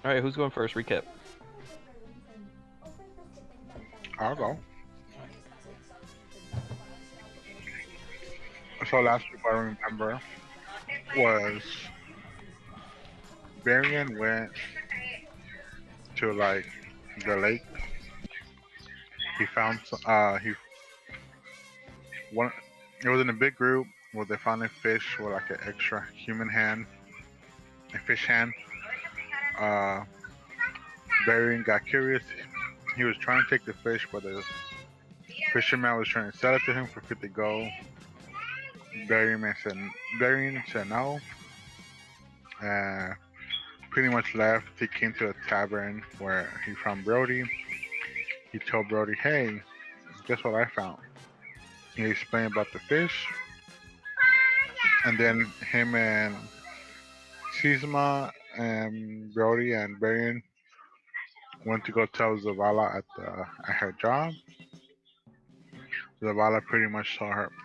All right, who's going first? Recap. I'll go. So last trip I remember was Varian went to like the lake. He found he one. It was in a big group where they found a fish with like an extra human hand, a fish hand. Uh, Varian got curious. He was trying to take the fish, but the fisherman was trying to sell it to him for 50 gold. Varian said Varian said no. Uh, Pretty much left. He came to a tavern where he found Brody. He told Brody, "Hey, guess what I found?" He explained about the fish, and then him and Sisma and Brody and Varian went to go tell Zavala at her job. Zavala pretty much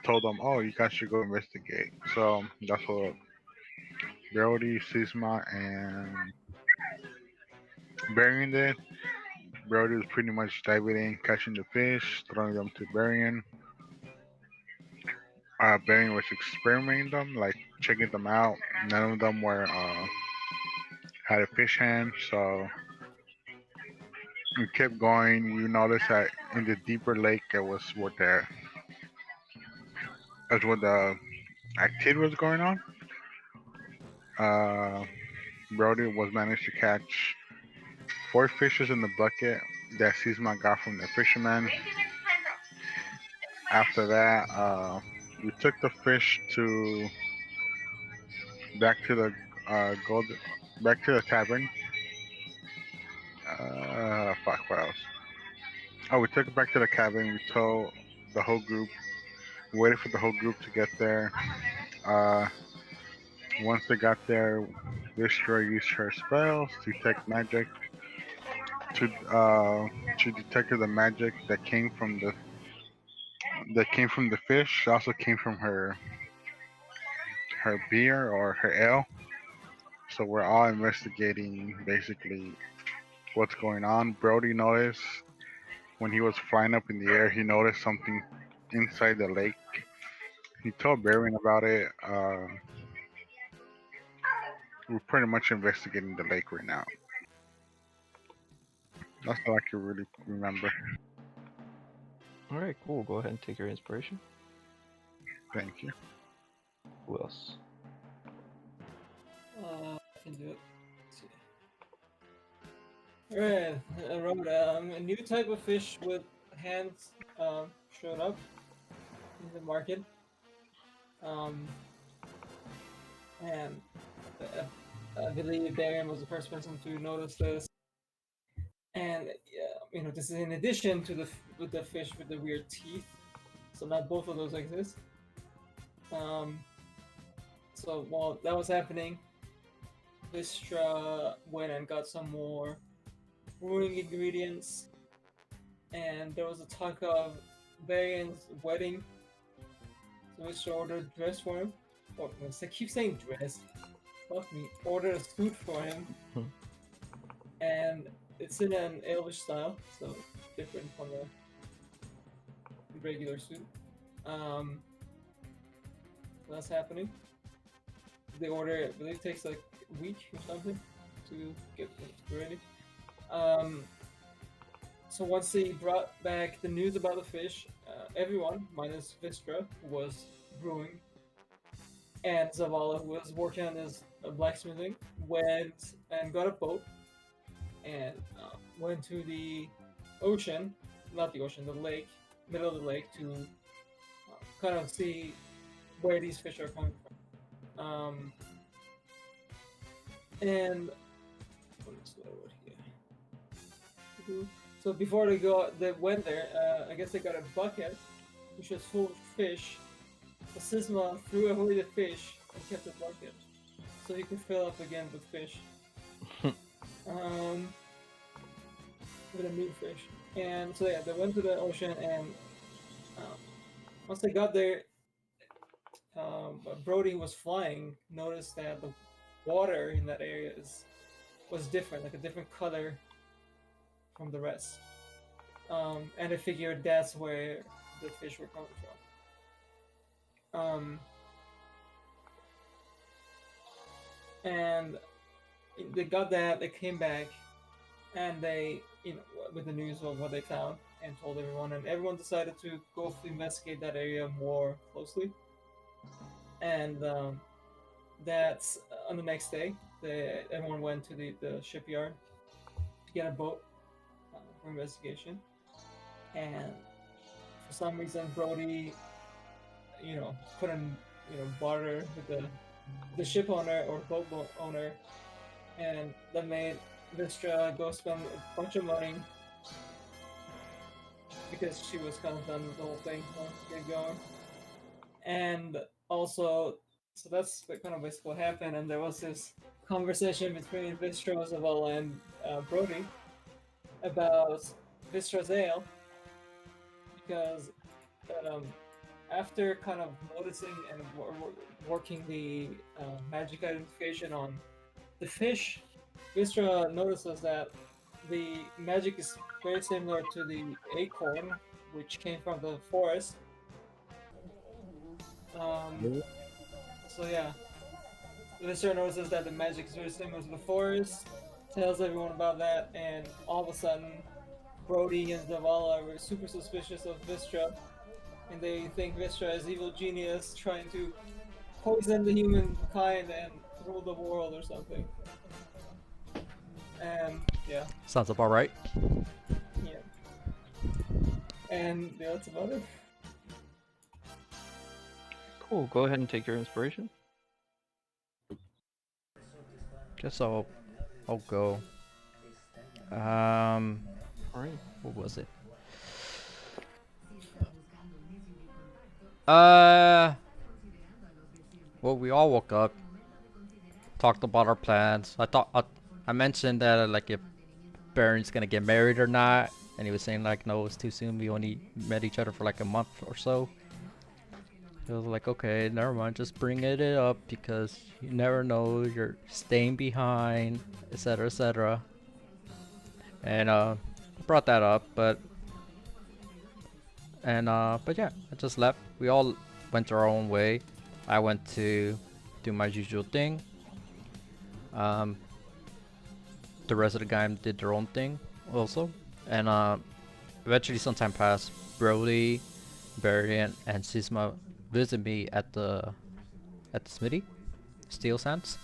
told them, "Oh, you guys should go investigate." So that's what Brody, Sisma, and Varian did. Brody was pretty much diving in, catching the fish, throwing them to Varian. Varian was experimenting them, like checking them out. None of them were had a fish hand, so we kept going. We noticed that in the deeper lake, it was what that's what the activity was going on. Uh, Brody was managed to catch four fishes in the bucket that Sisma got from the fisherman. After that, we took the fish to back to the gold back to the tavern. Fuck, what else? Oh, we took it back to the cabin. We told the whole group. We waited for the whole group to get there. Uh, Once they got there, Vistra used her spells to detect magic to she detected the magic that came from the fish. Also came from her beer or her ale. So we're all investigating basically what's going on. Brody noticed when he was flying up in the air, he noticed something inside the lake. He told Baron about it. We're pretty much investigating the lake right now. That's all I can really remember. All right, cool. Go ahead and take your inspiration. Thank you. Who else? I can do it. Let's see. Alright, I wrote a new type of fish with hands showed up in the market. Um, and I believe Darian was the first person to notice this. And this is in addition to with the fish with the weird teeth. So not both of those exist. Um, so while that was happening, Vistra went and got some more brewing ingredients, and there was a talk of Varian's wedding. So Vistra ordered a dress for him. Oh, I keep saying dress. Fuck me. Ordered a suit for him, Hmm. and it's in an Elvish style, so different from the regular suit. Um, so that's happening. The order, I believe, takes like a week or something to get ready. Um, so once they brought back the news about the fish, everyone, minus Vistra, who was brewing, and Zavala, who was working on his blacksmithing, went and got a boat and went to the ocean, not the ocean, the lake, middle of the lake, to kind of see where these fish are coming from. And what else do I wrote here? So before they went there. I guess they got a bucket, which was full of fish. The Sisma threw away the fish and kept the bucket, so he could fill up again with fish. Um, with a new fish. And so yeah, they went to the ocean, and um, once they got there, Brody was flying. Noticed that water in that area was different, like a different color from the rest. And I figured that's where the fish were coming from. And they got that. They came back, and they, with the news of what they found, and told everyone, and everyone decided to go investigate that area more closely. And that's on the next day. Everyone went to the shipyard to get a boat for investigation, and for some reason Brody, couldn't, barter with the ship owner or boat owner, and that made Vistra go spend a bunch of money because she was kind of done with the whole thing, get going. And also, so that's kind of basically what happened. And there was this conversation between Vistra, Zavala, and Brody about Vistra's ale, because after kind of noticing and working the magic identification on the fish, Vistra notices that the magic is very similar to the acorn, which came from the forest. So yeah, Vistra notices that the magic is very similar to the forest, tells everyone about that, and all of a sudden, Brody and Zavala were super suspicious of Vistra, and they think Vistra is evil genius trying to poison the humankind and rule the world or something. And yeah. Sounds about right. Yeah. And yeah, that's about it. Cool. Go ahead and take your inspiration. Guess I'll go. Alright. What was it? Well, we all woke up, talked about our plans. I mentioned that like if Baron's gonna get married or not, and he was saying like no, it's too soon. We only met each other for like a month or so. He was like, okay, never mind, just bring it up because you never know, you're staying behind, etc., etc. And brought that up, but yeah, I just left. We all went our own way. I went to do my usual thing. The rest of the guys did their own thing also, and eventually some time passed. Brody, Barry, and Sisma visit me at the smithy, Steel Sands,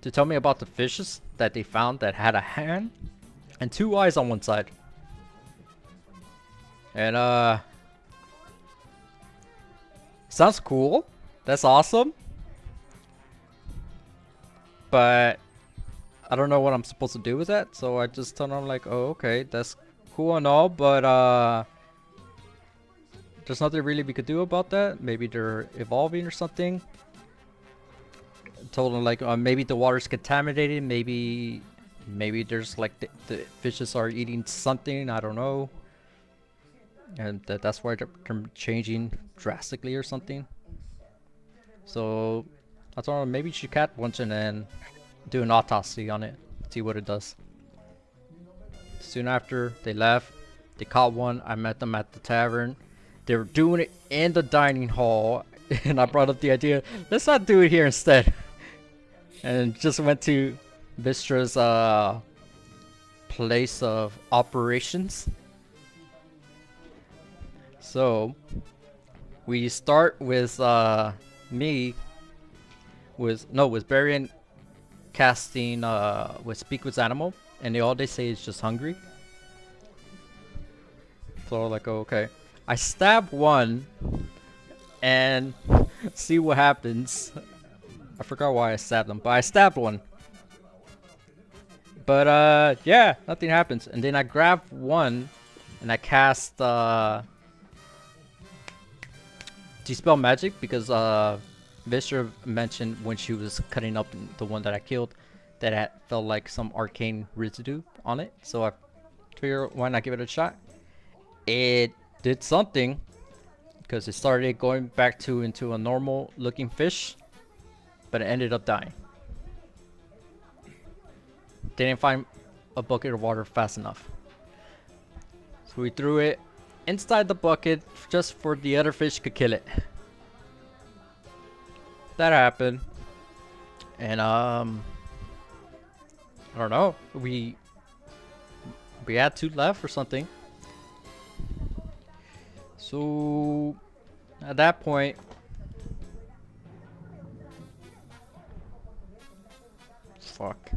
to tell me about the fishes that they found that had a hand and 2 eyes on one side. And sounds cool. That's awesome. But I don't know what I'm supposed to do with that, so I just told them like, oh, okay, that's cool and all, but there's nothing really we could do about that. Maybe they're evolving or something. I told them like maybe the water's contaminated. Maybe there's like the fishes are eating something. I don't know, and that's why they're changing drastically or something. So I told them maybe you should catch one and then do an autopsy on it, see what it does. Soon after they left, they caught one. I met them at the tavern. They were doing it in the dining hall, and I brought up the idea, let's not do it here instead. And just went to Vistra's place of operations. So we start with with Barry casting with Speak with Animal, and all they say is just hungry. So like, oh, okay. I stab one and see what happens. I forgot why I stabbed them, but I stabbed one. But yeah, nothing happens. And then I grab one and I cast Dispel Magic, because Vistra mentioned when she was cutting up the one that I killed that it felt like some arcane residue on it. So I figured, why not give it a shot? It did something, because it started going back into a normal looking fish. but it ended up dying. They didn't find a bucket of water fast enough. So we threw it inside the bucket just for the other fish could kill it. That happened. And I don't know. We had 2 left or something. So at that point, fuck.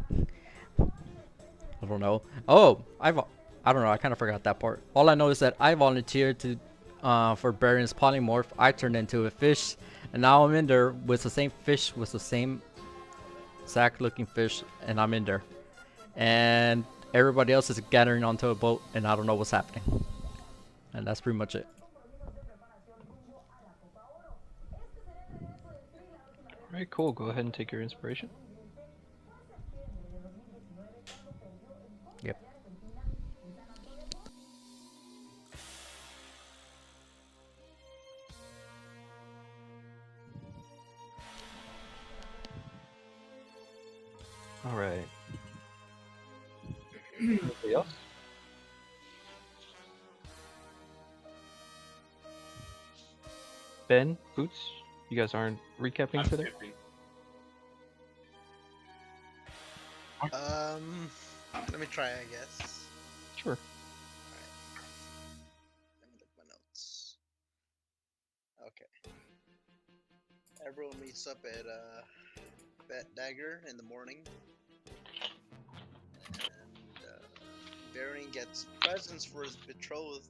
I don't know. Oh, I don't know. I kind of forgot that part. All I know is that I volunteered to for Baron's polymorph. I turned into a fish, and now I'm in there with the same fish, with the same exact-looking fish, and I'm in there. And everybody else is gathering onto a boat, and I don't know what's happening. And that's pretty much it. Alright, cool. Go ahead and take your inspiration. Yep. Alright. Anybody else? Ben, Boots, you guys aren't recapping today? Let me try, I guess. Sure. Let me look at my notes. Okay. Everyone meets up at Bat Dagger in the morning. And Baron gets presents for his betrothed,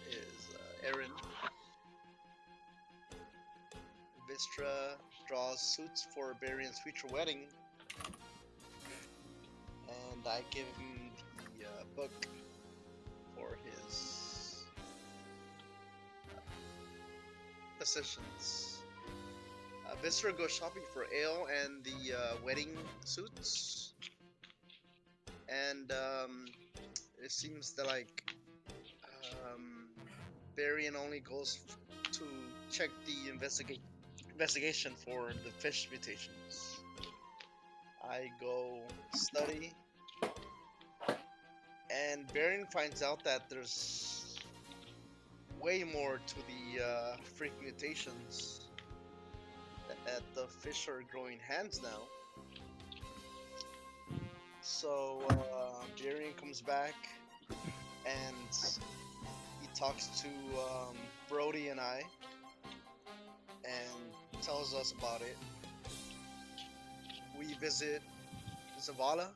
is Erin. Vistra draws suits for Baron's future wedding. And I give him the book for his positions. Vistra goes shopping for ale and the wedding suits. And it seems that like Barian only goes to check the investigation for the fish mutations. I go study, and Barian finds out that there's way more to the freak mutations. That the fish are growing hands now. So Barian comes back, and he talks to Brody and I, and tells us about it. We visit Zavala,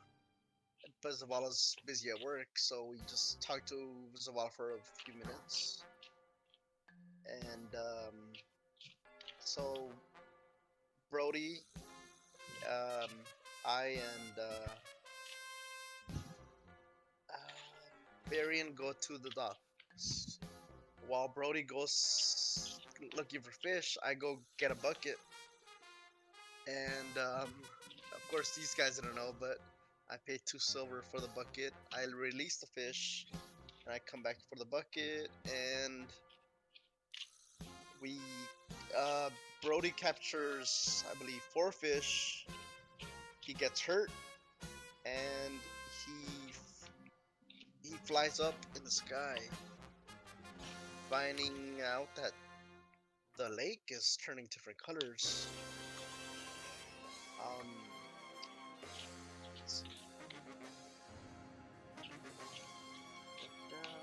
but Zavala's busy at work, so we just talk to Zavala for a few minutes. And so Brody, I, and Barian go to the docks. While Brody goes looking for fish, I go get a bucket. And of course, these guys didn't know, but I paid 2 silver for the bucket. I release the fish, and I come back for the bucket, and we Brody captures, I believe, 4 fish. He gets hurt, and he flies up in the sky, finding out that the lake is turning different colors.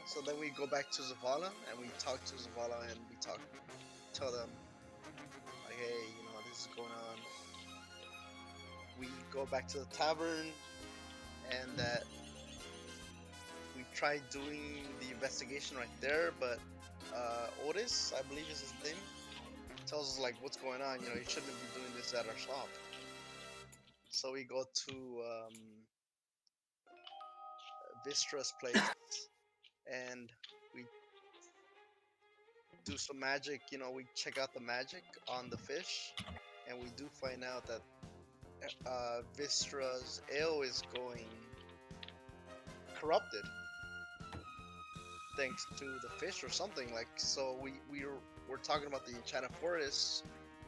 So then we go back to Zavala, and we talk to Zavala, and we tell them, like, hey, you know, this is going on. We go back to the tavern, and that we tried doing the investigation right there, but Otis, I believe is his name, tells us like what's going on. You know, you shouldn't be doing this at our shop. So we go to Vistra's place, and we do some magic. You know, we check out the magic on the fish, and we do find out that Vistra's ale is going corrupted thanks to the fish or something. Like, so we're talking about the Enchanted Forest,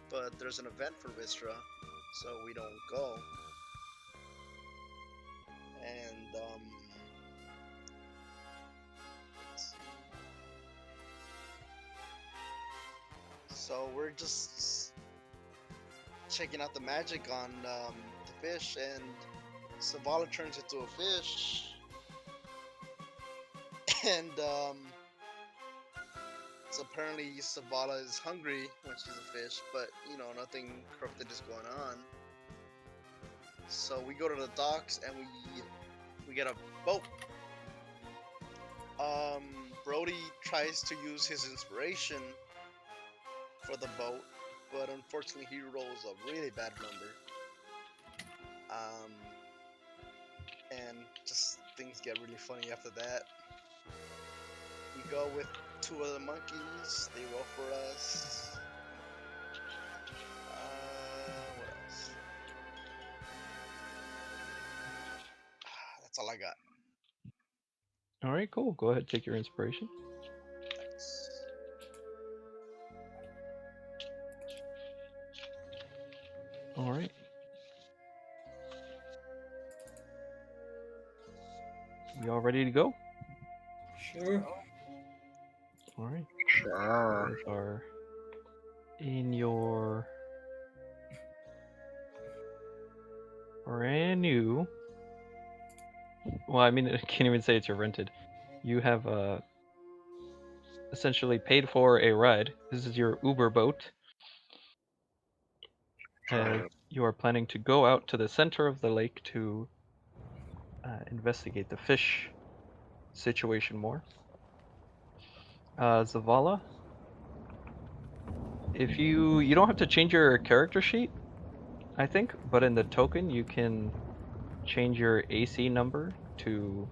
but there's an event for Vistra, so we don't go. And let's see. So we're just checking out the magic on the fish, and Zavala turns into a fish, and so apparently Zavala is hungry when she's a fish, but you know, nothing corrupted is going on. So we go to the docks and we get a boat. Brody tries to use his inspiration for the boat, but unfortunately he rolls a really bad number. And just things get really funny after that. We go with 2 of the monkeys. They roll for us. What else? That's all I got. All right, cool. Go ahead, take your inspiration. Thanks. All right. We all ready to go? Sure. All right. Sure. You guys are in your brand new. Well, I mean, I can't even say it's your rented. You have essentially paid for a ride. This is your Uber boat. Sure. You are planning to go out to the center of the lake to investigate the fish situation more. Zavala, if you don't have to change your character sheet, I think, but in the token you can change your AC number to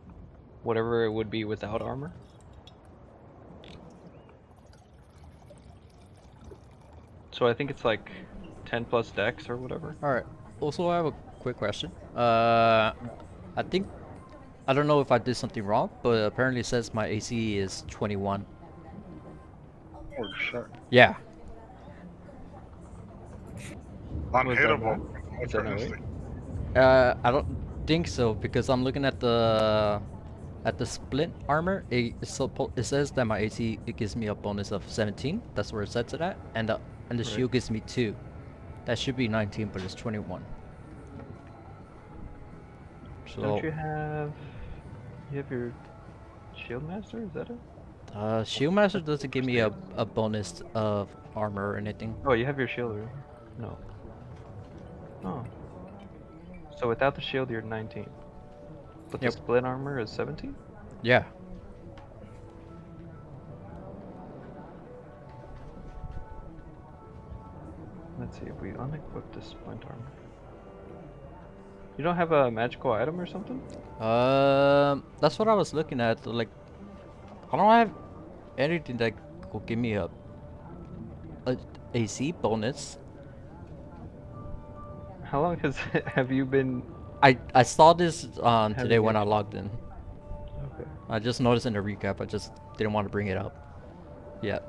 whatever it would be without armor. So I think it's like 10 plus dex or whatever. Alright. Also, I have a quick question. I think, I don't know if I did something wrong, but apparently it says my AC is 21. Oh shit. Yeah. Unhittable. Is that not right? I don't think so, because I'm looking at the split armor. It says that my AC, it gives me a bonus of 17. That's where it sets it at, and the Right. shield gives me 2. That should be 19, but it's 21. So Don't you have your shield master? Is that it? shield master doesn't give me a bonus of armor or anything. Oh, you have your shield right? No. Oh. So without the shield, you're 19. But Yep. the split armor is 17? Yeah. Let's see if we unequip the splint armor. You don't have a magical item or something? That's what I was looking at. Like, I don't have anything that could give me a AC bonus. How long have you been? I saw this Having today when I action. logged in. Okay. I just noticed in the recap. I just didn't want to bring it up. Yeah.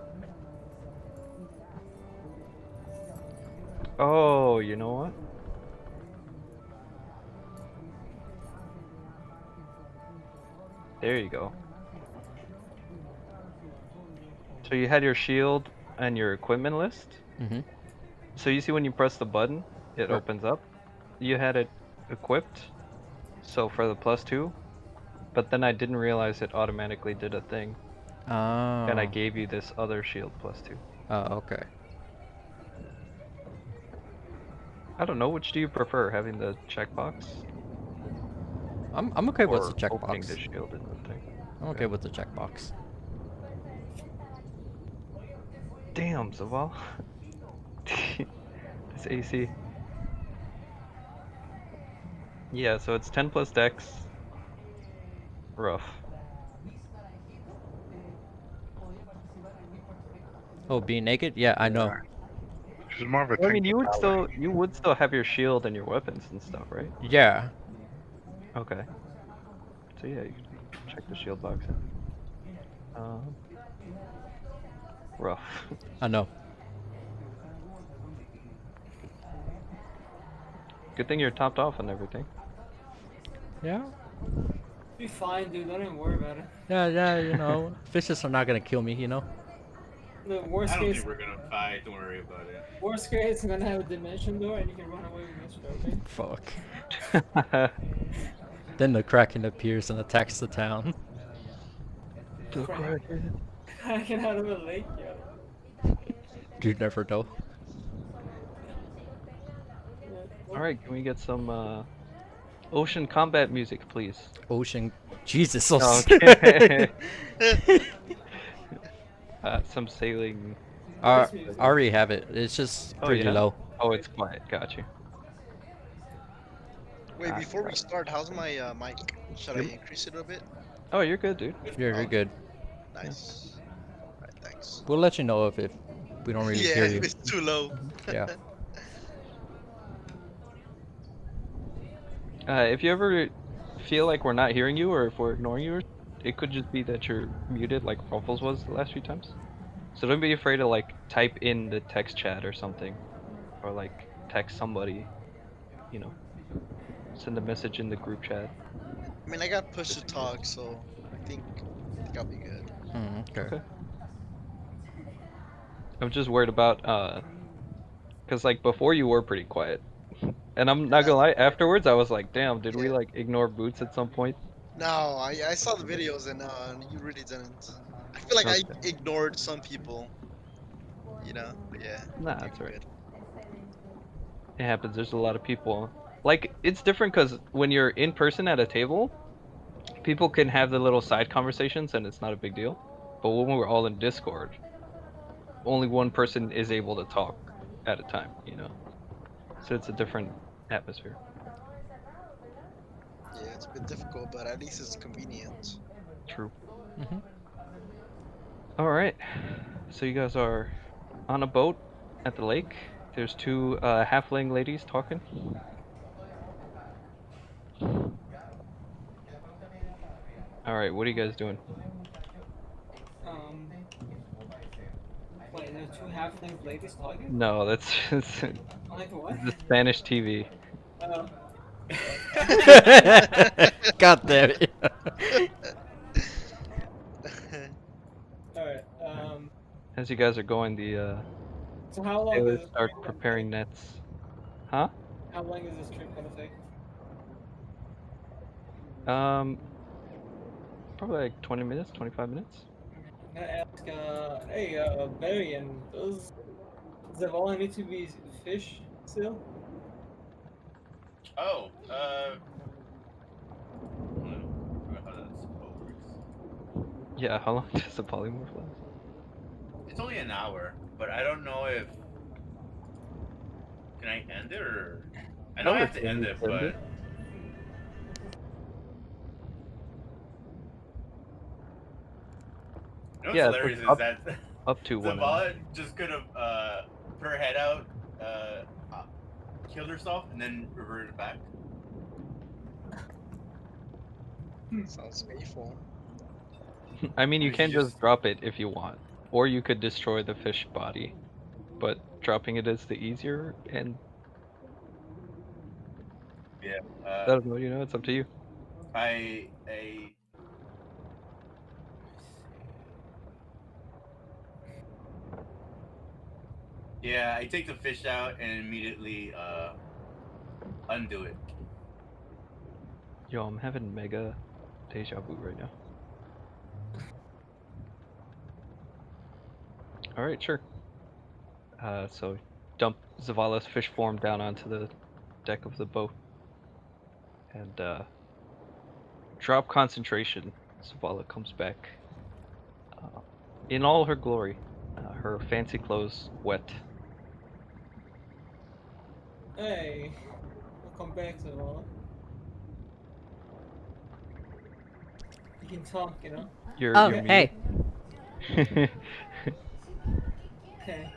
Oh, you know what? There you go. So you had your shield and your equipment list. Mm-hmm. So you see when you press the button, it Right. opens up. You had it equipped, so for the +2, but then I didn't realize it automatically did a thing, Oh. and I gave you this other shield +2. Oh, okay. I don't know, which do you prefer, having the checkbox I'm okay with the or opening the checkbox. shield in the thing? I'm okay with the checkbox. Damn, Zaval. This AC. Yeah, so it's 10 plus dex. Rough. Oh, being naked? Yeah, I know. She's more of a Well, I mean, tanky you power. would still have your shield and your weapons and stuff, right? Yeah. Okay. So yeah, you can check the shield box out. Rough. I know. Good thing you're topped off and everything. Yeah. Be fine, dude. Don't even worry about it. Yeah, you know, fishes are not gonna kill me, you know. The I worst don't case, think we're gonna fight. Don't worry about it. worst case, I'm gonna have a dimension door, and you can run away with Mister. Okay. Fuck. Then the Kraken appears and attacks the town. Cracking out of a lake, yo. You never know. Yeah, All right, can we get some ocean combat music, please? Ocean. Jesus, so Okay. Some sailing. I already have it. It's just Oh, pretty yeah? low. Oh, it's quiet. Got you. Wait, Ah, before we right. start, how's my mic? Should I Yep. increase it a bit? Oh, you're good, dude. You're good. Nice. Alright, thanks. We'll let you know if we don't really yeah, hear you. if it's too low. Yeah. If you ever feel like we're not hearing you or if we're ignoring you, it could just be that you're muted like Ruffles was the last few times. So don't be afraid to like type in the text chat or something. Or like text somebody, you know. Send a message in the group chat. I mean, I got push to talk, so I think I'll be good. Okay. Okay. I'm just worried about cause like before you were pretty quiet. And I'm not gonna lie, afterwards I was like, damn, did we Yeah. like ignore Boots at some point? No, I saw the videos and you really didn't. I feel like I Okay. ignored some people. You know? But yeah. Nah, you're that's alright. good. It happens. There's a lot of people. Like it's different because when you're in person at a table, people can have the little side conversations and it's not a big deal. But when we're all in Discord, only one person is able to talk at a time. You know, so it's a different atmosphere. Yeah, it's a bit difficult, but at least it's convenient. True. hmm All right. So you guys are on a boat at the lake. There's two halfling ladies talking. All right. What are you guys doing? Wait, there are two halfling ladies talking? No, that's Like what? the Spanish TV. Oh. God damn it. Alright, As you guys are going, the so how long sailors is this start trip preparing nets. Huh? How long is this trip gonna take? Probably like 20 minutes, 25 minutes. I'm gonna ask, hey, Varian, does Zavala need to be fish still? Oh, I forgot how that spell works. Yeah, how long does the polymorph last? It's only an hour, but I don't know if can I end it or I know I have to end it, but you know Yeah, what's it's hilarious like is that up to 1 hour. Zavala just could have put her head out, killed herself, and then reverted back. Sounds painful. I mean, you Or can you just drop it if you want, or you could destroy the fish body, but dropping it is the easier. And Yeah. I don't know, you know, it's up to you. I Yeah, I take the fish out and immediately undo it. Yo, I'm having mega deja vu right now. All right, sure. So dump Zavala's fish form down onto the deck of the boat, and drop concentration. Zavala comes back in all her glory, her fancy clothes wet. Hey, welcome back, Zavala. You can talk, you know? You're Oh, muted. hey. Okay.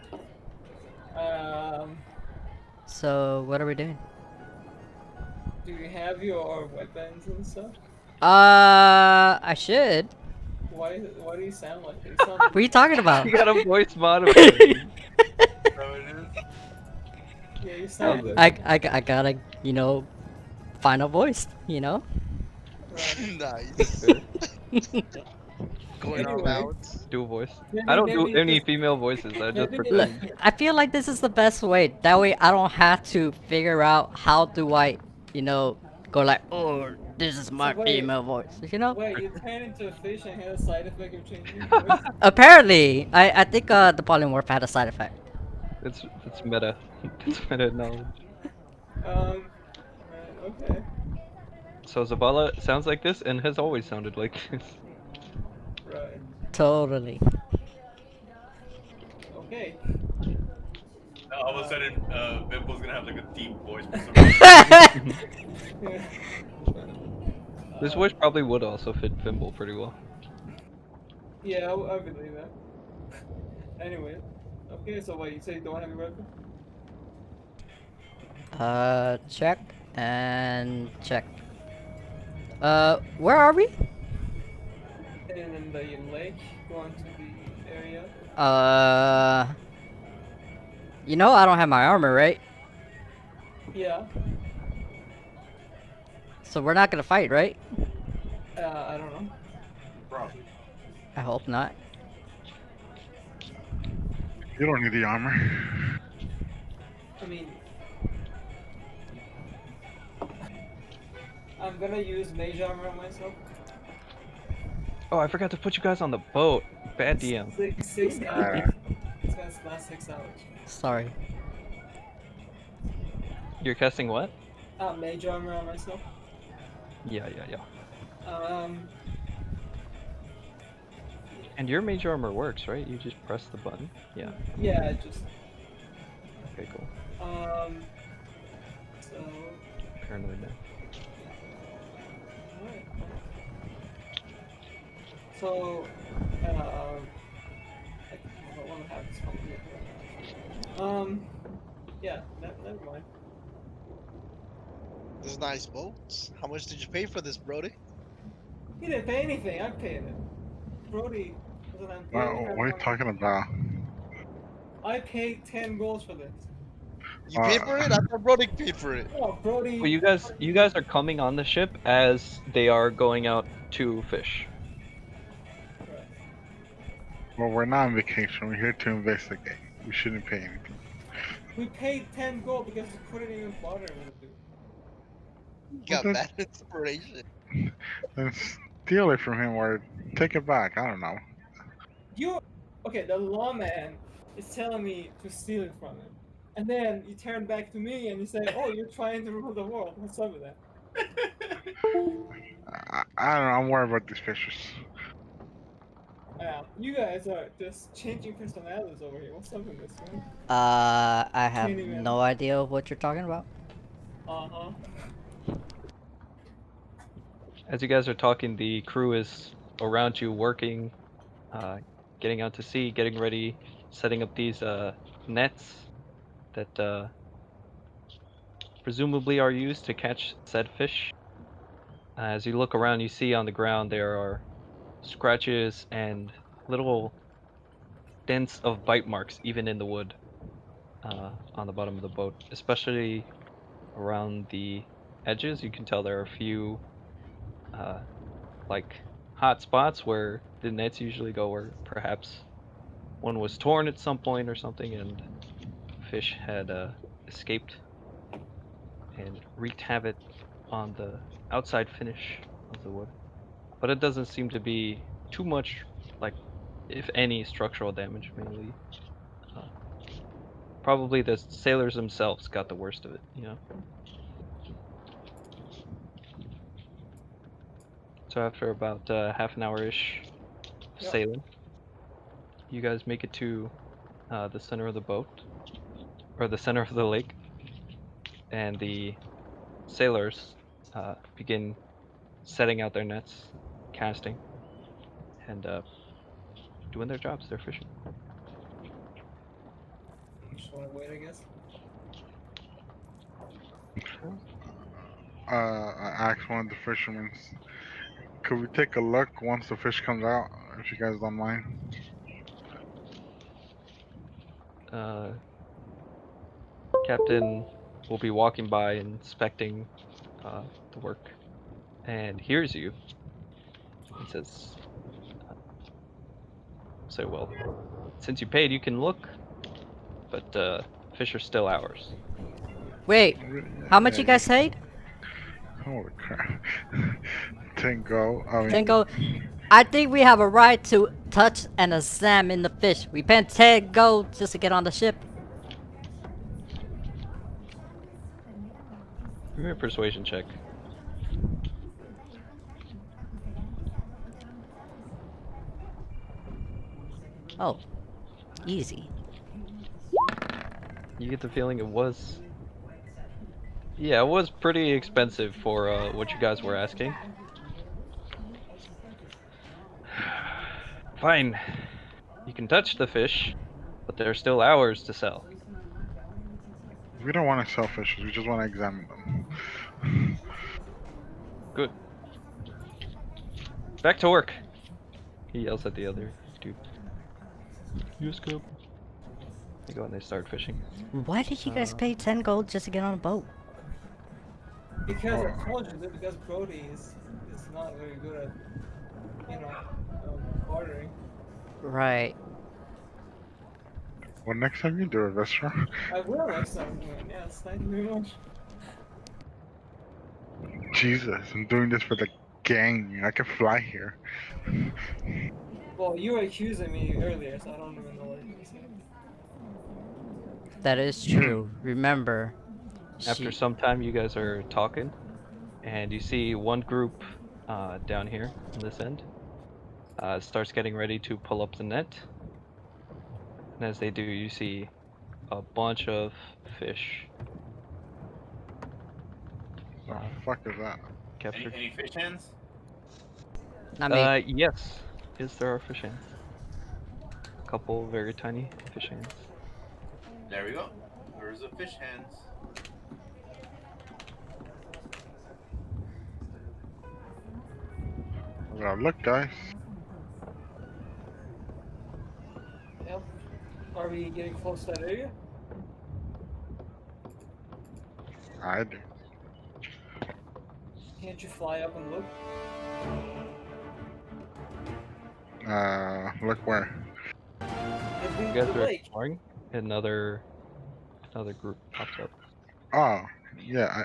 So, what are we doing? Do you have your weapons and stuff? I should. Why do you sound like this? What are you talking about? You got a voice modifier. So it is. Yeah, you sound good. I gotta, you know, find a voice, you know? Right. Nice. Sure. Going all Anyway, out. Dual voice. I maybe don't do maybe any just female voices. I just maybe Look, pretend. I feel like this is the best way. That way I don't have to figure out how do I, you know, go like, oh, this is my wait, female voice, you know? wait, you turn into a fish and had a side effect of changing your voice? Apparently, I think the polymorph had a side effect. It's meta. It's meta knowledge. Right, okay. So Zavala sounds like this and has always sounded like this. Right. Totally. Okay. All of a sudden, Bimble's gonna have like a deep voice for some reason. This voice probably would also fit Fimble pretty well. Yeah, I believe that. Anyway. Okay, so what, you say you don't have your weapon? Check and check. Where are we? And in the lake, going to the area. Uh, you know I don't have my armor, right? Yeah. So we're not gonna fight, right? I don't know. Probably. I hope not. You don't need the armor. I mean, I'm gonna use mage armor on myself. Oh, I forgot to put you guys on the boat. Bad DM. Six hours. It's gonna last 6 hours. Sorry. You're casting what? Mage armor on myself. Yeah. Um, And your mage armor works, right? You just press the button. Yeah. yeah, just Okay, cool. so Paranoid now. alright. So, I want to have this yeah, never mind. There's nice boats. How much did you pay for this, Brody? He didn't pay anything. I paid it. Brody was an What employee. are you talking about? I paid 10 goals for this. You paid for it? I thought Brody paid for it. Oh, Brody. Well, you guys are coming on the ship as they are going out to fish. Well, we're not on vacation. We're here to investigate. We shouldn't pay anything. We paid 10 gold because we couldn't even bother with it. You got Well, bad inspiration. Then steal it from him or take it back. I don't know. Okay, the lawman is telling me to steal it from him. And then you turn back to me and you say, oh, you're trying to rule the world. What's up with that? I don't know. I'm worried about these fishers. You guys are just changing personalities over here. What's up with this, man? I have Can't even- no idea what you're talking about. Uh-huh. As you guys are talking, the crew is around you working, getting out to sea, getting ready, setting up these nets that presumably are used to catch said fish. As you look around, you see on the ground there are scratches and little dents of bite marks, even in the wood, on the bottom of the boat, especially around the edges. You can tell there are a few like hot spots where the nets usually go, where perhaps one was torn at some point or something, and fish had escaped and wreaked havoc on the outside finish of the wood. But it doesn't seem to be too much, like, if any, structural damage. Mainly, uh, probably the sailors themselves got the worst of it. You know. So after about half an hour-ish Yep. sailing, you guys make it to the center of the boat, or the center of the lake, and the sailors begin setting out their nets, casting, and doing their jobs. They're fishing. Just wanna wait, I guess. I asked one of the fishermen, could we take a look once the fish comes out, if you guys don't mind? Captain will be walking by, inspecting the work, and hears you. He says, "So well, since you paid, you can look, but fish are still ours." Wait, how much you Yeah, guys paid? holy crap. 10 go. I mean, Tengo, I think we have a right to touch and examine the fish. We paid 10 gold just to get on the ship. Give me a persuasion check. Oh, easy. You get the feeling it was. Yeah, it was pretty expensive for what you guys were asking. Fine. You can touch the fish, but they're still ours to sell. we don't want to sell fishes. We just want to examine them. Good. Back to work. He yells at the other dude. Yes, Cap. They go and they start fishing. Why did you guys pay 10 gold just to get on a boat? Because I told you that because Brody is not very good at, you know, bartering. Right. Well, next time you do a restaurant, I will next time. Yes, thank you very much. Jesus, I'm doing this for the gang. I can fly here. Well, you were accusing me earlier, so I don't even know what you're gonna say. That is true. Remember, After she. some time, you guys are talking, and you see one group down here on this end starts getting ready to pull up the net. And as they do, you see a bunch of fish The fuck is that? captured. Any fish hands? I mean, Yes. Yes, there are fish hands. A couple very tiny fish hands. There we go. There's the fish hands. Well, look, guys. Yep. Are we getting close to that area? I do. Can't you fly up and look? Look where? Have been You to guys the are lake. exploring. Another group pops up. Oh, yeah.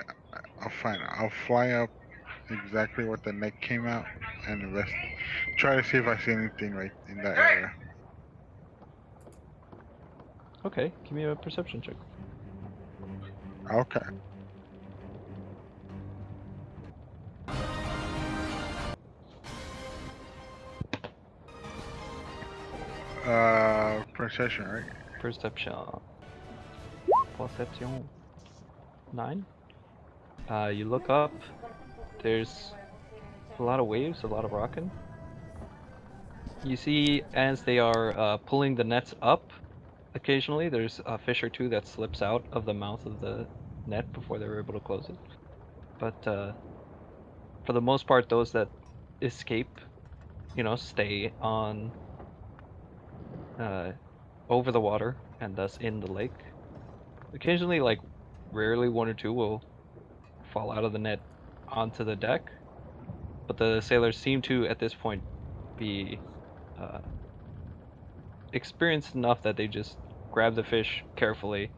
I'll find it. I'll fly up exactly what the neck came out and try to see if I see anything right in that area. Okay, give me a perception check. Okay. Perception, right? Perception. Perception. 9. You look up. There's a lot of waves, a lot of rocking. You see, as they are pulling the nets up, occasionally there's a fish or two that slips out of the mouth of the net before they're able to close it. But for the most part, those that escape, stay on over the water and thus in the lake. Occasionally, like rarely, one or two will fall out of the net onto the deck, but the sailors seem to, at this point, be uh, experienced enough that they just grab the fish carefully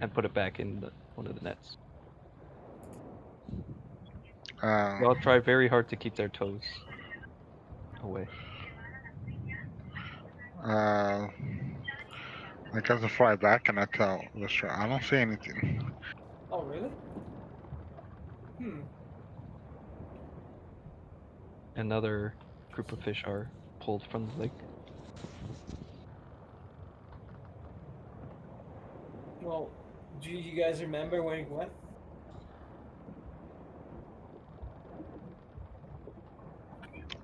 and put it back in one of the nets. They all try very hard to keep their toes away. I got to fly back and I tell Lister, I don't see anything. Oh, really? Hmm. Another group of fish are pulled from the lake. Well, do you guys remember where he went?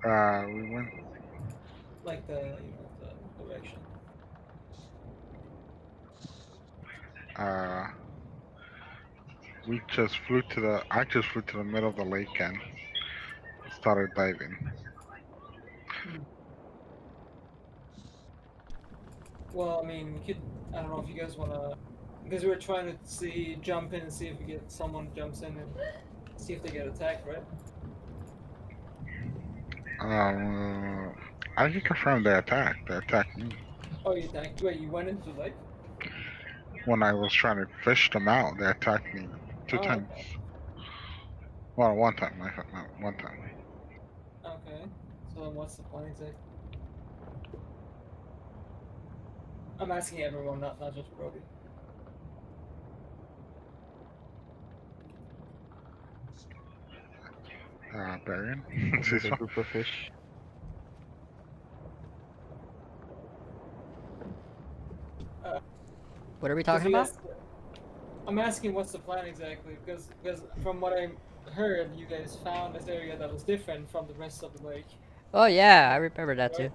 We went. Like the direction. We just flew to the. I just flew to the middle of the lake and started diving. Well, I mean, we could. I don't know if you guys wanna Because we're trying to jump in and see if we get someone jumps in and see if they get attacked, right? I can confirm they attacked. They attacked me Oh, you attacked. Wait, you went into the lake? when I was trying to fish them out. They attacked me two Oh, times. okay. Well, one time. One time. Okay. So then what's the plan exactly? I'm asking everyone, not just Brody. Baron. With See a some- group of fish. What are we 'Cause talking you about? guys- I'm asking what's the plan exactly, because from what I heard, you guys found this area that was different from the rest of the lake. Oh yeah, I remember that too.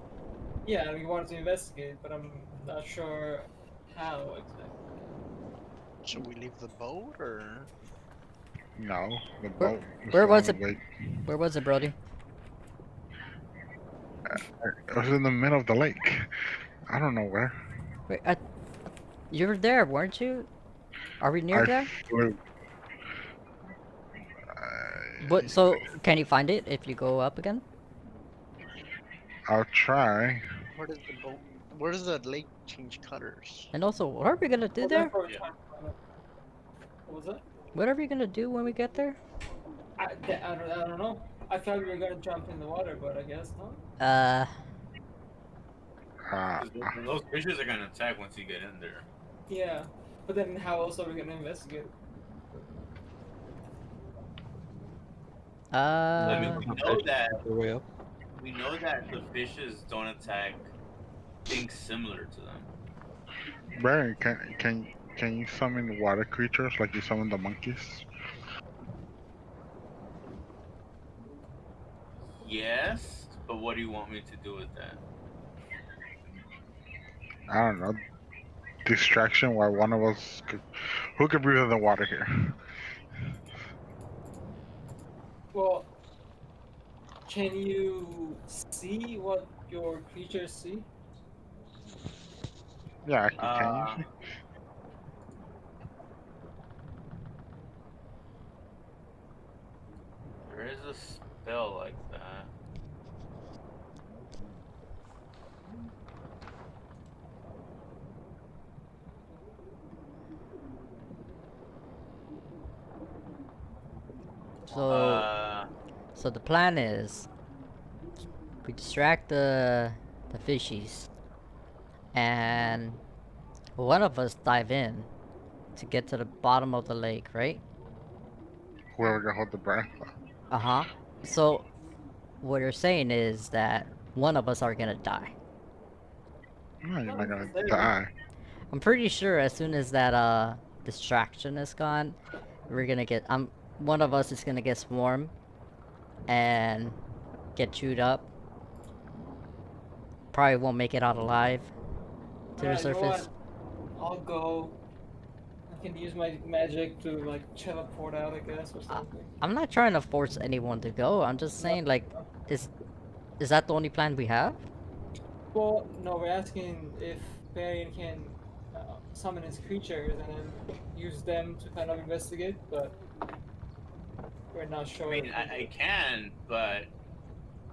Yeah, we wanted to investigate, but I'm not sure how exactly. Should we leave the boat or? No, the Where- boat. where still was on it? the lake. Where was it, Brody? It was in the middle of the lake. I don't know where. Wait, you were there, weren't you? Are we near I there? flew. What? So can you find it if you go up again? I'll try. Where does the boat? Where does the lake change colors? And also, what are we gonna do Well, there? that's what we're Yeah. trying to find out. What was that? What are we gonna do when we get there? I don't know. I thought we were gonna jump in the water, but I guess not. Uh, Uh, 'Cause those fishes are gonna attack once you get in there. Yeah, but then how else are we gonna investigate? I mean, uh, we know that The way up. the fishes don't attack things similar to them. Baron, can you summon water creatures like you summon the monkeys? Yes, but what do you want me to do with that? I don't know. Distraction while one of us could, who could breathe in the water here? Well, can you see what your creatures see? Yeah, can Uh, you? There is a spell like that. so Uh, so the plan is we distract the fishies, and one of us dive in to get to the bottom of the lake, right? Whoever can hold the breath. Uh huh. So what you're saying is that one of us are gonna die. No, you're not gonna necessarily. die. I'm pretty sure as soon as that distraction is gone, we're gonna get one of us is gonna get swarmed and get chewed up. Probably won't make it out alive to the Alright, you know what? surface. I'll go. I can use my magic to like teleport out, I guess, or something. I'm not trying to force anyone to go. I'm just saying like is that the only plan we have? Well, no, we're asking if Varian can summon his creatures and then use them to kind of investigate, but we're not sure. I mean, if I can, but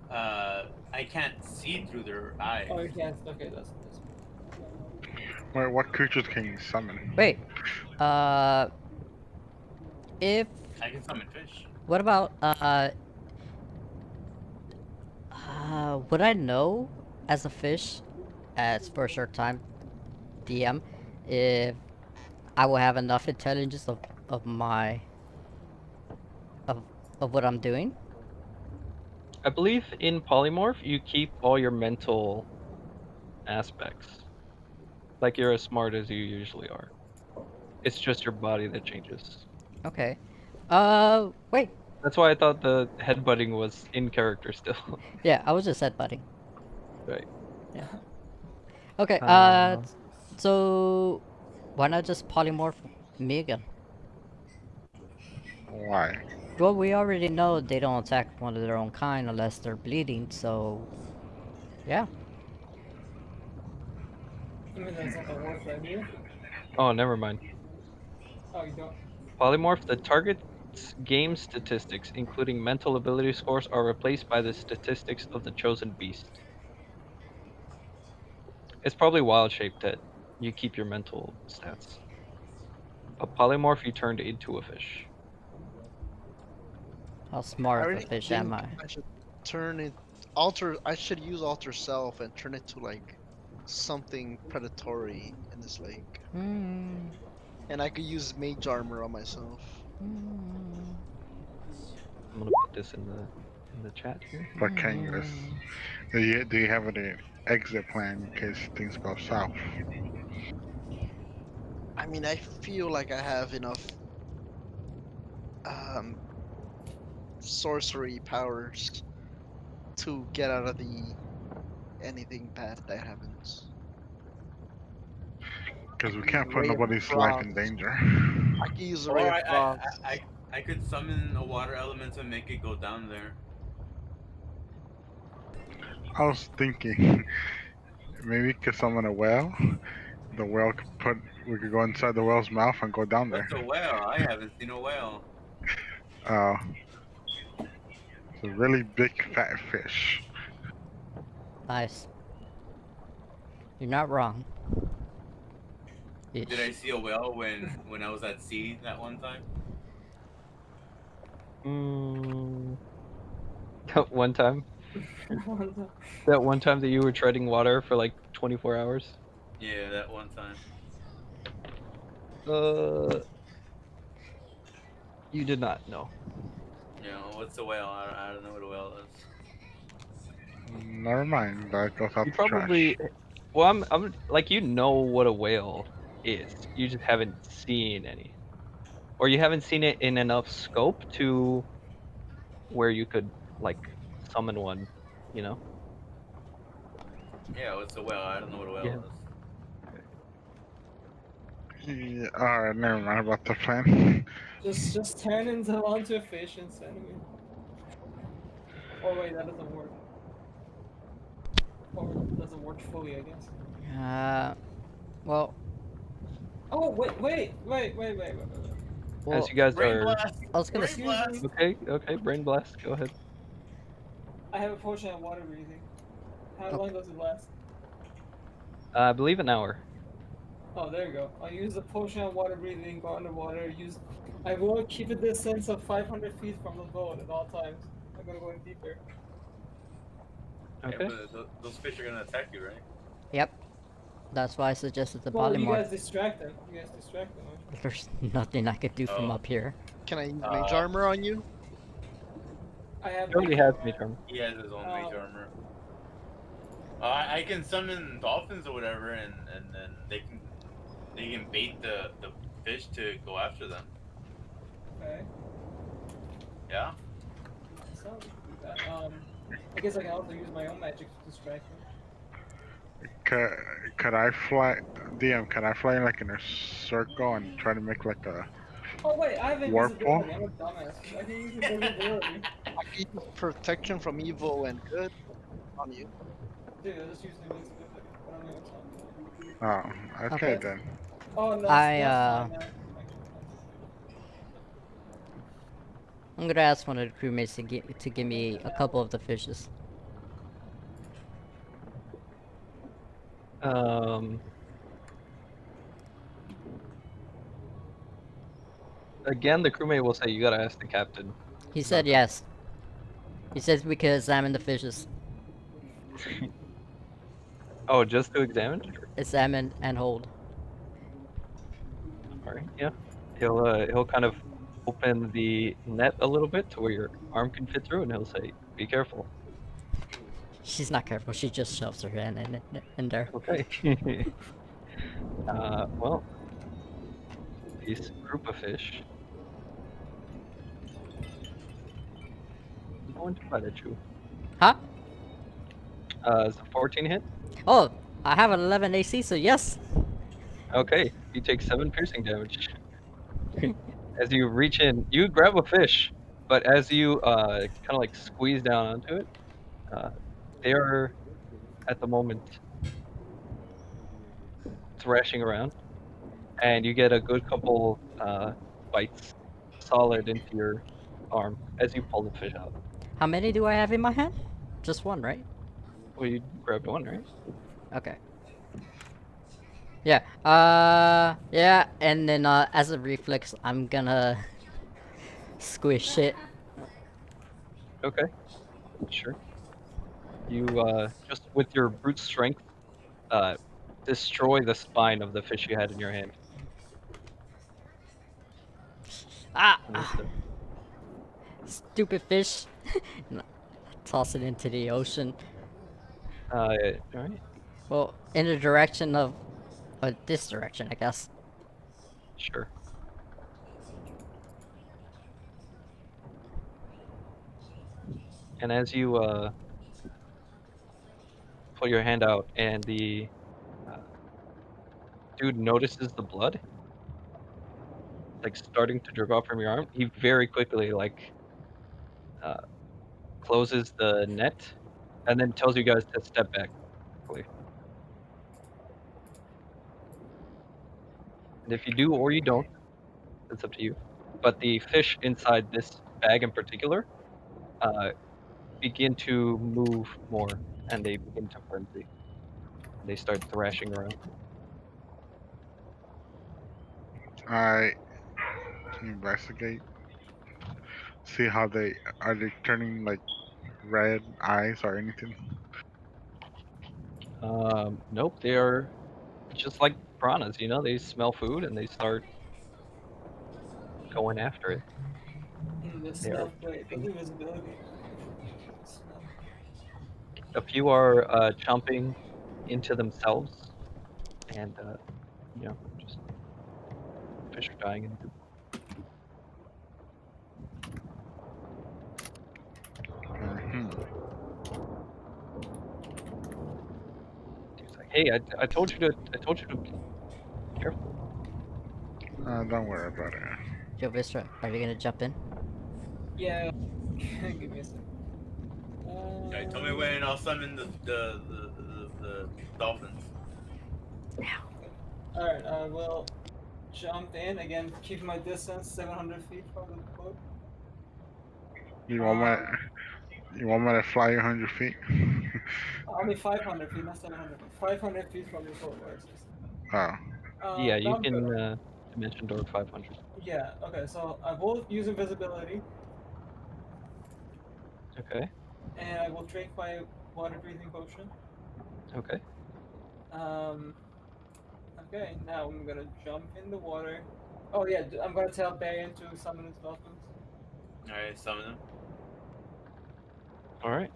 I can't see through their eyes. Oh, you can't. Okay, that's. Wait, what creatures can you summon? Wait. If I can summon fish. what about would I know as a fish, as for a short time, DM, if I will have enough intelligence of my of what I'm doing? I believe in polymorph you keep all your mental aspects. Like you're as smart as you usually are. It's just your body that changes. Okay. Wait. That's why I thought the headbutting was in character still. Yeah, I was just headbutting. Right. Okay. Uh, So why not just polymorph me again? Why? Well, we already know they don't attack one of their own kind unless they're bleeding. So, yeah. I mean, that's not the worst idea. Oh, never mind. Oh, you don't. Polymorph, the target's game statistics, including mental ability scores, are replaced by the statistics of the chosen beast. It's probably wild shape that you keep your mental stats. A polymorph, you turned into a fish. How I smart of a really fish think am I? I should turn it alter. I should use alter self and turn it to like something predatory in this lake, Hmm. and I could use mage armor on myself. Hmm. I'm gonna put this in the chat here. But Kangas, do you have any exit plan in case things go south? I mean, I feel like I have enough um sorcery powers to get out of the anything bad that happens. Because we I can use can't put Ray of nobody's life in Frost. danger. I can use the Or Ray of Frost. I could summon a water element to make it go down there. I was thinking maybe we could summon a whale. The whale we could go inside the whale's mouth and go down there. What's a whale? I haven't seen a whale. Uh, it's a really big fat fish. Nice. You're not wrong. Did I see a whale when I was at sea that one time? Mm, that one time. That one time that you were treading water for like 24 hours. Yeah, that one time. You did not know. You know, what's a whale? I don't know what a whale is. Never mind. That goes out You the probably. trash. Well, I'm like you know what a whale is. You just haven't seen any, or you haven't seen it in enough scope to where you could like summon one. You know. Yeah, what's a whale? I don't know what a Yeah. whale is. Yeah, alright, never mind about the plan. Just turn onto a fish and send me. Oh wait, that doesn't work. Or it doesn't work fully, I guess. Well, Oh wait. well, As you guys Brain are blast! I was gonna Brain s- Excuse blast! me. okay. Brain blast. Go ahead. I have a potion of water breathing. How Okay. long does it last? I believe an hour. Oh, there you go. I'll use the potion of water breathing, go underwater, I will keep a distance of 500 feet from the boat at all times. I'm gonna go in deeper. Yeah, Okay. but those fish are gonna attack you, right? Yep. That's why I suggested the Well, you polymorph. guys distract them. You guys distract them. There's nothing I could do from Oh. up here. Can I use mage armor on you? I have. He already mage has armor. me term. He has his own mage Oh. armor. I can summon dolphins or whatever, and then they can bait the fish to go after them. Okay. Yeah. So we can do that. I guess I can also use my own magic to distract them. Could I fly, DM? Can I fly like in a circle and try to make like a Oh wait, I have Warp invisibility. I'm a dumbass. I can use invisibility. I can use protection from evil and good on you. Dude, I just used invisibility. I don't know what's on. Oh, okay Okay. then. Oh no, I, that's fine now. I'm gonna ask one of the crewmates to give me a couple of the fishes. Again, the crewmate will say you gotta ask the captain. He said Okay. yes. He says we could examine the fishes. Oh, just to examine? Examine and hold. Alright, yeah. He'll kind of open the net a little bit to where your arm can fit through, and he'll say, "Be careful." She's not careful. She just shoves her hand in there. Okay. Well, these group of fish. I'm going to bite at you. Huh? Is a 14 hit? Oh, I have an 11 AC, so yes. Okay, you take 7 piercing damage. As you reach in, you grab a fish, but as you kind of like squeeze down onto it, they are at the moment thrashing around, and you get a good couple bites solid into your arm as you pull the fish out. How many do I have in my hand? Just one, right? Well, you grabbed one, right? Okay. Yeah. Yeah. And then as a reflex, I'm gonna squish it. Okay, sure. You just with your brute strength, uh, destroy the spine of the fish you had in your hand. Ah! And it's, Stupid fish. Toss it into the ocean. all right, Well, in the direction of, this direction, I guess. sure. And as you put your hand out, and the uh, dude notices the blood, like starting to drip off from your arm, he very quickly like uh, closes the net, and then tells you guys to step back quickly. And if you do or you don't, it's up to you. But the fish inside this bag in particular uh, begin to move more, and they begin to frenzy. They start thrashing around. I investigate. See how they are they turning like red eyes or anything. Nope, they are just like piranhas. You know, they smell food and they start going after it. The They are smell. Wait, what's invisibility? Smell. a few are chomping into themselves, and just fish are dying. And Hmm. he's like, "Hey, I told you to be careful." Don't worry about it. Yo, Vistra, are you gonna jump in? Yeah. Give me a second. Alright, tell me when and I'll summon the dolphins. Alright, I will jump in again. Keep my distance 700 feet from the boat. You want me? You want me to fly 100 feet? Only 500 feet, not 700 feet. 500 feet from the boat. Oh. Yeah, you I'm can good. dimension door 500. Yeah, okay, so I will use invisibility, Okay, and I will drink my water breathing potion. okay. Um, okay, now I'm gonna jump in the water. Oh yeah, I'm gonna tell Barian to summon his dolphins. Alright, summon them. All right.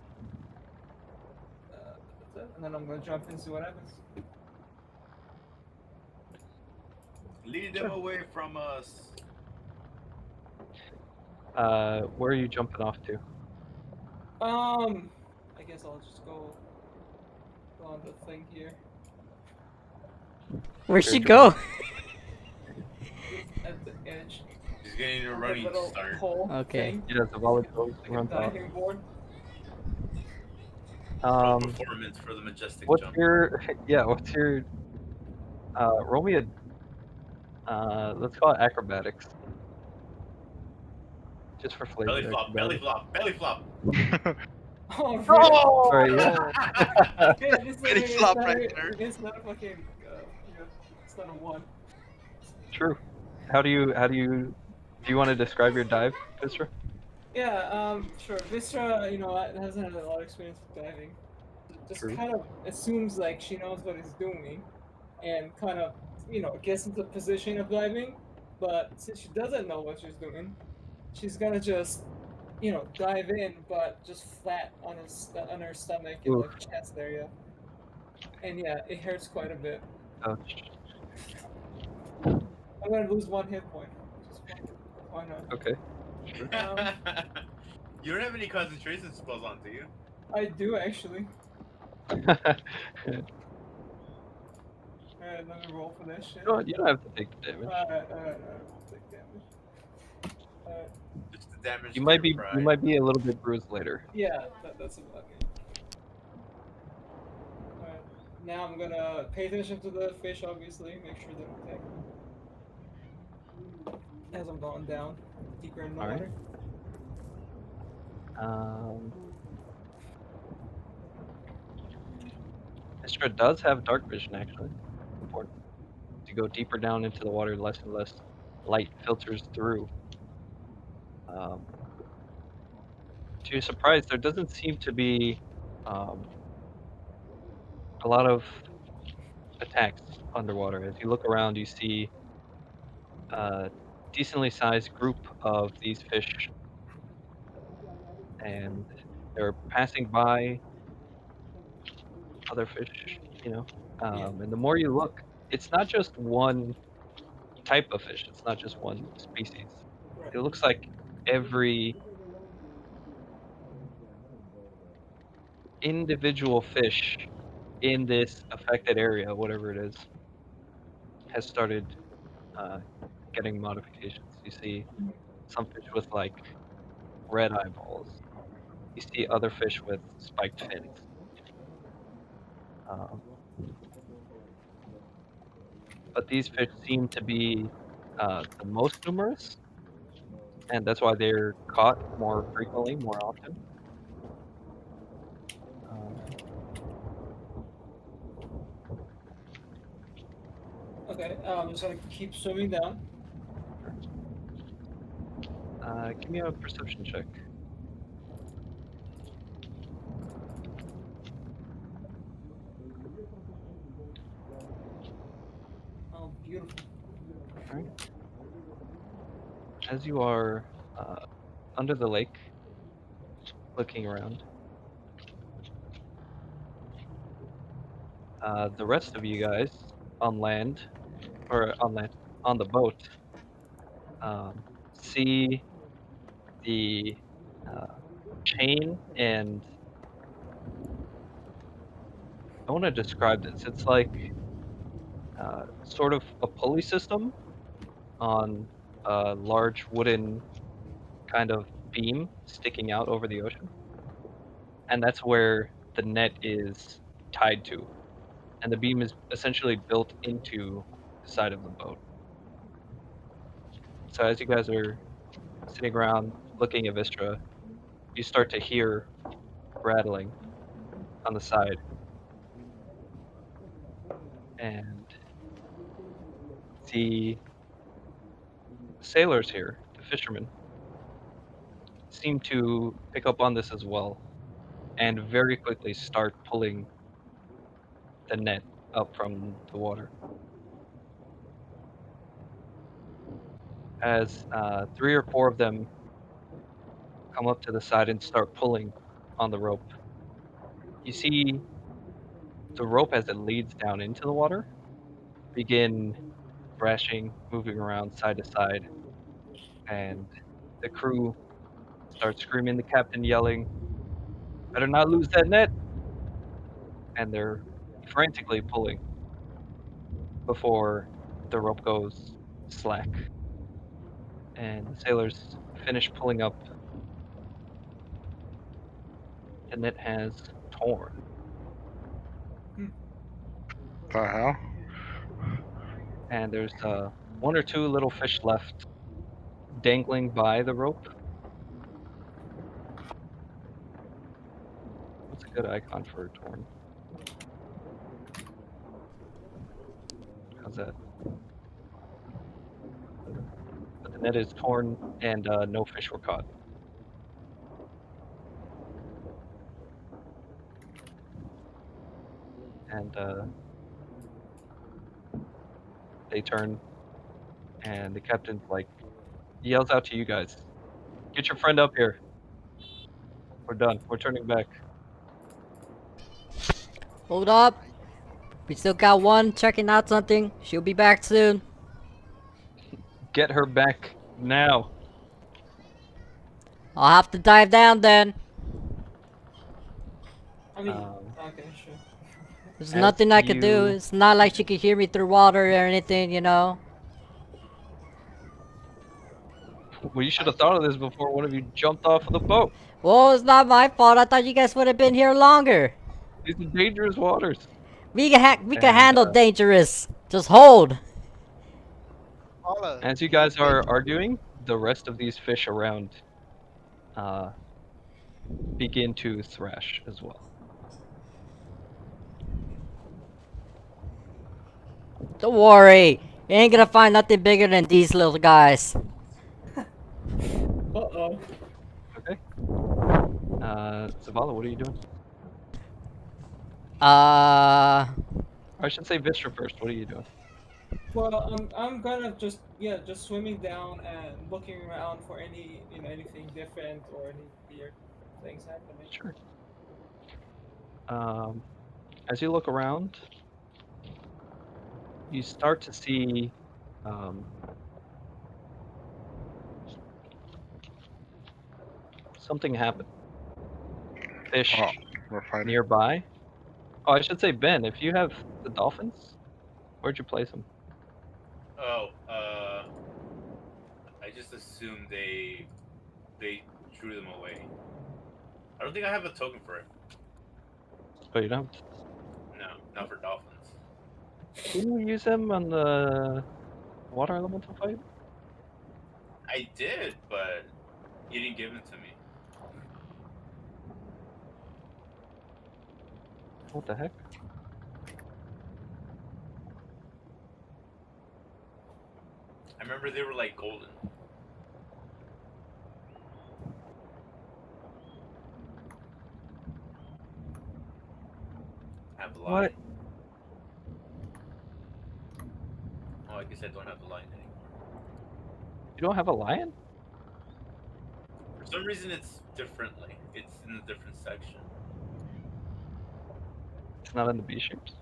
That's it, and then I'm gonna jump in and see what happens. Lead them away from us. Where are you jumping off to? I guess I'll just go on the thing here. Where'd she Here's your go? At the edge. He's getting a of the running little start. hole Okay. thing, He does the volleyball like a runs off. diving board. Roll performance for the majestic What's jump. your what's your roll me a let's call it acrobatics. Just for flavor. Belly flop, belly acrobatics. flop, belly flop. Oh, really? Sorry, yeah. Yeah, this Pretty is flop not, right there. it's not fucking, it's not a one. True. How do you want to describe your dive, Vistra? Yeah, sure. Vistra, hasn't had a lot of experience with diving. Just True. kind of assumes like she knows what he's doing, and kind of, gets into the position of diving. But since she doesn't know what she's doing, she's gonna just, dive in, but just flat on on her stomach and Oof. like chest area. And yeah, it hurts quite a bit. Ouch. I'm gonna lose one hit point. Just why not? Okay. You don't have any concentration spells on, do you? I do actually. Alright, let me roll for that shit. You don't have to take the damage. Alright, take damage. Alright, Just the damage. You to might your be pride. a little bit bruised later. yeah, that's about it. Alright, now I'm gonna pay attention to the fish, obviously, make sure they don't attack me. as I'm going down deeper in the Alright. water. Istra does have dark vision, actually. Important. As you go deeper down into the water, less and less light filters through. To your surprise, there doesn't seem to be um, a lot of attacks underwater. As you look around, you see a decently sized group of these fish, and they're passing by other fish, you know. Yeah. And the more you look, it's not just one type of fish, it's not just one species. Right. It looks like every individual fish in this affected area, whatever it is, has started uh, getting modifications. You see some fish with like red eyeballs. You see other fish with spiked fins. Um, but these fish seem to be the most numerous, and that's why they're caught more frequently, more often. Um, Okay. I'm just gonna keep swimming down. give me a perception check. Oh, beautiful. As you are under the lake, looking around, the rest of you guys on land, or on the boat, see the uh, chain and I want to describe this. It's like sort of a pulley system on a large wooden kind of beam sticking out over the ocean. And that's where the net is tied to. And the beam is essentially built into the side of the boat. So as you guys are sitting around looking at Vistra, you start to hear rattling on the side. And the sailors here, the fishermen, seem to pick up on this as well and very quickly start pulling the net up from the water. As 3 or 4 of them come up to the side and start pulling on the rope, you see the rope as it leads down into the water begin thrashing, moving around side to side, and the crew starts screaming, the captain yelling, "Better not lose that net!" And they're frantically pulling before the rope goes slack. And the sailors finish pulling up. The net has torn. The hell? And there's 1 or 2 little fish left dangling by the rope. What's a good icon for a torn? How's that? But the net is torn and no fish were caught. And they turn, and the captain like yells out to you guys, "Get your friend up here. We're done. We're turning back." Hold up. We still got one checking out something. She'll be back soon. Get her back now. I'll have to dive down then. I mean, Um, okay, sure. There's As nothing I can do. you- It's not like she could hear me through water or anything, you know. Well, you should have thought of this before one of you jumped off of the boat. Well, it's not my fault. I thought you guys would have been here longer. These are dangerous waters. We can And, handle dangerous. Just hold. Zavala, As you need guys are bait. arguing, the rest of these fish around begin to thrash as well. Don't worry, you ain't gonna find nothing bigger than these little guys. Uh-oh. Okay. Zavala, what are you doing? Uh, Or I should say Vistra first. What are you doing? Well, I'm gonna just swimming down and looking around for any anything different or any weird things happening. Sure. As you look around, you start to see something happen. Fish Oh, we're fighting. nearby. Oh, I should say Ben. If you have the dolphins, where'd you place them? Oh, I just assumed they drew them away. I don't think I have a token for it. Oh, you don't. No, not for dolphins. Didn't we use them on the water elemental fight? I did, but you didn't give them to me. What the heck? I remember they were like golden. Have the line. What? Oh, I guess I don't have the line anymore. You don't have a lion? For some reason, it's differently. It's in a different section. It's not in the B shapes.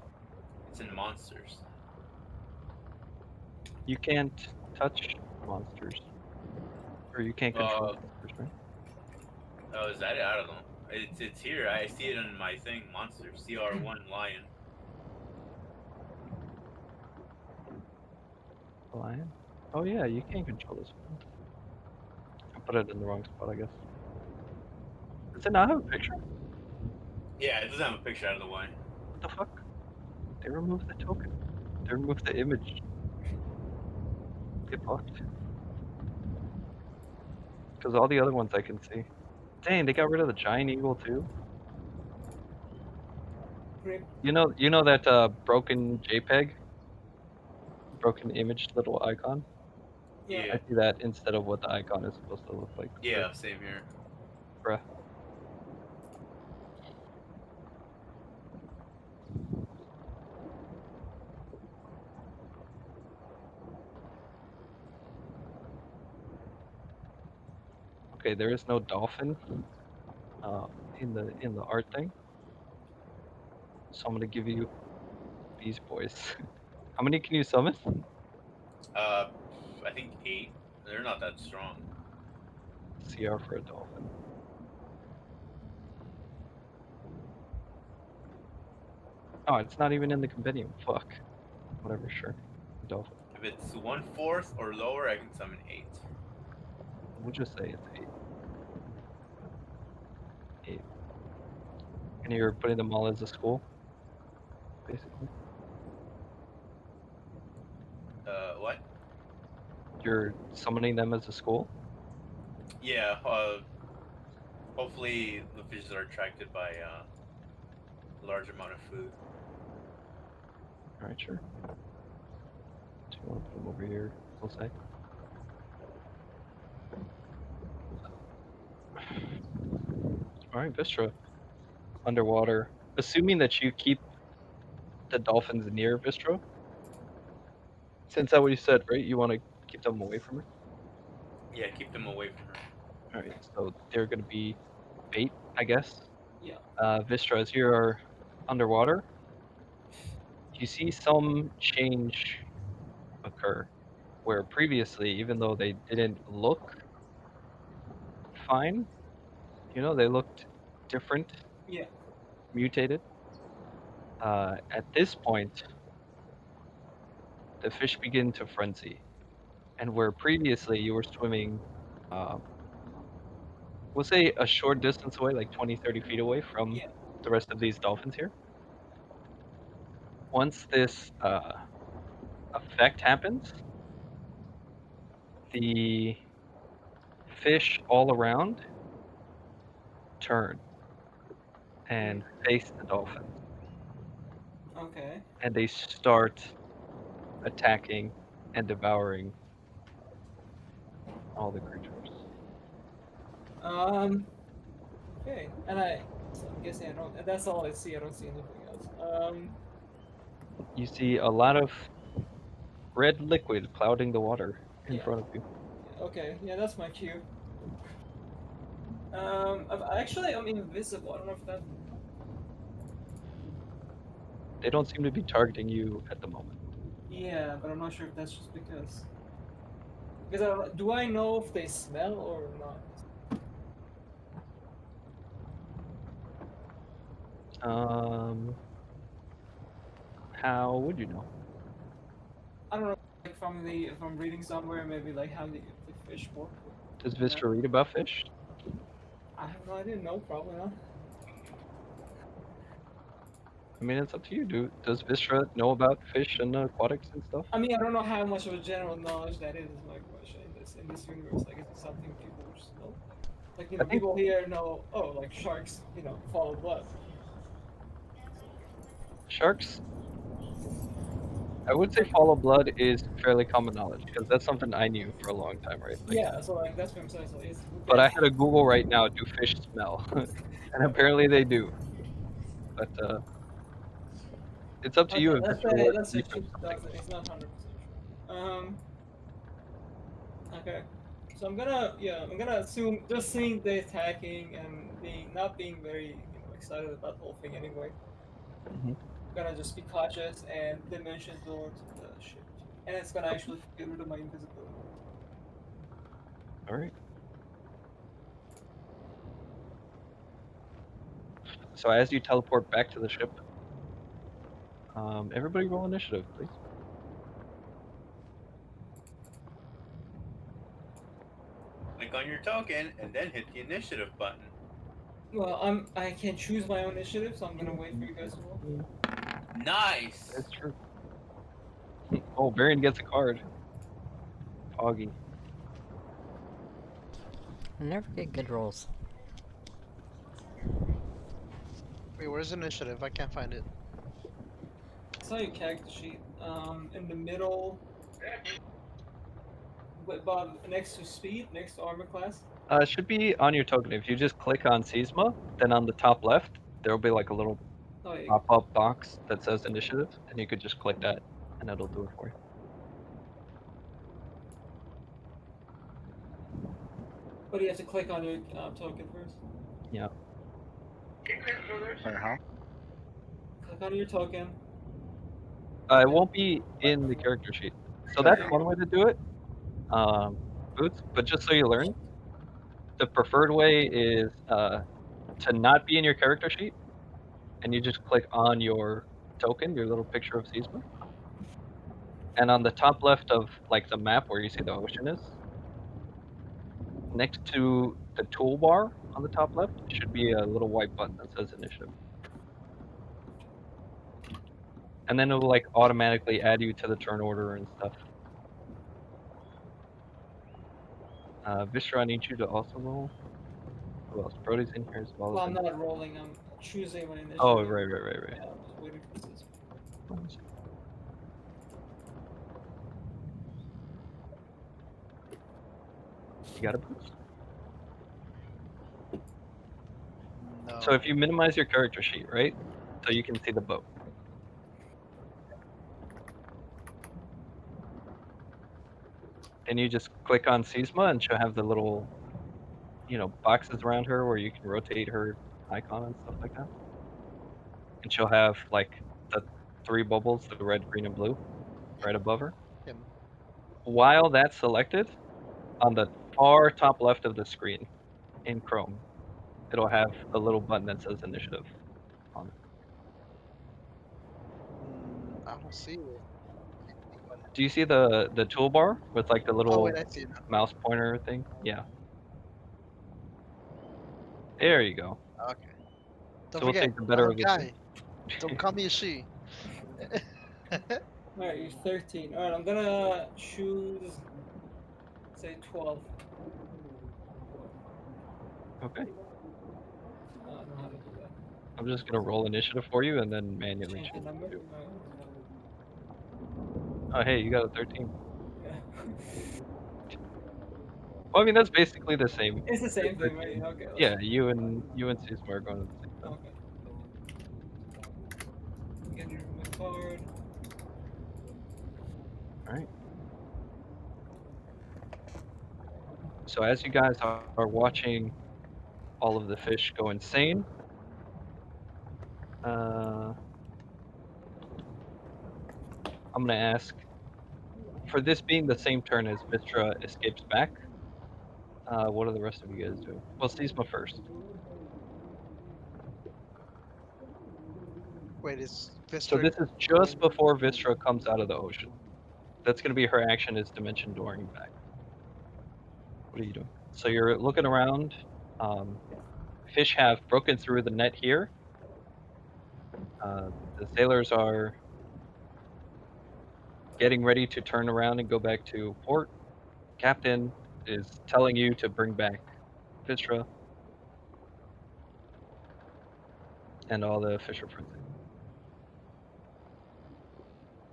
It's in monsters. You can't touch monsters. Or you can't control monsters, right? Oh, is that it? I don't know. It's here. I see it on my thing. Monster CR1 lion. A lion? Oh yeah, you can control this one. I put it in the wrong spot, I guess. Does it not have a picture? Yeah, it doesn't have a picture out of the way. What the fuck? They removed the token. They removed the image. Get fucked. Because all the other ones I can see. Dang, they got rid of the giant eagle too. Rip. You know that broken JPEG, broken image little icon. Yeah. I see that instead of what the icon is supposed to look like. Yeah, same here. Bruh. Okay, there is no dolphin in the art thing. So I'm gonna give you these boys. How many can you summon? I think 8. They're not that strong. CR for a dolphin. Oh, it's not even in the compendium. Fuck. Whatever, sure. Dolphin. If it's 1/4 or lower, I can summon 8. We'll just say it's 8. 8. And you're putting them all as a school? Basically. What? You're summoning them as a school? Yeah, hopefully the fishes are attracted by a large amount of food. Alright, sure. Do you want to put them over here, we'll say? Alright, Vistra. Underwater. Assuming that you keep the dolphins near Vistra? Since that's what you said, right? You want to keep them away from her? Yeah, keep them away from her. Alright, so they're going to be bait, I guess. Yeah. Vistra, as you're underwater, you see some change occur. Where previously, even though they didn't look fine, they looked different, Yeah. mutated. At this point, the fish begin to frenzy. And where previously you were swimming, we'll say a short distance away, like 20, 30 feet away from Yeah. the rest of these dolphins here. Once this effect happens, the fish all around turn and face the dolphin, Okay. and they start attacking and devouring all the creatures. Okay. And so I'm guessing I don't. That's all I see. I don't see anything else. You see a lot of red liquid clouding the water in Yeah. front of you. Okay. Yeah, that's my cue. Actually, I'm invisible. I don't know if that. They don't seem to be targeting you at the moment. Yeah, but I'm not sure if that's just because. Because do I know if they smell or not? How would you know? I don't know. Like if I'm reading somewhere, maybe like how the fish work. Does Yeah. Vistra read about fish? I have no idea. No, probably not. I mean, it's up to you. Does Vistra know about fish and aquatics and stuff? I mean, I don't know how much of a general knowledge that is my question in this universe. Like, is it something people just know? Like, I think people here know, oh, like sharks, follow blood. sharks. I would say follow blood is fairly common knowledge because that's something I knew for a long time, right? Like, Yeah, so like that's what I'm saying. So but I had to Google right now. Do fish smell? And apparently they do. But it's up to okay, you if let's Vistra say wants to she decrypt something. does it. It's not 100% sure. Okay. So I'm gonna assume just seeing the attacking and not being very excited about the whole thing anyway. Mhm. Gonna just be cautious and dimension door to the ship. And it's gonna actually get rid of my invisibility. All right. So as you teleport back to the ship, everybody roll initiative, please. Click on your token and then hit the initiative button. Well, I can't choose my own initiative, so I'm gonna wait for you guys to roll. Nice. That's true. Oh, Varian gets a card. Foggy. I never get good rolls. Wait, where's initiative? I can't find it. It's on your character sheet. In the middle, Bob, next to speed, next to armor class. It should be on your token. If you just click on Seisma, then on the top left, there will be like a little Oh, yeah. pop-up box that says initiative, and you could just click that, and it'll do it for you. But you have to click on your token first. Yeah. Wait, huh? Click on your token. It won't be in the character sheet. So that's one way to do it, Boots. But just so you learn, the preferred way is to not be in your character sheet, and you just click on your token, your little picture of Seisma. And on the top left of like the map where you see the ocean is, next to the toolbar on the top left should be a little white button that says initiative. And then it will like automatically add you to the turn order and stuff. Vistra, I need you to also roll. Who else? Brody's in here as well. Well, As I'm not rolling. I'm choosing my initiative. Oh, right. Yeah, I'm just waiting for this. You got a boost. No. So if you minimize your character sheet, right? So you can see the boat. Then you just click on Seisma and she'll have the little, boxes around her where you can rotate her icon and stuff like that. And she'll have like the 3 bubbles, the red, green, and blue, right above her. Him. While that's selected, on the far top left of the screen in Chrome, it'll have a little button that says initiative on it. I don't see it. Do you see the toolbar with like the Oh little wait, I see it now. mouse pointer thing? Yeah. There you go. Okay. Don't So we'll forget, take the better I'm of the guy. Don't call me a she. Alright, you're 13. Alright, I'm gonna choose say 12. Okay. I don't know how to do that. I'm just gonna roll initiative for you and then manually Change the change number? it. Alright. Oh, hey, you got a 13. Yeah. Well, I mean, that's basically the same. It's the same thing, 13. right? Okay. Yeah, you and Susma are going to the same time. Okay. Get your my card. All right. So as you guys are watching all of the fish go insane, I'm gonna ask, for this being the same turn as Vistra escapes back, what are the rest of you guys doing? Well, Sisma first. Wait, is So Vistra this is just before Vistra comes out of the ocean. That's gonna be her action is dimension dooring back. What are you doing? So you're looking around. Fish have broken through the net here. The sailors are getting ready to turn around and go back to port. Captain is telling you to bring back Vistra and all the fisher friends.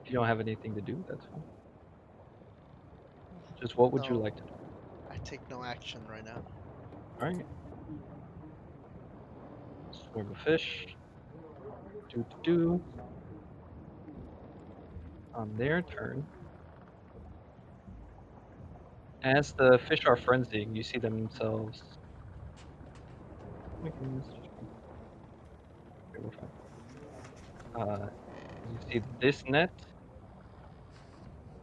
If you don't have anything to do, that's fine. Just what would you No. like to do? I take no action right now. All right. Swarm of fish. Do. On their turn. As the fish are frenzying, you see themselves. Okay, we're fine. You see this net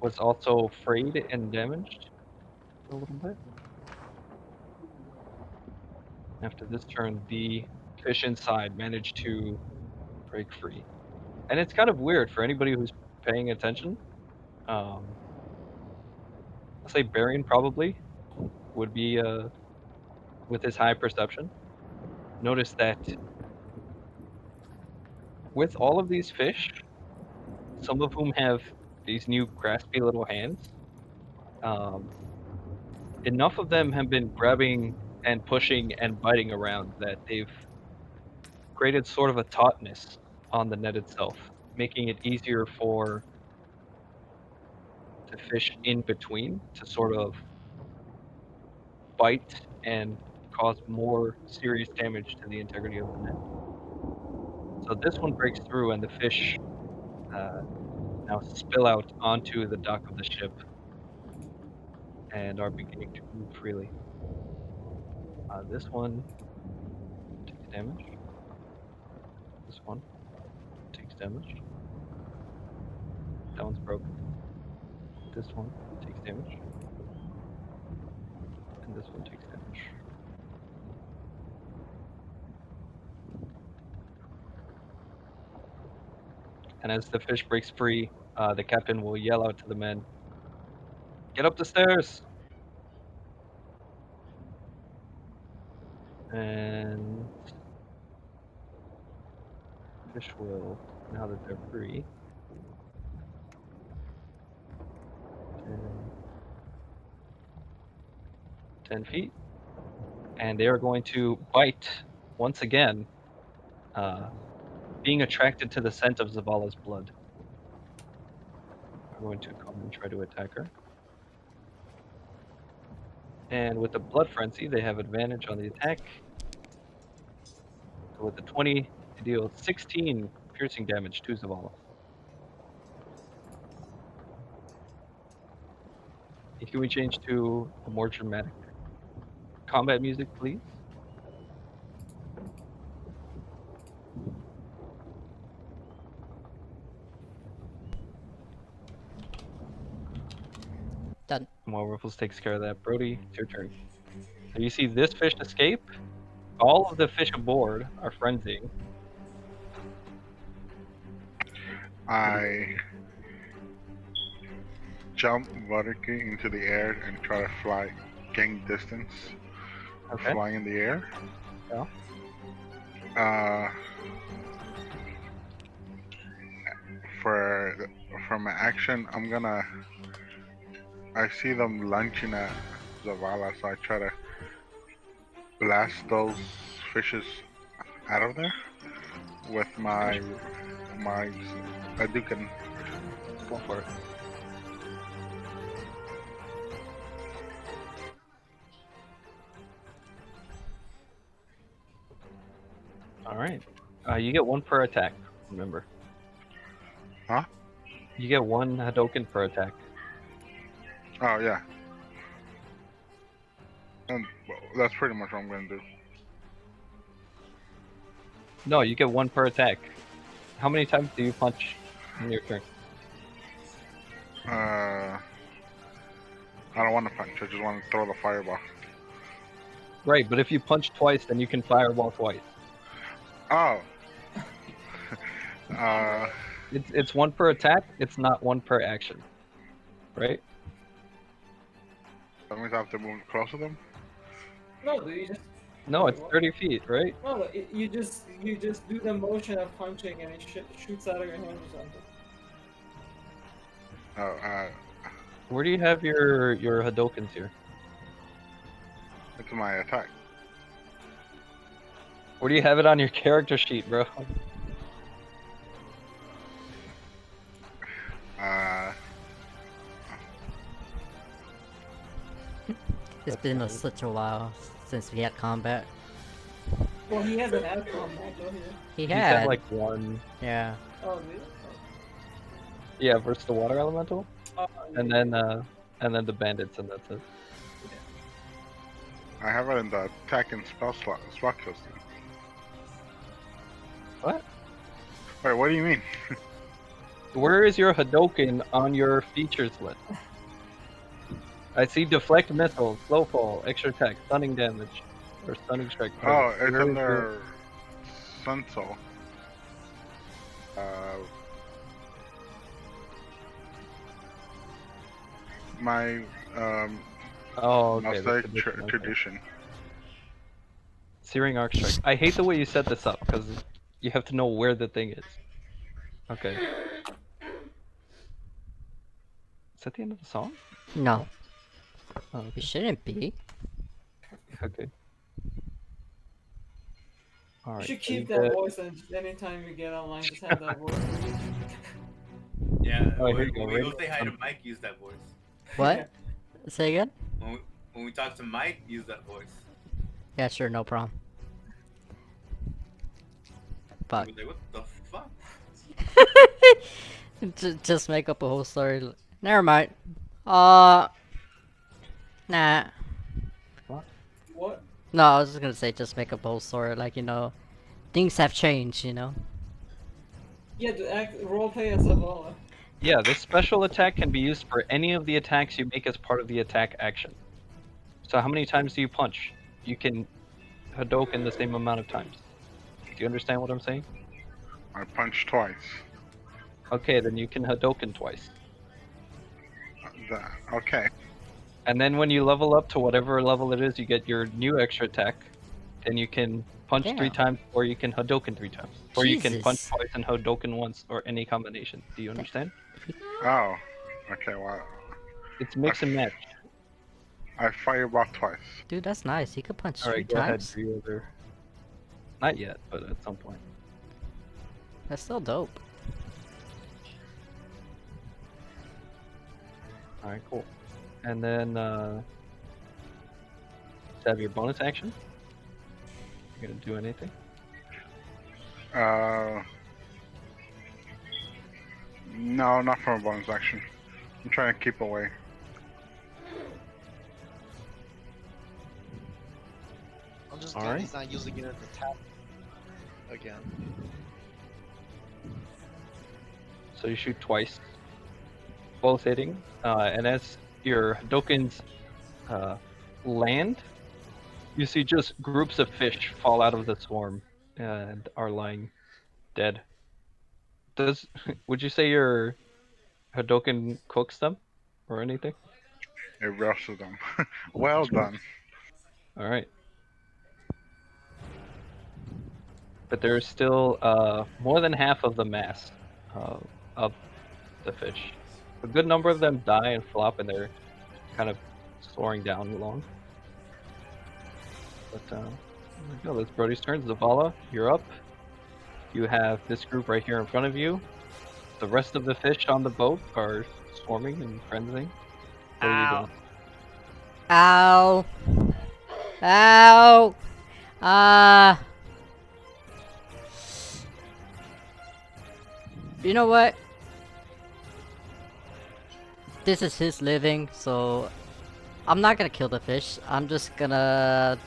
was also frayed and damaged a little bit. After this turn, the fish inside managed to break free. And it's kind of weird for anybody who's paying attention. I'll say Barian probably would be with his high perception. Notice that with all of these fish, some of whom have these new graspy little hands, enough of them have been grabbing and pushing and biting around that they've created sort of a tautness on the net itself, making it easier for the fish in between to sort of bite and cause more serious damage to the integrity of the net. So this one breaks through, and the fish now spill out onto the dock of the ship and are beginning to move freely. This one takes damage. This one takes damage. That one's broken. This one takes damage. And this one takes damage. And as the fish breaks free, the captain will yell out to the men, "Get up the stairs!" And fish will, now that they're free, 10 feet, and they are going to bite once again, being attracted to the scent of Zavala's blood. They're going to come and try to attack her. And with the blood frenzy, they have advantage on the attack. So with the 20, they deal 16 piercing damage to Zavala. Can we change to a more dramatic combat music, please? Done. While Ruffles takes care of that, Brody, it's your turn. So you see this fish escape. All of the fish aboard are frenzying. I jump vertically into the air and try to fly, gain distance, Okay. fly in the air. Yeah. For my action, I see them launching a Zavala, so I try to blast those fishes out of there with my Hadouken. Go for it. All right. You get one per attack. Remember. Huh? You get one Hadouken per attack. Oh yeah. And well, that's pretty much what I'm gonna do. No, you get one per attack. How many times do you punch in your turn? I don't want to punch. I just want to throw the fireball. Right, but if you punch twice, then you can fireball twice. Oh. It's one per attack. It's not one per action. Right? That means I have to move close to them. No, dude, you just No, it's 30 feet, right? no. You just do the motion of punching and it shoots out of your hand or something. Oh, Where do you have your Hadoukens here? it's my attack. Where do you have it on your character sheet, bro? It's been such a while since we had combat. Well, he hasn't had combat though. He He's had, had like one. yeah. Oh, really? Yeah, versus the water elemental, Oh, and then the bandits, and that's it. I have it in the attack and spell kills. What? Wait, what do you mean? Where is your Hadouken on your features list? I see deflect missile, slow fall, extra attack, stunning damage, or stunning strike. Oh, it's Where is under Sun Soul. My Oh, okay. Mosaic that's a different one. tradition. Searing Arc Strike. I hate the way you set this up because you have to know where the thing is. Okay. Is that the end of the song? No, Oh, it okay. shouldn't be. Okay. All You right. should so you keep that get- voice, and just anytime you get online, just have that voice. Yeah. Oh, here when, you go, when we ready? go say hi to Mike, use that voice. What? Say again? When we talk to Mike, use that voice. Yeah, sure, no problem. Fuck. We'll be like, what the fuck? Just make up a whole story. Never mind. Nah. What? No, I was just gonna say just make up a whole story. Like, things have changed, Yeah, to act roleplay as Zavala. Yeah, this special attack can be used for any of the attacks you make as part of the attack action. So how many times do you punch? You can Hadouken the same amount of times. Do you understand what I'm saying? I punched twice. Okay, then you can Hadouken twice. Okay. And then when you level up to whatever level it is, you get your new extra attack. Then you can punch 3 Damn. times, or you can Hadouken 3 times. Or you can punch Jesus. twice and Hadouken once, or any combination. Do you understand? Oh. Okay. Well, It's mix and match. I fireball twice. Dude, that's nice. He could punch 3 Alright, go ahead. times. Do your other... Not yet, but at some point. That's still dope. Alright, cool. And then, have your bonus action. You gonna do anything? No, not from a bonus action. I'm trying to keep away. I'm just All glad right. he's not using it as a tap again. So you shoot twice, both hitting, and as your Hadoukens land, you see just groups of fish fall out of the swarm and are lying dead. Would you say your Hadouken cooks them or anything? It roasted them. Well done. All right. But there's still more than half of the mass of the fish. A good number of them die and flop, and they're kind of soaring down along. But there we go. That's Brody's turn. Zavala, you're up. You have this group right here in front of you. The rest of the fish on the boat are swarming and frenzying. What are you Ow. doing? Ow. Ow. You know what? This is his living, so I'm not gonna kill the fish. I'm just gonna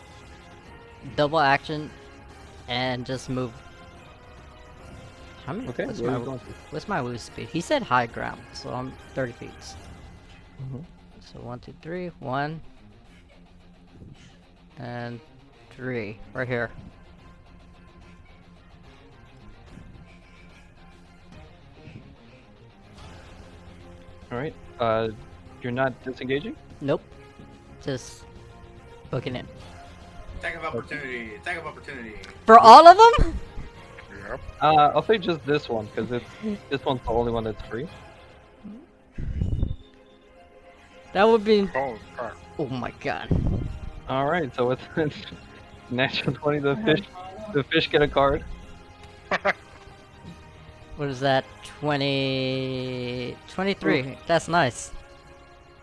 double action and just move. How many? Okay, What's where are my you going to? what's my move speed? He said high ground, so I'm 30 feet. Mhm. So 1, 2, 3, 1, and 3, right here. All right. You're not disengaging. Nope. Just booking it. Attack of opportunity. Attack of opportunity. For all of them? Yep. I'll say just this one because this one's the only one that's free. That would be. Oh, crap. Oh my god. All right. So it's natural 20. The fish get a card. What is that? 20. 23. That's nice.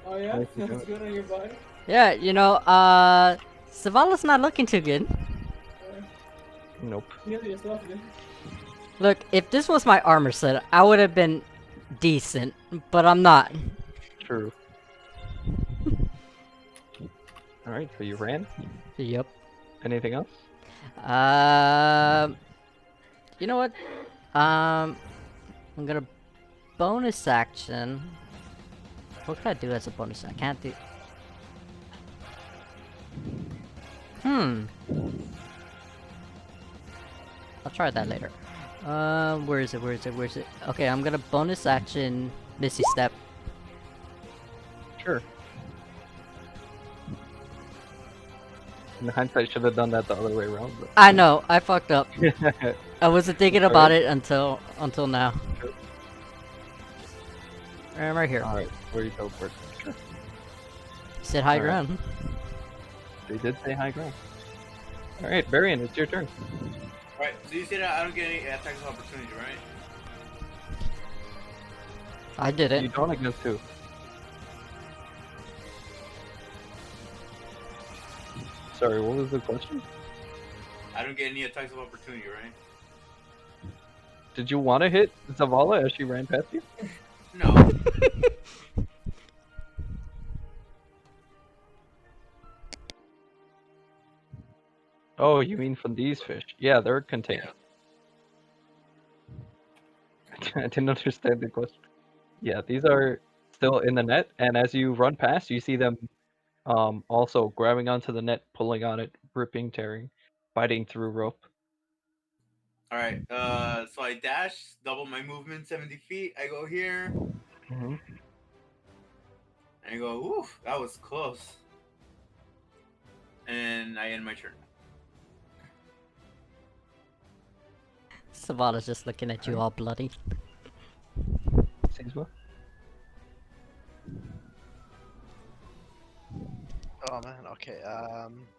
Oh yeah, Nice to do that's it. good on your body. Yeah, you know, Zavala's not looking too good. Nope. Heal yourself, dude. Look, if this was my armor set, I would have been decent, but I'm not. True. All right. So you ran. Yep. Anything else? You know what? I'm gonna bonus action. What can I do as a bonus? I can't do. I'll try that later. Where is it? Where is it? Where is it? Okay, I'm gonna bonus action Misty Step. Sure. In hindsight, should have done that the other way around. I know, I fucked up. But I wasn't thinking about it until now. Sure. I'm right here. all right. Where you teleport? Sure. Said high Alright. ground. They did say high ground. All right, Barian, it's your turn. Alright, so you said I don't get any attacks of opportunity, right? I You didn't. don't against who? Sorry, what was the question? I don't get any attacks of opportunity, right? Did you want to hit Zavala as she ran past you? No. Oh, you mean from these fish? Yeah, they're contained. I didn't understand the question. Yeah, these are still in the net, and as you run past, you see them also grabbing onto the net, pulling on it, ripping, tearing, fighting through rope. Alright, so I dash, double my movement, 70 feet. I go here, Mm-hmm. and I go, oof, that was close. And I end my turn. Savannah's just looking at you all bloody. Seems well. Oh man, okay.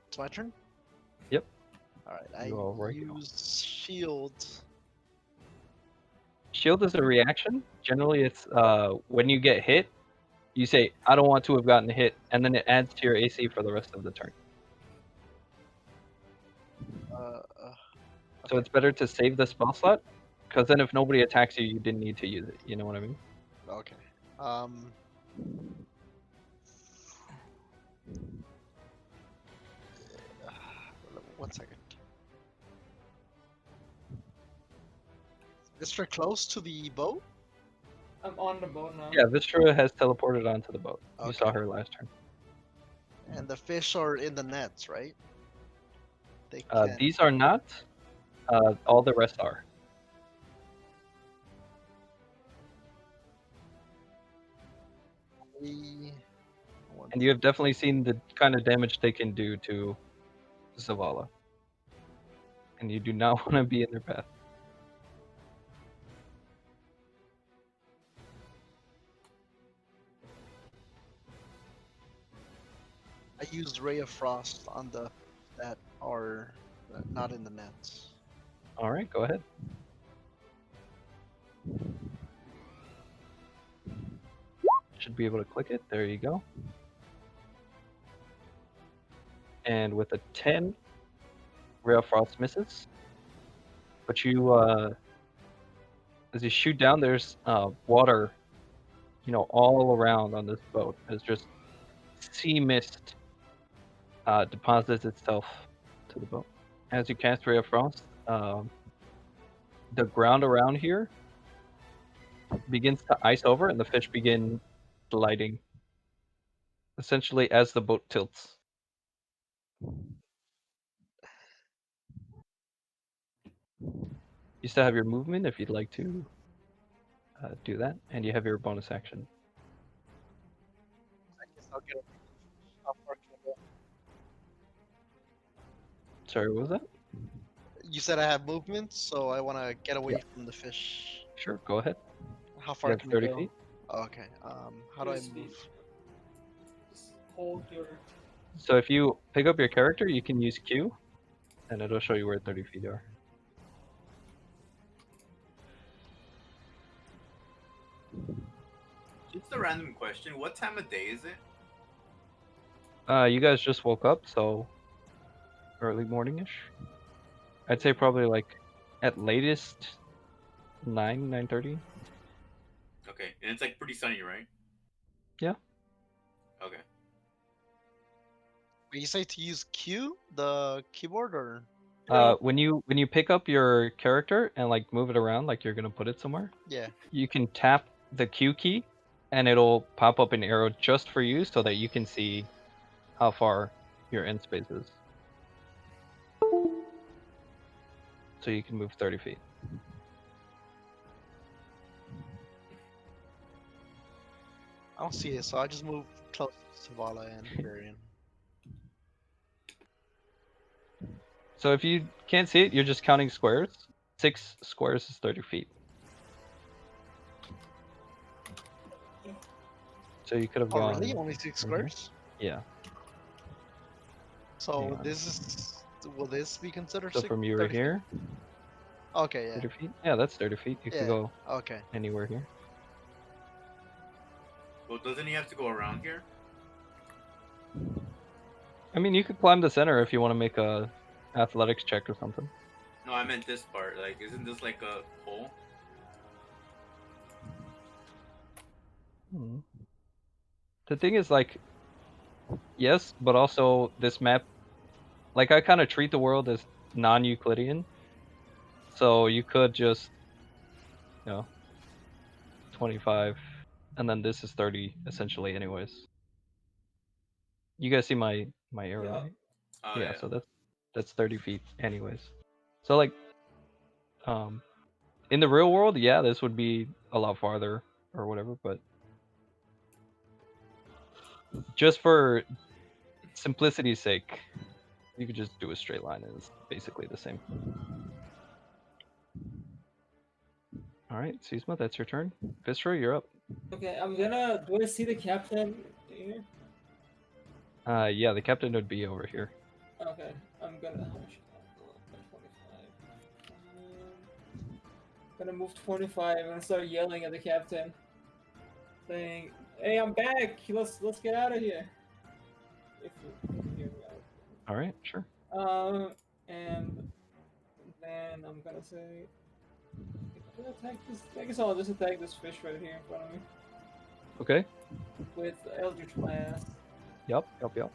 It's my turn? Yep. Alright, I You all right. use shield. Shield is a reaction. Generally, it's when you get hit, you say, "I don't want to have gotten hit," and then it adds to your AC for the rest of the turn. So it's better to save the spell slot, because then if nobody attacks you, you didn't need to use it. You know what I mean? Okay. One second. Is for close to the boat? I'm on the boat now. Yeah, Vistra has teleported onto the boat. You saw Okay. her last turn. And the fish are in the nets, right? They These are not. All the rest are. And you have definitely seen the kind of damage they can do to Zavala. And you do not want to be in their path. I used Ray of Frost on the that are not in the nets. All right, go ahead. Should be able to click it. There you go. And with a 10, Ray of Frost misses. But you, as you shoot down, there's water, all around on this boat. As just sea mist deposits itself to the boat. As you cast Ray of Frost, the ground around here begins to ice over, and the fish begin gliding, essentially as the boat tilts. You still have your movement if you'd like to do that, and you have your bonus action. I guess I'll get a how far can I go? Sorry, what was that? You said I have movement, so I want to get away from the fish. Sure, go ahead. How You far have can 30 I go? feet. Okay. How do I Your speed. move? Just hold your. So if you pick up your character, you can use Q, and it'll show you where 30 feet are. Just a random question. What time of day is it? You guys just woke up, so early morning-ish. I'd say probably like at latest 9:30. Okay, and it's like pretty sunny, right? Yeah. Okay. When you say to use Q, the keyboard, or When you pick up your character and like move it around, like you're gonna put it somewhere, yeah. you can tap the Q key, and it'll pop up an arrow just for you, so that you can see how far your end space is. So you can move 30 feet. I don't see it, so I just move close to Zavala and Hyperion. So if you can't see it, you're just counting squares. 6 squares is 30 feet. So you could have Oh, gone. really? Only 6 from here. squares? Yeah. So Hang on. this is. Will this be considered So 6, from you 30 feet? here, Okay, yeah. 30 feet. Yeah, that's 30 feet. You Yeah. could go Okay. anywhere here. Well, doesn't he have to go around here? I mean, you could climb the center if you want to make a athletics check or something. No, I meant this part. Like, isn't this like a hole? Hmm. The thing is, like, yes, but also this map, like, I kind of treat the world as non-Euclidean. So you could just, 25, and then this is 30 essentially, anyways. You guys see my arrow, Yeah. right? Oh, Yeah, so that's 30 feet, anyways. So like, in the real world, yeah, this would be a lot farther or whatever, but just for simplicity's sake, you could just do a straight line, and it's basically the same. All right, Sisma, that's your turn. Vistra, you're up. Okay, I'm gonna. Do I see the captain here? Yeah, the captain would be over here. Okay, I'm gonna. How much? 25. Gonna move 25 and start yelling at the captain, saying, "Hey, I'm back. Let's get out of here." If you can hear me out. All right, sure. And then I'm gonna say, I'm gonna attack this. I guess I'll just attack this fish right here in front of me Okay. with Eldritch Blast. Yup. 2 of them.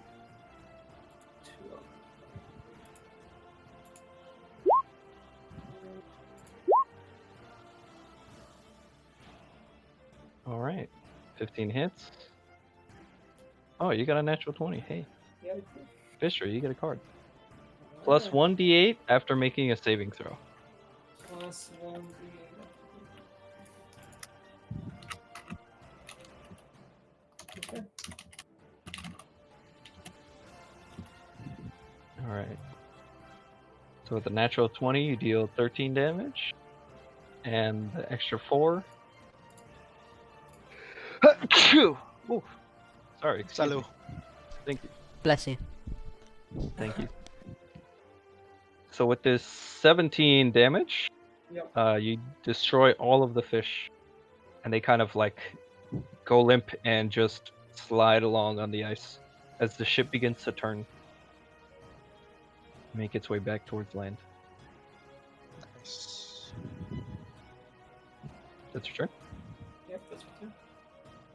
All right. 15 hits. Oh, you got a natural 20. Hey, Yeah, Fisher, you get a card. Plus alright. 1d8 after making a saving throw. Plus 1d8. Okay. All right. So with the natural 20, you deal 13 damage, and the extra 4. Ooh, sorry. excuse Salut. me. Thank you. Bless you. Thank you. So with this 17 damage, Yep. you destroy all of the fish, and they kind of like go limp and just slide along on the ice as the ship begins to turn, make its way back towards land. Nice. That's your turn. Yep, that's what you.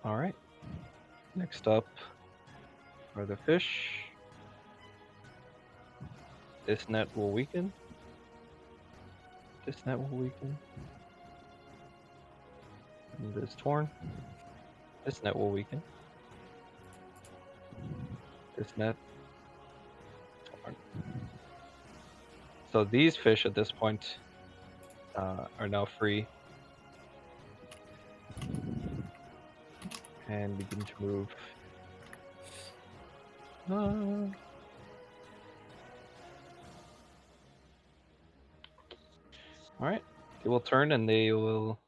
All right. Next up are the fish. This net will weaken. This net will weaken. And this torn. This net will weaken. This net. Torn. So these fish at this point are now free. And begin to move. Alright. They will turn and they will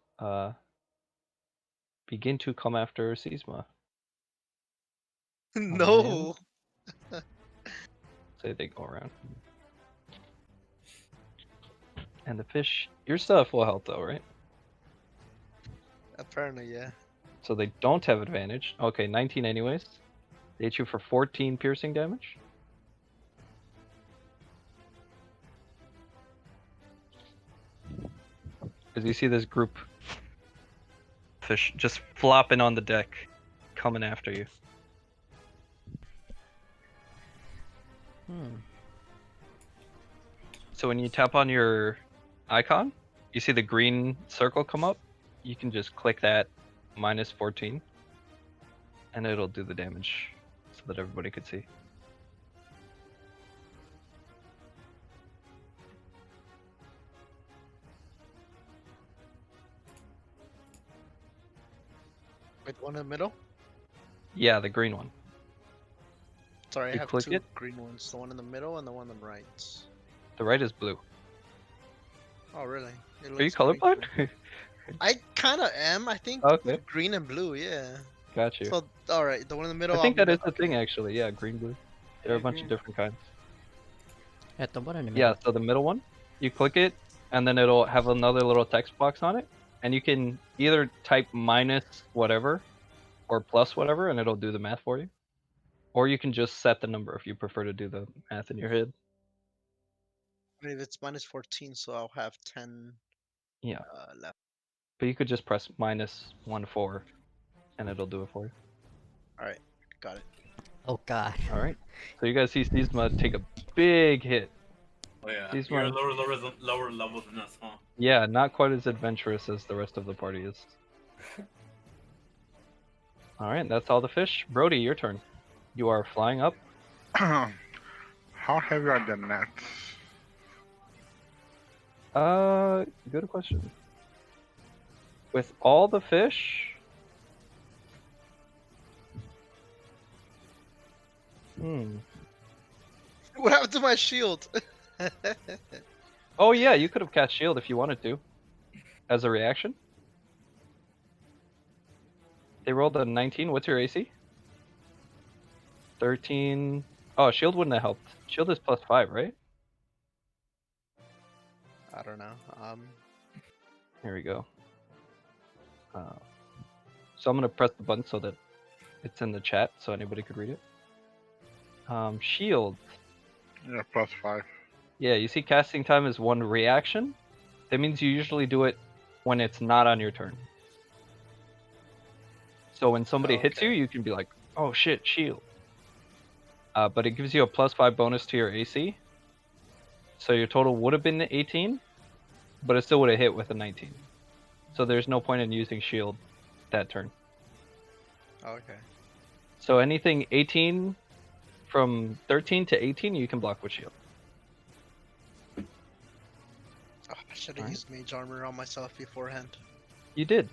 begin to come after Sisma. No. Say they go around. And the fish, you're still at full health though, right? Apparently, yeah. So they don't have advantage. Okay, 19 anyways. They hit you for 14 piercing damage. As you see this group fish just flopping on the deck, coming after you. So when you tap on your icon, you see the green circle come up. You can just click that minus 14, and it'll do the damage so that everybody could see. Wait, one in the middle? Yeah, the green one. Sorry, I You have click two it? green ones. The one in the middle and the one on the right. The right is blue. Oh, really? It Are you looks green to colorblind? me. I kind of am. I think Okay. green and blue, yeah. Got you. So, alright, the one in the middle. I think I'll that be is the thing okay. actually. Yeah, green, blue. There are a bunch of different kinds. At the one in the middle. Yeah, so the middle one, you click it, and then it'll have another little text box on it, and you can either type minus whatever or plus whatever, and it'll do the math for you. Or you can just set the number if you prefer to do the math in your head. I mean, it's minus 14, so I'll have 10 Yeah, left. but you could just press minus 1 4, and it'll do it for you. Alright, got it. Oh god. All right. So you guys see Sneezma take a big hit. Oh yeah, These you're ones- lower level than us, huh? Yeah, not quite as adventurous as the rest of the party is. All right, that's all the fish. Brody, your turn. You are flying up. How heavy are the nets? Good question. With all the fish, What happened to my shield? Oh yeah, you could have cast shield if you wanted to, as a reaction. They rolled a 19. What's your AC? 13. Oh, shield wouldn't have helped. Shield is +5, right? I don't know. Here we go. So I'm gonna press the button so that it's in the chat so anybody could read it. Shield. Yeah, +5. Yeah, you see casting time is 1 reaction. That means you usually do it when it's not on your turn. So when somebody hits you, Okay. you can be like, oh shit, shield. But it gives you a +5 bonus to your AC. So your total would have been 18, but it still would have hit with a 19. So there's no point in using shield that turn. Okay. So anything 18 from 13 to 18, you can block with shield. Oh, I should have Alright. used mage armor on myself beforehand. You did.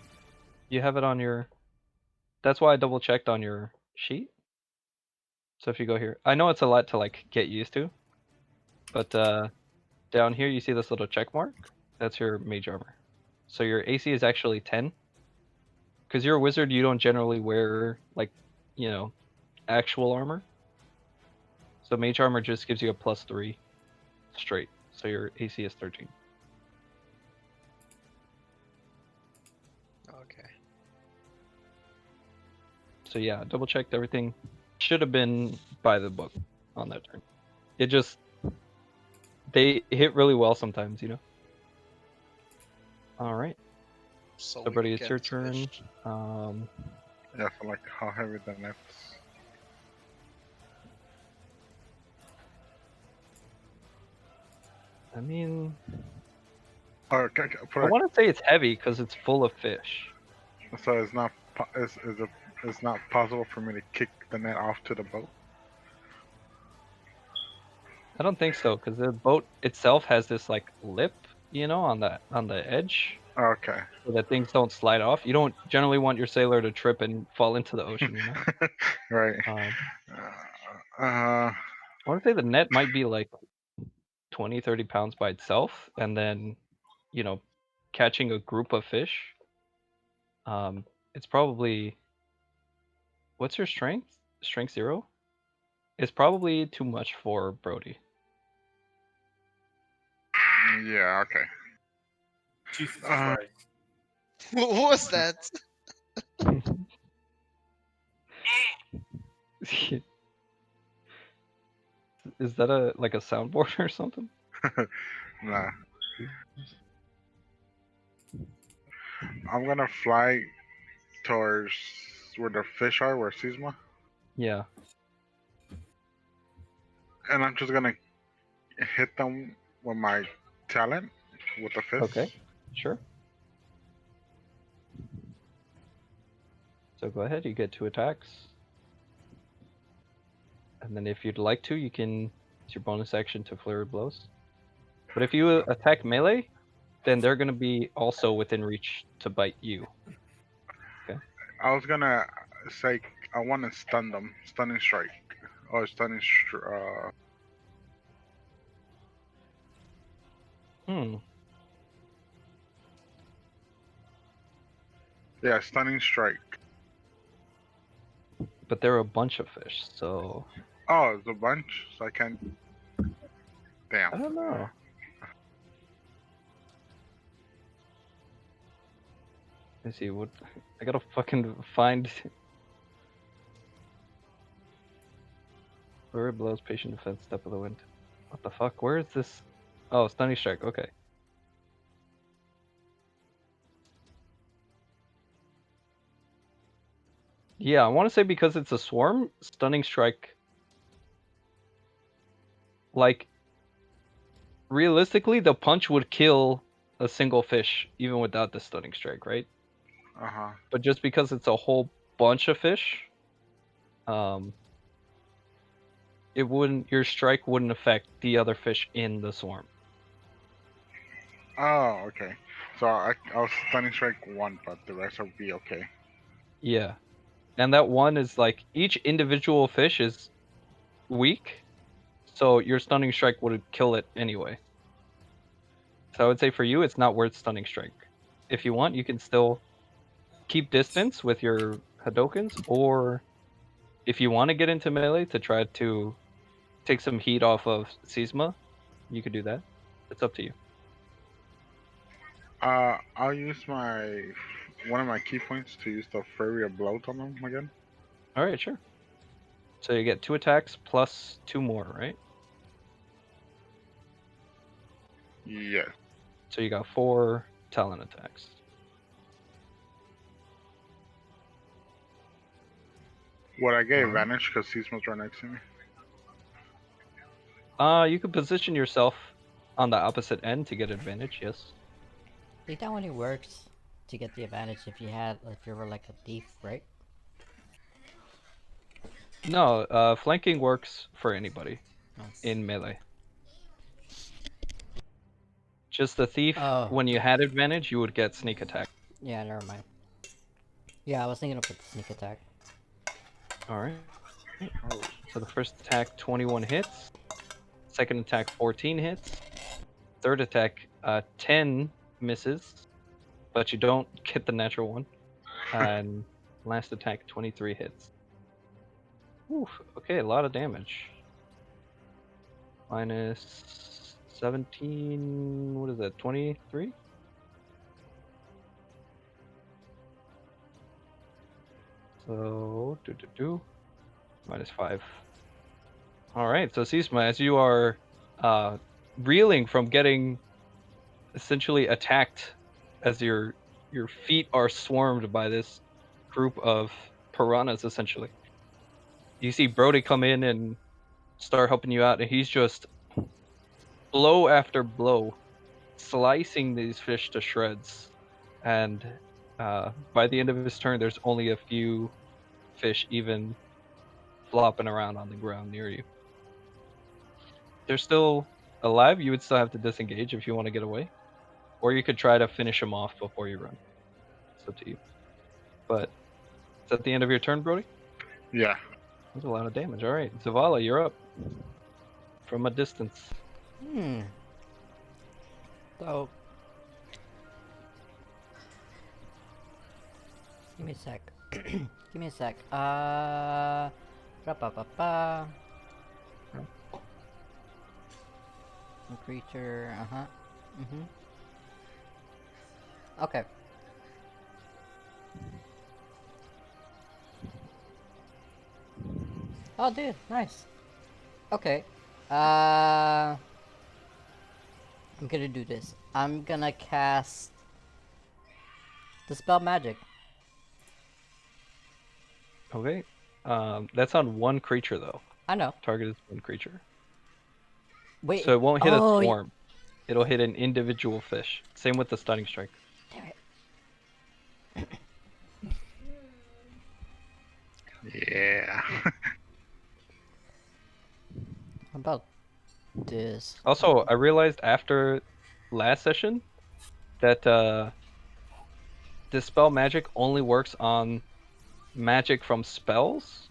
You have it on your... That's why I double checked on your sheet. So if you go here, I know it's a lot to like get used to, but down here you see this little check mark. That's your mage armor. So your AC is actually 10. Because you're a wizard, you don't generally wear like, you know, actual armor. So mage armor just gives you a +3 straight. So your AC is 13. Okay. So yeah, double checked everything. Should have been by the book on that turn. It just they hit really well sometimes, you know. All right, So so we buddy, can it's get your this turn. fish. Yeah, so like how heavy the nets. I mean, Or put I a, want to say it's heavy because it's full of fish. so it's not it's not possible for me to kick the net off to the boat. I don't think so because the boat itself has this like lip, you know, on the edge, Okay. so that things don't slide off. You don't generally want your sailor to trip and fall into the ocean, you know. Right. Um, Uh, I want to say the net might be like 20, 30 pounds by itself, and then, you know, catching a group of fish. It's probably what's your strength? Strength 0? It's probably too much for Brody. yeah. Okay. Jesus Uh, Christ. What was that? Is that a like a soundboard or something? Nah. I'm gonna fly towards where the fish are, where Sisma, Yeah. and I'm just gonna hit them with my talent with the fist. Okay. Sure. So go ahead. You get 2 attacks, and then if you'd like to, you can use your bonus action to flurry blows. But if you attack melee, then they're gonna be also within reach to bite you. I was gonna say I want to stun them, stunning strike, or stunning. Hmm. Yeah, stunning strike. But there are a bunch of fish, so Oh, it's a bunch, so I can't. I Damn. don't know. Let's see what I gotta fucking find. Flurry blows, patient defense, step of the wind. What the fuck? Where is this? Oh, stunning strike. Okay. Yeah, I want to say because it's a swarm, stunning strike. Like, realistically, the punch would kill a single fish even without the stunning strike, right? Uh huh. But just because it's a whole bunch of fish, it wouldn't. Your strike wouldn't affect the other fish in the swarm. Oh, okay. So I'll stunning strike one, but the rest will be okay. Yeah, and that one is like each individual fish is weak, so your stunning strike would kill it anyway. So I would say for you, it's not worth stunning strike. If you want, you can still keep distance with your Hadokens, or if you want to get into melee to try to take some heat off of Sisma, you could do that. It's up to you. I'll use one of my key points to use the Fury of Blows on them again. All right, sure. So you get 2 attacks plus 2 more, right? Yes. So you got 4 talent attacks. Would I get Alright. advantage because Sisma's right next to me? You could position yourself on the opposite end to get advantage. Yes. I think that only works to get the advantage if you were like a thief, right? No. Flanking works for anybody No. in melee. Just the thief. Oh. When you had advantage, you would get sneak attack. Yeah, never mind. Yeah, I was thinking of the sneak attack. All right. So the first attack 21 hits. Second attack 14 hits. Third attack 10 misses, but you don't get the natural one. And last attack 23 hits. Oof, okay, a lot of damage. minus 17. What is that? 23. So minus 5. All right. So Sisma, as you are reeling from getting essentially attacked, as your feet are swarmed by this group of piranhas, essentially. You see Brody come in and start helping you out, and he's just blow after blow, slicing these fish to shreds. And by the end of his turn, there's only a few fish even flopping around on the ground near you. They're still alive. You would still have to disengage if you want to get away, or you could try to finish them off before you run. It's up to you. But is that the end of your turn, Brody? Yeah. That's a lot of damage. All right, Zavala, you're up from a distance. So, give me a sec. Give me a sec. Ba-ba-ba-ba. A creature. Okay. Oh, dude, nice. Okay. I'm gonna do this. I'm gonna cast Dispel Magic. Okay. That's on one creature though. I know. Target is one creature. Wait. So it won't hit a oh, swarm. It'll hit an individual fish. Same with the stunning strike. Damn it. Yeah. How about this? Also, I realized after last session that Dispel Magic only works on magic from spells.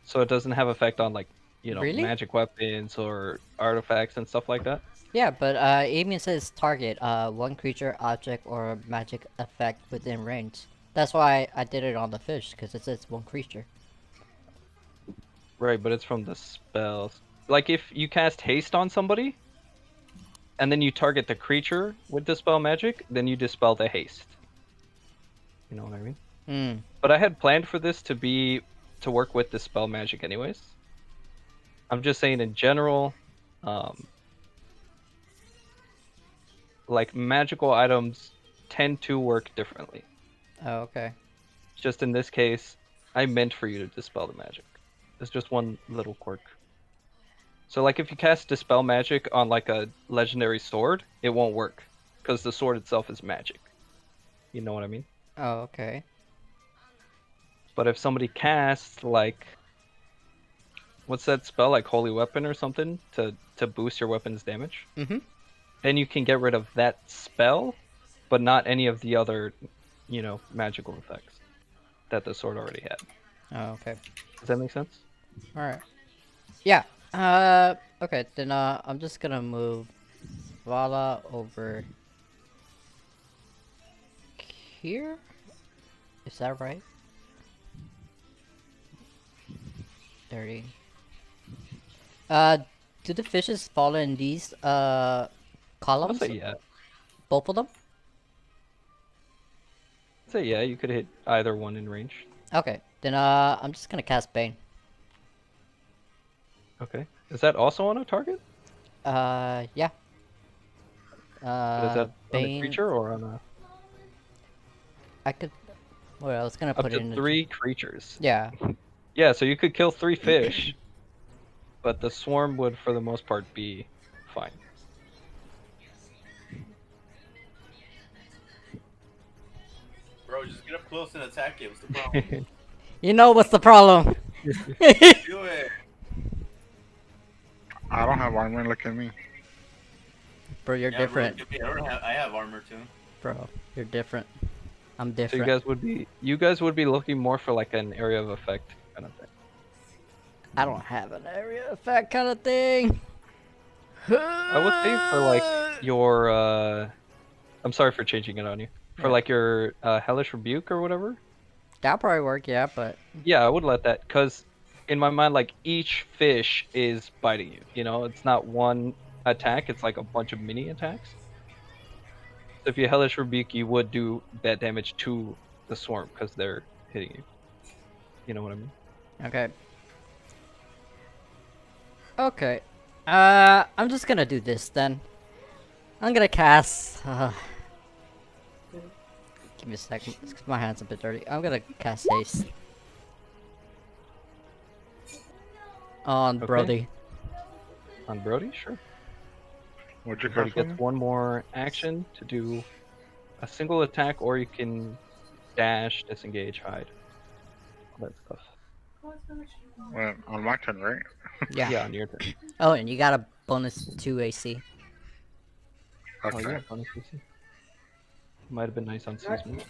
So it doesn't have effect on, like, you know, Really? magic weapons or artifacts and stuff like that. Yeah, but it even says target one creature, object, or magic effect within range. That's why I did it on the fish, because it says one creature. Right, but it's from the spells. Like if you cast haste on somebody, and then you target the creature with Dispel Magic, then you dispel the haste. You know what I mean? Hmm. But I had planned for this to work with Dispel Magic anyways. I'm just saying in general, like magical items tend to work differently. Oh, okay. Just in this case, I meant for you to dispel the magic. It's just one little quirk. So like if you cast Dispel Magic on like a legendary sword, it won't work because the sword itself is magic. You know what I mean? Oh, okay. But if somebody casts like, what's that spell, like Holy Weapon or something to boost your weapon's damage, then you can get rid of that spell, but not any of the other, you know, magical effects that the sword already had. Oh, okay. Does that make sense? Alright. Yeah. Okay, then I'm just gonna move Vala over here? Is that right? 30. Do the fishes fall in these I'll columns? say yeah. Both of them? I'll say yeah, you could hit either one in range. Okay, then I'm just gonna cast Bane. Okay. Is that also on a target? Yeah. But is that on a Bane. creature or on a... I could. Well, I was gonna Up put it to in. 3 creatures. Yeah. Yeah, so you could kill 3 fish, but the swarm would, for the most part, be fine. Bro, just get up close and attack it. What's the problem? You know what's the problem? Do it. I don't have armor. Look at me. Bro, you're Yeah, different. Bro, I have armor too. Bro, you're different. I'm So different. you guys would be looking more for like an area of effect kind of thing. I don't have an area effect kind of thing. I would say for like your I'm sorry for changing it on you. For Yeah. like your Hellish Rebuke or whatever. That'll probably work, yeah, but Yeah, I would let that, cuz in my mind, like each fish is biting you. You know, it's not one attack; it's like a bunch of mini attacks. So if you Hellish Rebuke, you would do that damage to the swarm because they're hitting you. You know what I mean? Okay. Okay. I'm just gonna do this then. I'm gonna cast. Give me a second. It's 'cause my hand's a bit dirty. I'm gonna cast haste on Okay. Brody. On Brody, sure. What'd you Brody cast on gets me? one more action to do a single attack, or you can dash, disengage, hide, all that stuff. Well, on my turn, right? Yeah. Yeah, on your turn. Oh, and you got a bonus 2 AC. Oh Okay. yeah, bonus PC. Might have been nice on Seasmith.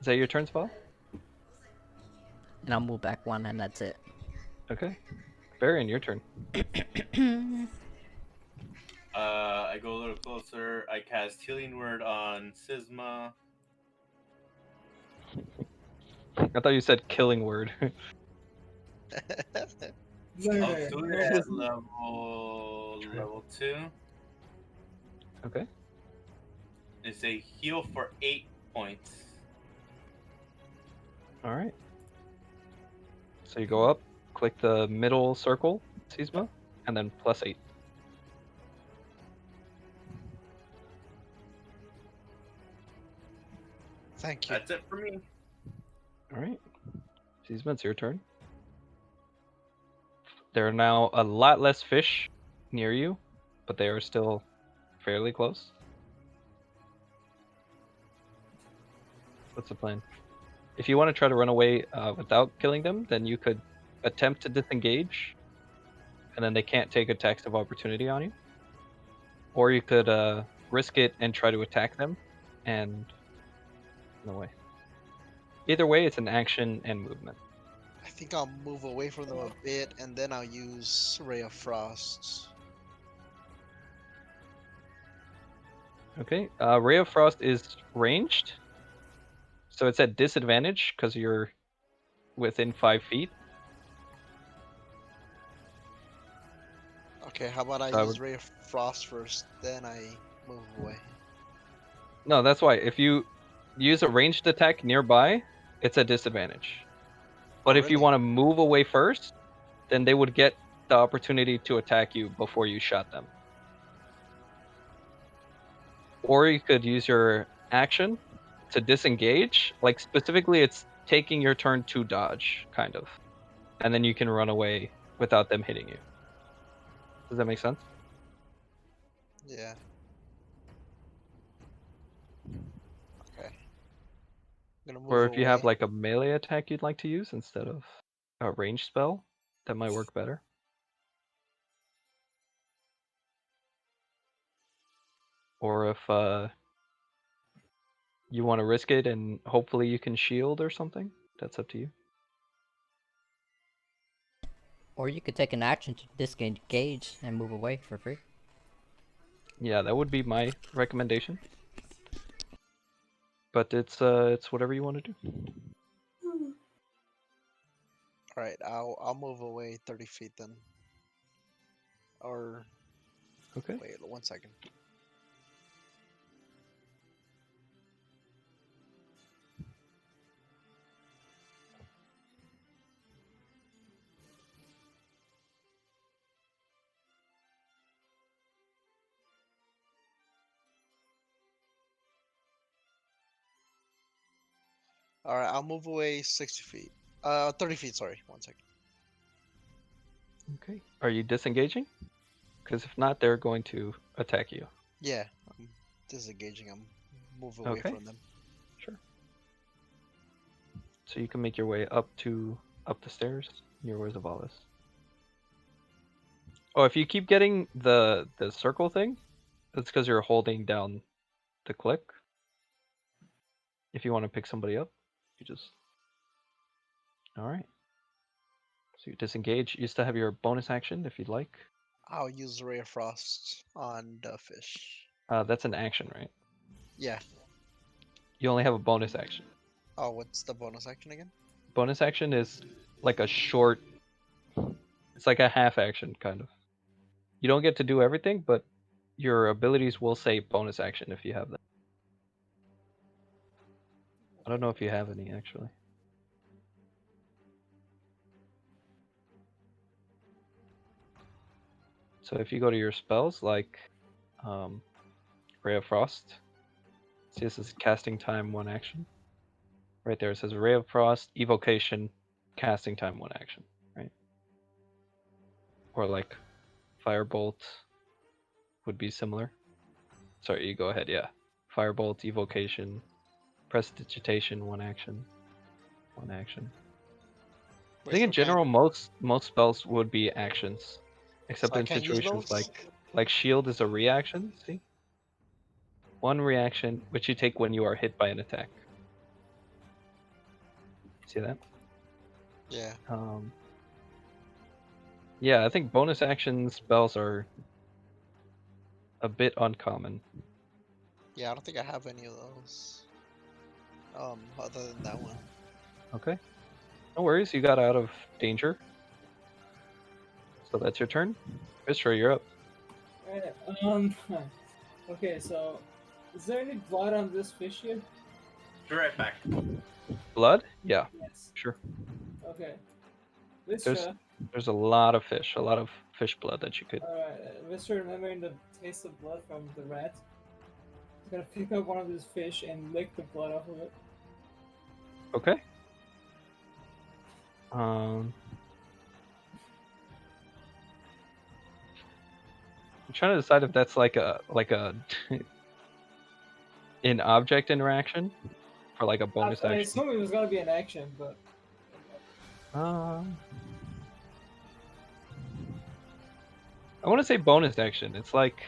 Is that your turn, Spell? And I'll move back one, and that's it. Okay. Varian, your turn. I go a little closer. I cast Healing Word on Sisma. I thought you said killing word. Up to it at level 2. Okay. It's a heal for 8 points. All right. So you go up, click the middle circle, Seasma, and then +8. Thank you. That's it for me. All right. Seasma, it's your turn. There are now a lot less fish near you, but they are still fairly close. What's the plan? If you want to try to run away without killing them, then you could attempt to disengage, and then they can't take attacks of opportunity on you. Or you could risk it and try to attack them, and run away. Either way, it's an action and movement. I think I'll move away from them a bit, and then I'll use Ray of Frost. Okay. Ray of Frost is ranged, so it's at disadvantage because you're within 5 feet. Okay, how about I So I use would- Ray of Frost first, then I move away. No, that's why. If you use a ranged attack nearby, it's a disadvantage. But if you really? want to move away first, then they would get the opportunity to attack you before you shot them. Or you could use your action to disengage. Like specifically, it's taking your turn to dodge, kind of. And then you can run away without them hitting you. Does that make sense? Yeah. Okay. I'm gonna move Or if you have away. like a melee attack you'd like to use instead of a ranged spell, that might work better. Or if you want to risk it and hopefully you can shield or something, that's up to you. Or you could take an action to disengage and move away for free. Yeah, that would be my recommendation. But it's whatever you want to do. All right, I'll move away 30 feet then. Or Okay. wait, 1 second. All right, I'll move away 60 feet. 30 feet. Sorry, 1 second. Okay. Are you disengaging? Because if not, they're going to attack you. Yeah, I'm disengaging. I'm move away Okay. from them. Sure. So you can make your way up the stairs near where Zavalis. Oh, if you keep getting the circle thing, that's because you're holding down the click. If you want to pick somebody up, you just. All right. So you disengage. You still have your bonus action if you'd like. I'll use Ray of Frost on the fish. That's an action, right? Yeah. You only have a bonus action. Oh, what's the bonus action again? Bonus action is like a short. It's like a half action kind of. You don't get to do everything, but your abilities will say bonus action if you have them. I don't know if you have any actually. So if you go to your spells, like Ray of Frost, see this is casting time 1 action. Right there it says Ray of Frost, evocation, casting time 1 action, right? Or like Firebolt would be similar. Sorry, you go ahead, yeah. Firebolt, evocation, prestidigitation, 1 action. 1 action. I think in general most spells would be actions. Except So I in can't use situations those? like shield is a reaction, see? 1 reaction which you take when you are hit by an attack. See that? Yeah. Yeah, I think bonus action spells are a bit uncommon. Yeah, I don't think I have any of those. Other than that one. Okay. No worries, you got out of danger. So that's your turn. Vistra, you're up. Alright, okay, so is there any blood on this fish here? Be right back. Blood? Yeah, Yes. sure. Okay. There's Vistra, there's a lot of fish blood that you could. alright, Vistra, remembering the taste of blood from the rat, is gonna pick up one of these fish and lick the blood off of it. Okay. I'm trying to decide if that's like a an object interaction or like a bonus I action. assume it was gonna be an action, but I want to say bonus action. It's like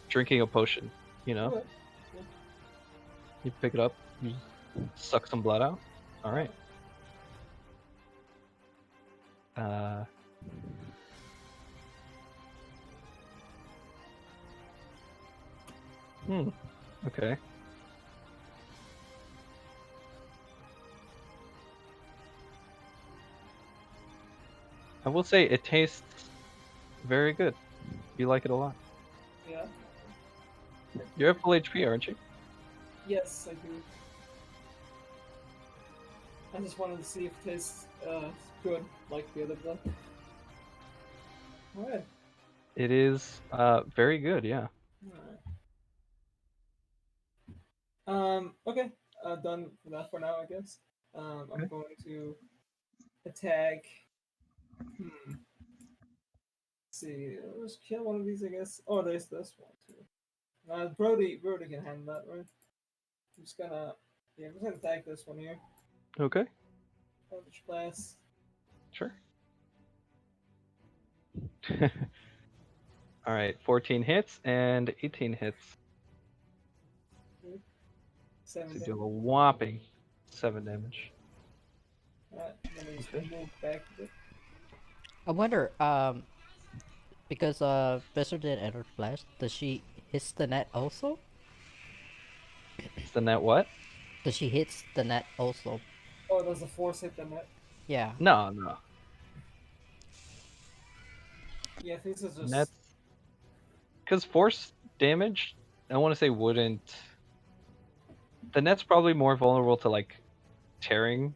drinking a potion, you know? okay. You pick it up, you suck some blood out. All right. Okay. I will say it tastes very good. You like it a lot. Yeah. You're at full HP, aren't you? Yes, I do. I just wanted to see if it tastes good like the other blood. Alright. It is very good, yeah. Alright. Okay. Done for that for now, I guess. I'm Okay. going to attack. Let's see. Let's kill one of these, I guess. Oh, there's this one too. Brody can handle that, right? I'm just gonna attack this one here. Okay, Eldritch Blast. sure. All right, 14 hits and 18 hits. So 7 you damage. do a whopping 7 damage. Alright, let me just Okay. move back a bit. I wonder, because Visser did Enter Blast, does she hit the net also? Is the net what? Does she hit the net also? Oh, does the force hit the net? Yeah. No. Yeah, this is just. Net. Because force damage, I want to say wouldn't. The net's probably more vulnerable to like tearing,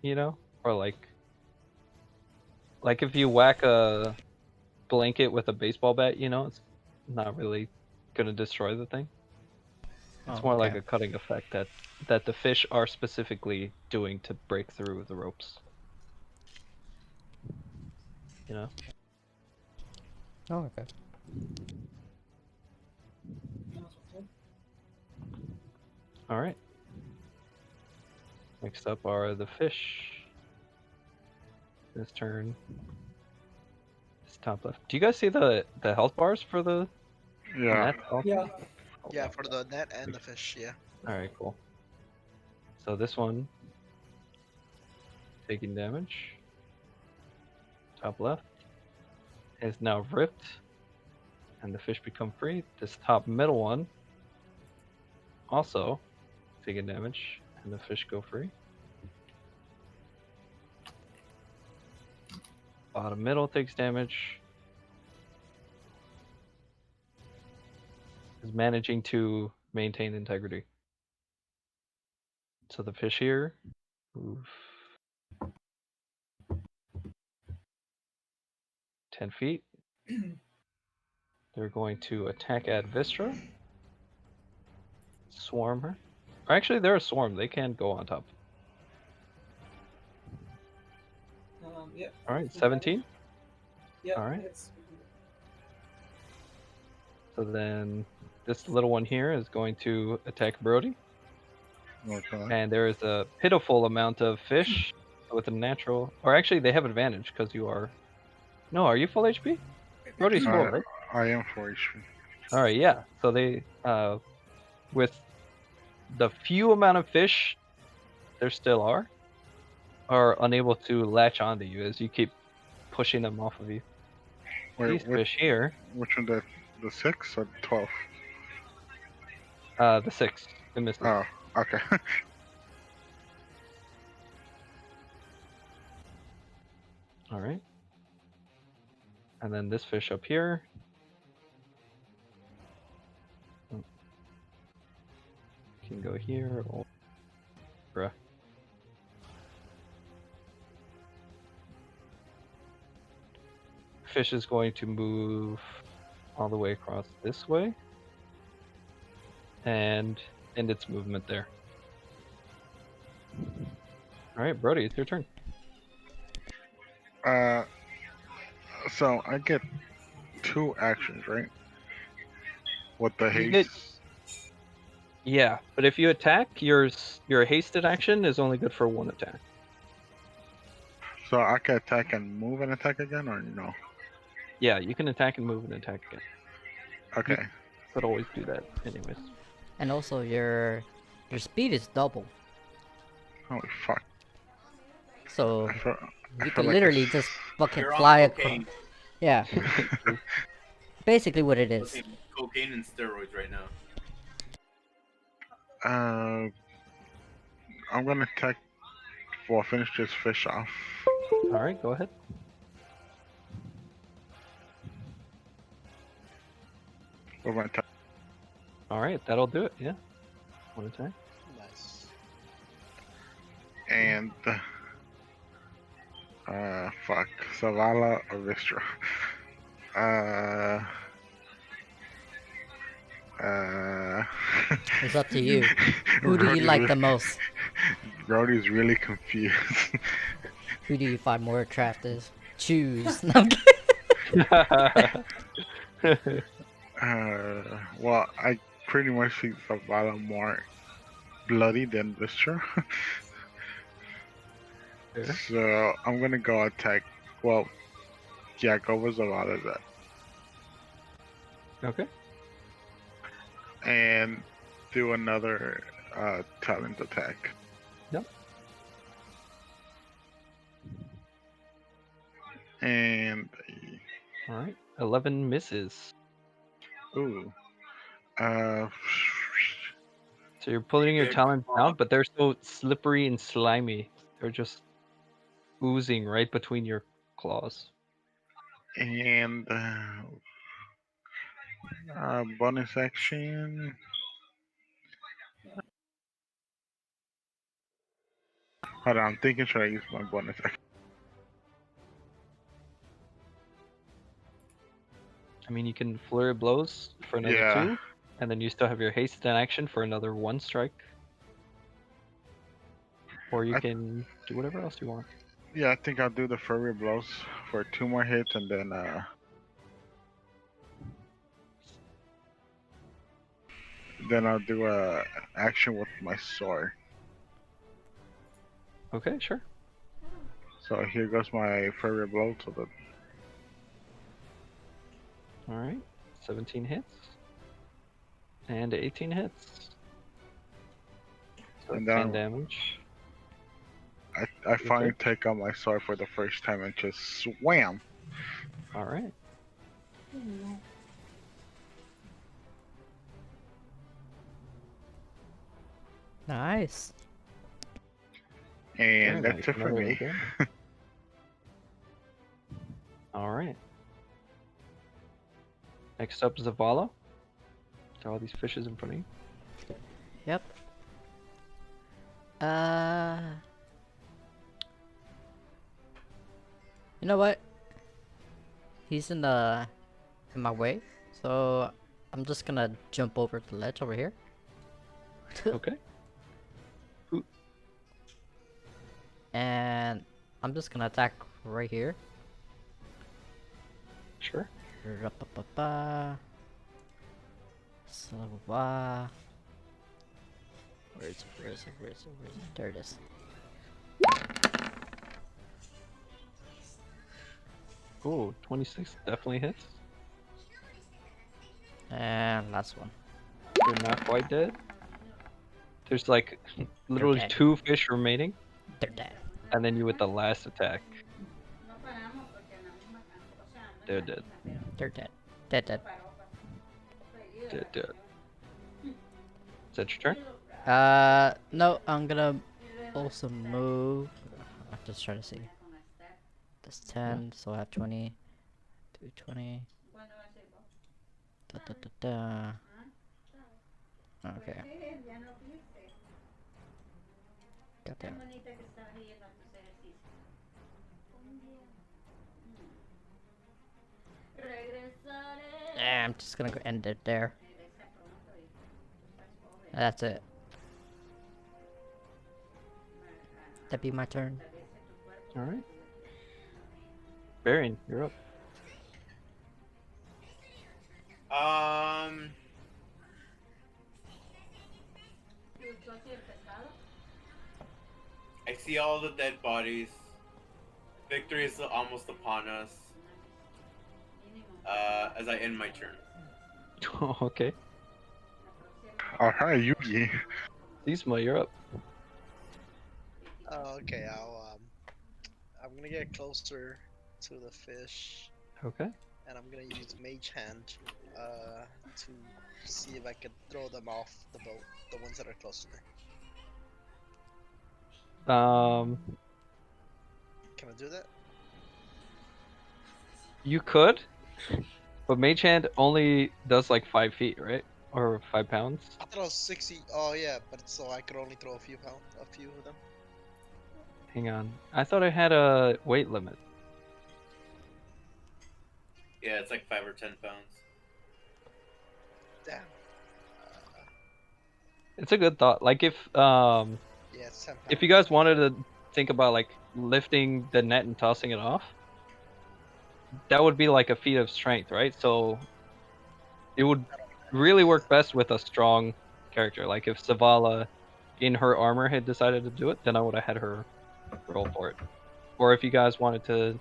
you know, or like if you whack a blanket with a baseball bat, you know, it's not really gonna destroy the thing. It's more like a cutting effect that the fish are specifically doing to break through the ropes. You know? Oh, okay. Alright. Next up are the fish. This turn. This top left. Do you guys see the health bars for the Yeah. net? Also? Yeah. Yeah, for the net and the fish, yeah. Alright, cool. So this one taking damage. Top left is now ripped. And the fish become free. This top middle one also taking damage. And the fish go free. Bottom middle takes damage. Is managing to maintain integrity. So the fish here move 10 feet. They're going to attack at Vistra. Swarm her. Or actually, they're a swarm. They can't go on top. Yep. All right, 17. Yep. All right. Hits. So then this little one here is going to attack Brody. Okay. And there is a pitiful amount of fish with a natural. Or actually, they have advantage because you are. No, are you full HP? Brody's full, right? I am 4 HP. All right, yeah. So they, with the few amount of fish there still are unable to latch onto you as you keep pushing them off of you. These Wait, fish here, which one? The 6 or 12? the 6, it misses. Oh, okay. All right. And then this fish up here. Can go here or. Bruh. Fish is going to move all the way across this way and end its movement there. All right, Brody, it's your turn. So I get 2 actions, right? With the You haste. get- Yeah, but if you attack, your hasted action is only good for 1 attack. So I can attack and move and attack again, or no? Yeah, you can attack and move and attack again. Okay. But always do that, anyways. And also your speed is double. Holy fuck. So I feel you like could a literally s- just fucking You're on fly across. cocaine. Yeah. Basically what it is. Cocaine and steroids right now. I'm gonna attack. Well, finish this fish off. All right, go ahead. With my attack. All right, that'll do it. Yeah, 1 attack. Nice. And fuck, Zavala or Vistra. It's up to you. Who do you like the most? Brody's really confused. Who do you find more attractive? Choose. No, I'm kidding. Well, I pretty much think Zavala more bloody than Vistra. Fair. So I'm gonna go attack. Well, yeah, go with Zavala then. Okay. And do another talent attack. Yep. And All right, 11 misses. ooh, So you're pulling your Good talons call. down, but they're so slippery and slimy. They're just oozing right between your claws. and bonus action. Hold on, I'm thinking should I use my bonus action? I mean, you can flurry blows for another Yeah. 2, and then you still have your haste in action for another 1 strike. Or you I- can do whatever else you want. Yeah, I think I'll do the furry blows for 2 more hits, and then I'll do a action with my sword. Okay, sure. So here goes my furry blow to the. All right, 17 hits. And 18 hits. So And 10 then- damage. I finally take out my sword for the first time and just swam. All right. Nice. And Very that's nice. it for Another me. again. All right. Next up is Zavala. There are all these fishes in front of you. Yep. Uh. You know what? He's in my way, so I'm just gonna jump over the ledge over here. Okay. And I'm just gonna attack right here. Sure. Ra-pa-pa-pa. So, where is it? Where is it? Where is it? Where is it? There it is. Oh, 26 definitely hits. And last one. You're not quite dead. There's like literally dead. 2 fish remaining, They're dead. and then you with the last attack. They're dead. They're dead. Dead, dead. Dead, dead. Is that your turn? No, I'm gonna also move. I'm just trying to see. That's 10, so I have 20. 220. Da, da, da, da. Okay. Goddamn. I'm just gonna go end it there. That's it. That'd be my turn. All right. Varian, you're up. I see all the dead bodies. Victory is almost upon us. As I end my turn. Okay. Alright, Yugi. Isma, you're up. Okay, I'm gonna get closer to the fish, Okay. and I'm gonna use Mage Hand, to see if I can throw them off the boat, the ones that are close to me. Can I do that? You could, but Mage Hand only does like 5 feet, right? Or 5 pounds. I thought it was 60. Oh yeah, but so I could only throw a few of them. Hang on. I thought I had a weight limit. Yeah, it's like 5 or 10 pounds. Damn. It's a good thought. Like if Yeah, it's 10 pounds. if you guys wanted to think about like lifting the net and tossing it off, that would be like a feat of strength, right? So it would really work best with a strong character. Like if Zavala in her armor had decided to do it, then I would have had her roll for it. Or if you guys wanted to,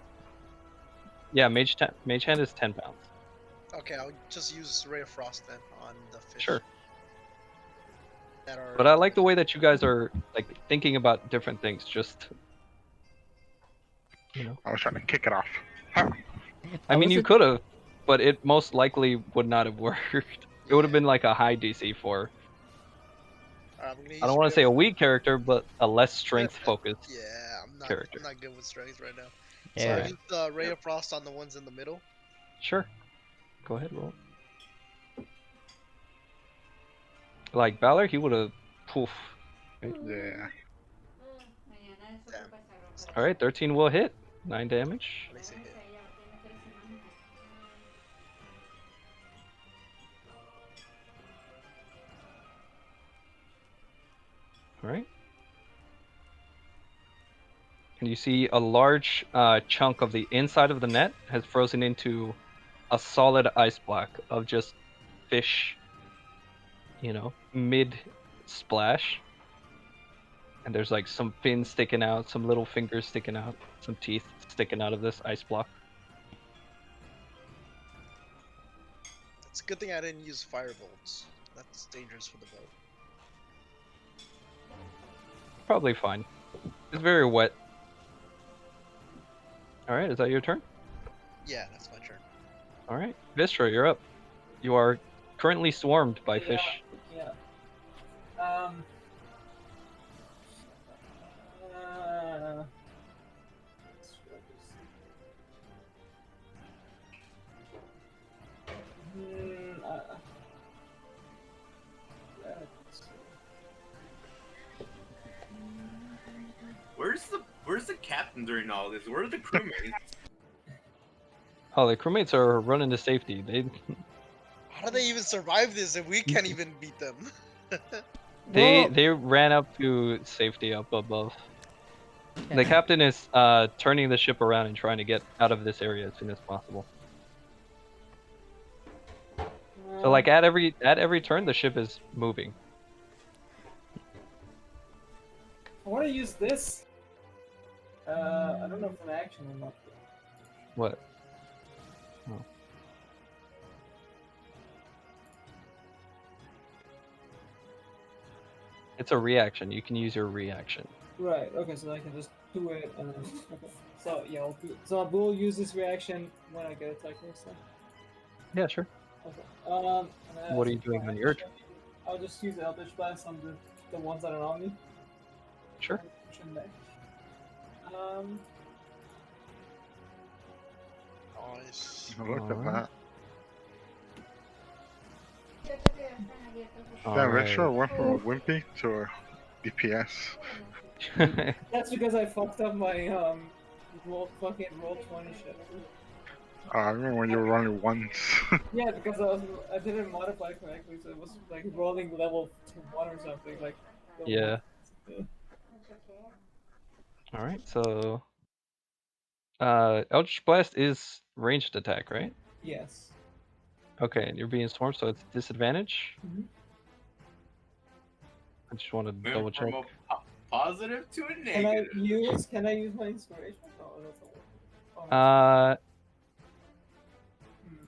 yeah, Mage Hand is 10 pounds. Okay, I'll just use Ray of Frost then on the fish. Sure. That are But I like the way that you guys are like thinking about different things. Just, you know. I was trying to kick it off. Ha! I mean, you wasn't- could have, but it most likely would not have worked. It would have been like a high DC for, Alright, I'm gonna use I don't want Ray to say of- a weak character, but a less strength focused. Yeah, character. I'm not good with strength right now. Yeah. So I'll use the Ray of Frost on the ones in the middle. Sure. Go ahead, roll. Like Valor, he would have, poof. Yeah. Damn. All right, 13 will hit, 9 damage. At least it hit. All right. And you see a large chunk of the inside of the net has frozen into a solid ice block of just fish, you know, mid splash. And there's like some fins sticking out, some little fingers sticking out, some teeth sticking out of this ice block. It's a good thing I didn't use Firebolts. That's dangerous for the boat. Probably fine. It's very wet. All right, is that your turn? Yeah, that's my turn. All right, Vistra, you're up. You are currently swarmed by Yeah. fish. Yeah. where's the captain during all this? Where are the crewmates? Oh, the crewmates are running to safety. They How do they even survive this if we can't even beat them? they Well- they ran up to safety up above. Yeah. The captain is turning the ship around and trying to get out of this area as soon as possible. So like at every turn the ship is moving. I want to use this. I don't know if it's an action or not. What? It's a reaction. You can use your reaction. Right. Okay. So I can just do it and then. Okay. So yeah, I will use this reaction when I get attacked next time. Yeah, sure. Okay. What are you doing on your turn? I'll just use the Eldritch Blast on the ones that are on me. Sure. Shouldn't I? Nice. Look at Alright. that. All Damn, right. Retro went from a Wimpy to a DPS. That's because I fucked up my roll 20 shit. I remember when you were running once. Yeah, because I didn't modify correctly, so it was like rolling level to 1 or something like. level Yeah. 1. All right. So, Eldritch Blast is ranged attack, right? Yes. Okay, and you're being swarmed, so it's disadvantage. Mhm. I just want to Went double check. from a positive to a Can I negative. use my inspiration? Oh, that's a oh, Uh, hmm.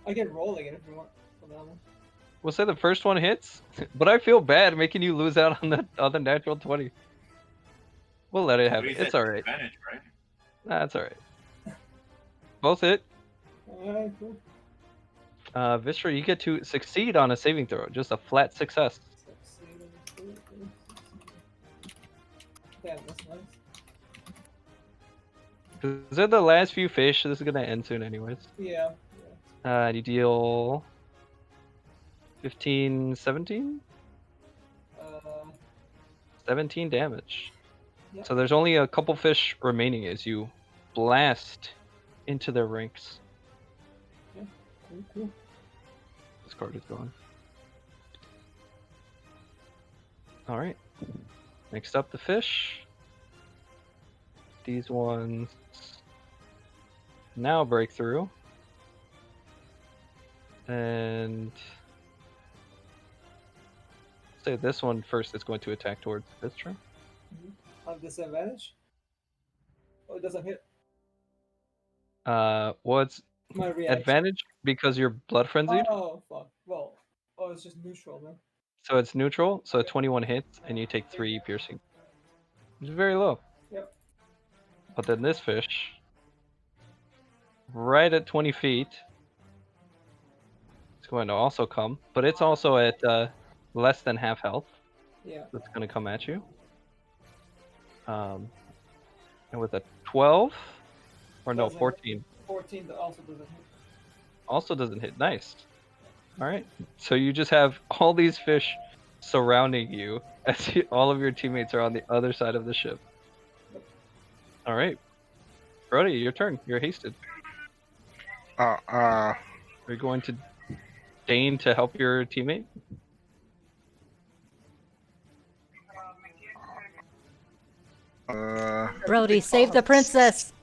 I get rolling it if you want for that one. we'll say the first one hits, but I feel bad making you lose out on the natural 20. We'll let it But happen. he It's said all right. disadvantage, right? That's all right. Both hit. Alright, cool. Vistra, you get to succeed on a saving throw. Just a flat success. Damn, that's nice. Because they're the last few fish. This is gonna end soon, anyways. Yeah. You deal 15, 17? Uh, 17 damage. Yeah. So there's only a couple fish remaining as you blast into their ranks. cool. This card is gone. Alright. Next up, the fish. These ones now break through. And say this one first is going to attack towards this turn. On disadvantage? Oh, it doesn't hit. What's My reaction. advantage because you're blood frenzied? Oh, fuck. Well, it's just neutral then. So it's neutral, so 21 hits, and you take 3 piercing. Which is very low. Yep. But then this fish, right at 20 feet, it's going to also come, but it's also at less than half health. Yeah. That's going to come at you. And with a 12, or no, Doesn't hit. 14, 14 that also doesn't hit. also doesn't hit. Nice. All right. So you just have all these fish surrounding you as all of your teammates are on the other side of the ship. All right. Brody, your turn. You're hasted. Are you going to deign to help your teammate? Brody, save the princess!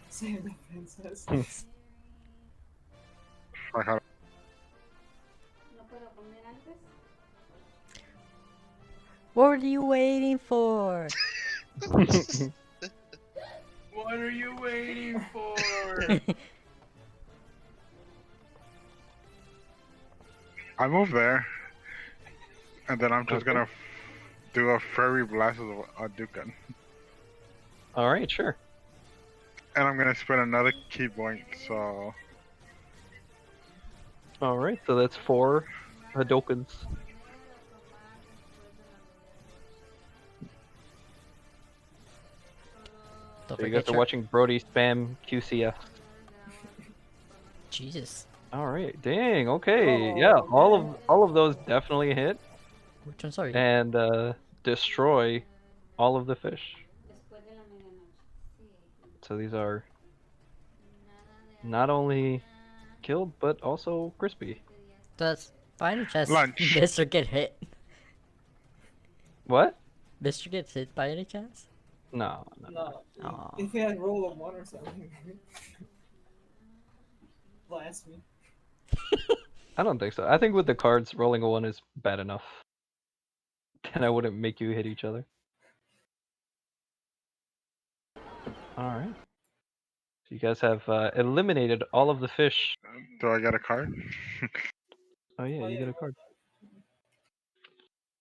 Save the princess. I had What are you waiting for? What are you waiting for? I move there, and then I'm just Okay. gonna do a fairy blast of a Dukan. All right, sure. And I'm gonna spend another key point, so All right, so that's 4 Hadokens. Don't So you forget guys are your... watching Brody spam QCF. Jesus. All right, dang. Okay, yeah, all of those definitely hit. Which one? Sorry. and destroy all of the fish. So these are not only killed but also crispy. Does by any chance Lunch. Mister get hit? What? Mister gets hit by any chance? No, no. No. Aw. If he had roll of 1 or something. Blast me. I don't think so. I think with the cards, rolling a 1 is bad enough. Then I wouldn't make you hit each other. Alright. So you guys have eliminated all of the fish. Do I get a card? Oh yeah, Oh, you yeah, get a roll card.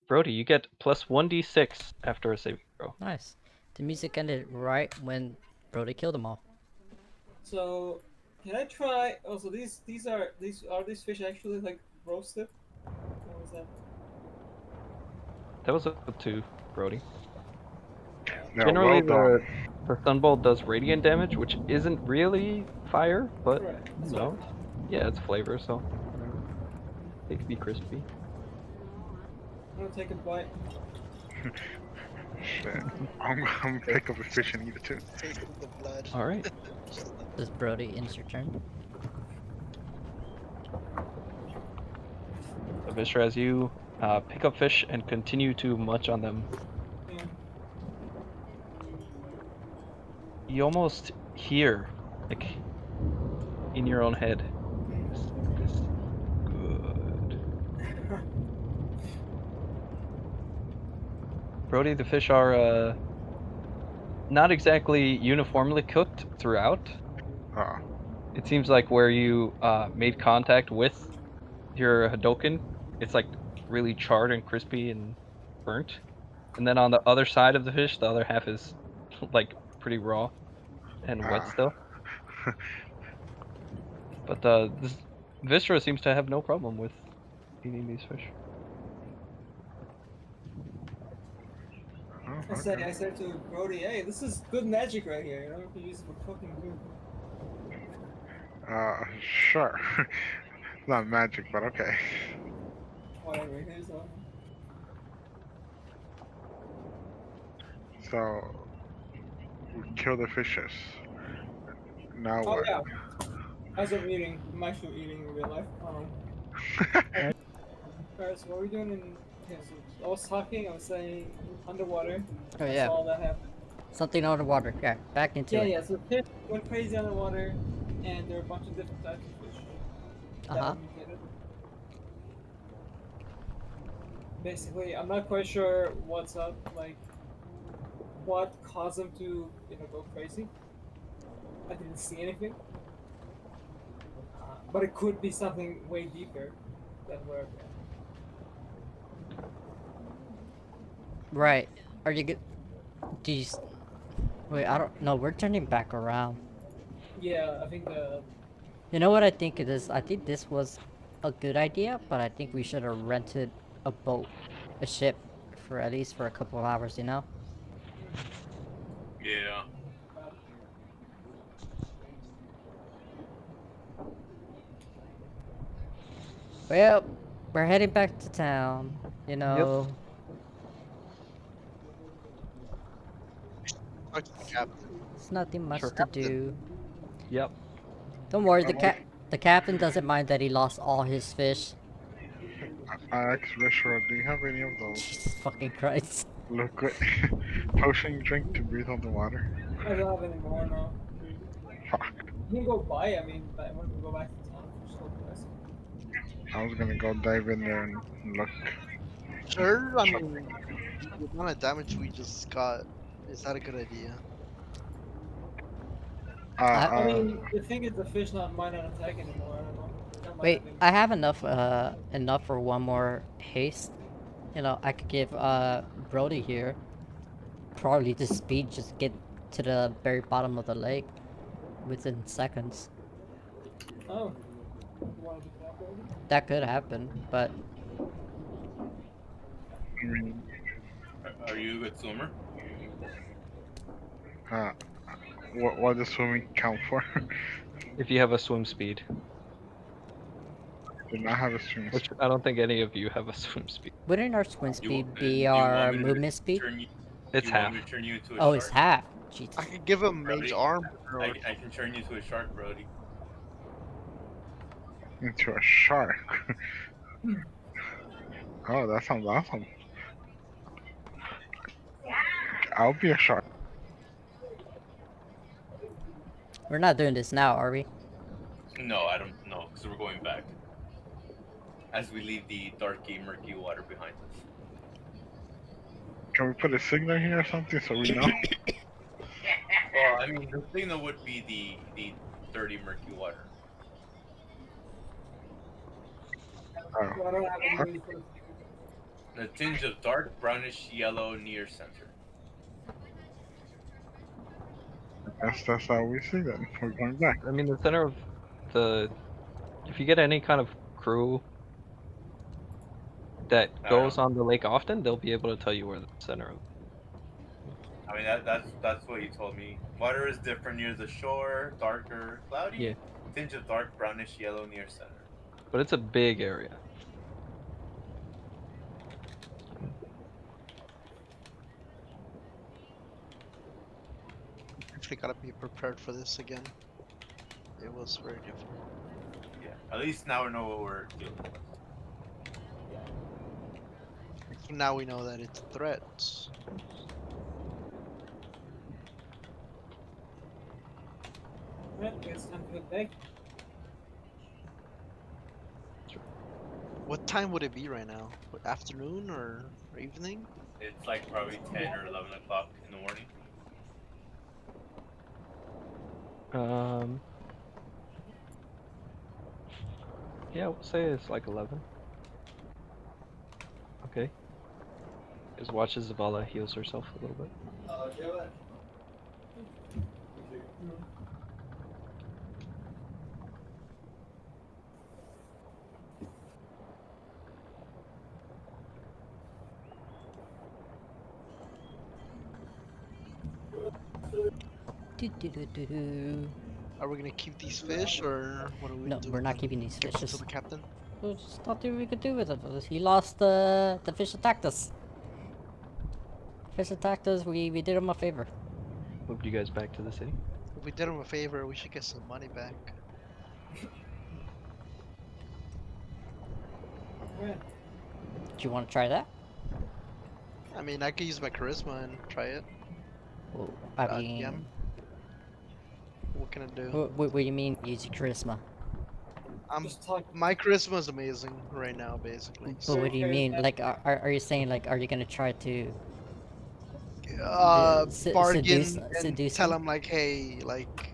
Brody, you get plus 1d6 after a saving throw. Nice. The music ended right when Brody killed them all. So, can I try? Oh, so these are these fish actually like roasted? Or is that? That was a 2, Brody. Yeah, Generally, well done. the Sunbolt does radiant damage, which isn't really fire, but Right. That's you what I know, thought. yeah, it's flavor, so whatever. They can be crispy. I'm gonna take a bite. Shit. I'm gonna pick up a fish and eat it too. Taste of the blood. All right. Does Brody end your turn? So Vistra, as you pick up fish and continue to munch on them, Yeah. you almost hear, like, in your own head, this good. Brody, the fish are not exactly uniformly cooked throughout. Uh, It seems like where you made contact with your Hadoken, it's like really charred and crispy and burnt. And then on the other side of the fish, the other half is like pretty raw and wet still. But this Viscera seems to have no problem with eating these fish. oh, I okay. said to Brody, hey, this is good magic right here. You know, you can use it for cooking too. Sure. Not magic, but okay. Whatever. Here's one. So we kill the fishes. Now Oh what? yeah. As I'm eating, I'm actually eating in real life. Alright, so what are we doing in? Okay, so I was talking. I was saying underwater. Oh I yeah. saw that happen. Something underwater. Yeah, back into Yeah, it. yeah. So fish went crazy underwater, and there are a bunch of different types of fish that Uh-huh. mutated. Basically, I'm not quite sure what's up. Like, what caused them to, go crazy. I didn't see anything, but it could be something way deeper than where. Right. Are you good? Do you? Wait, I don't. No, we're turning back around. Yeah, I think the. You know what I think it is? I think this was a good idea, but I think we should have rented a boat, a ship, for at least for a couple of hours. You know? Yeah. Well, we're heading back to town. You know. Talk to the captain. It's nothing much Sure. to do. Yep. Don't worry, the captain doesn't mind that he lost all his fish. I asked Vishra, do you have any of those Jesus fucking Christ. liquid potion drink to breathe on the water? I don't have any more now. Fuck. You can go buy. I mean, but when we go back to town, just go price. I was gonna go dive in there and look. Sure, I mean, the amount of damage we just got, is that a good idea? I mean, the thing is, the fish might not attack anymore. I don't know. That might Wait, have been- I have enough for one more haste. You know, I could give Brody here probably the speed just get to the very bottom of the lake within seconds. Oh. You want to do that, Brody? That could happen, but Are you a good swimmer? What does swimming count for? If you have a swim speed. Do not have a swim Which speed. I don't think any of you have a swim speed. Wouldn't our swim You speed want- be do you want our me to movement speed? turn you- It's you want half. me to turn you into a Oh, shark? it's half. Jesus. I could give him mage Brody, armor. Or I can turn you to a shark, Brody. Into a shark. Oh, that sounds awesome. I'll be a shark. We're not doing this now, are we? No, I don't know, because we're going back. As we leave the darky, murky water behind us. Can we put a signal here or something so we know? Well, I mean, the signal would be the dirty, murky water. Oh. So I don't have any for The tinge of dark, brownish yellow near center. That's how we see that. We're going back. I mean, the center of the. If you get any kind of crew that I goes don't- on the lake often, they'll be able to tell you where the center of. I mean, that's what you told me. Water is different near the shore, darker, cloudy. Yeah. Tinge of dark, brownish yellow near center. But it's a big area. Definitely gotta be prepared for this again. It was very difficult. Yeah. At least now we know what we're dealing with. Now we know that it's a threat. Well, it's time for the day. What time would it be right now? Afternoon or evening? It's like probably 10 or 11 o'clock in the morning. Yeah, we'll say it's like 11. Okay. Just watches Zavala heals herself a little bit. Do-do-do-do-do. Are we gonna keep these fish or what are we No, gonna do? we're with not them? keeping these Give them fishes. to the captain. There's just nothing we could do with it. He lost the fish attacked us. Fish attacked us. We did him a favor. Moved you guys back to the city. If we did him a favor, we should get some money back. Well, Do you want to try that? I mean, I could use my charisma and try it. Well, I mean, DM. What can I do? what do you mean use your charisma? just talk. My charisma is amazing right now, basically. But what do you Okay, mean? that- Like, are you saying like, are you gonna try to? Bargain seduce- and seduce tell him? him like, hey, like,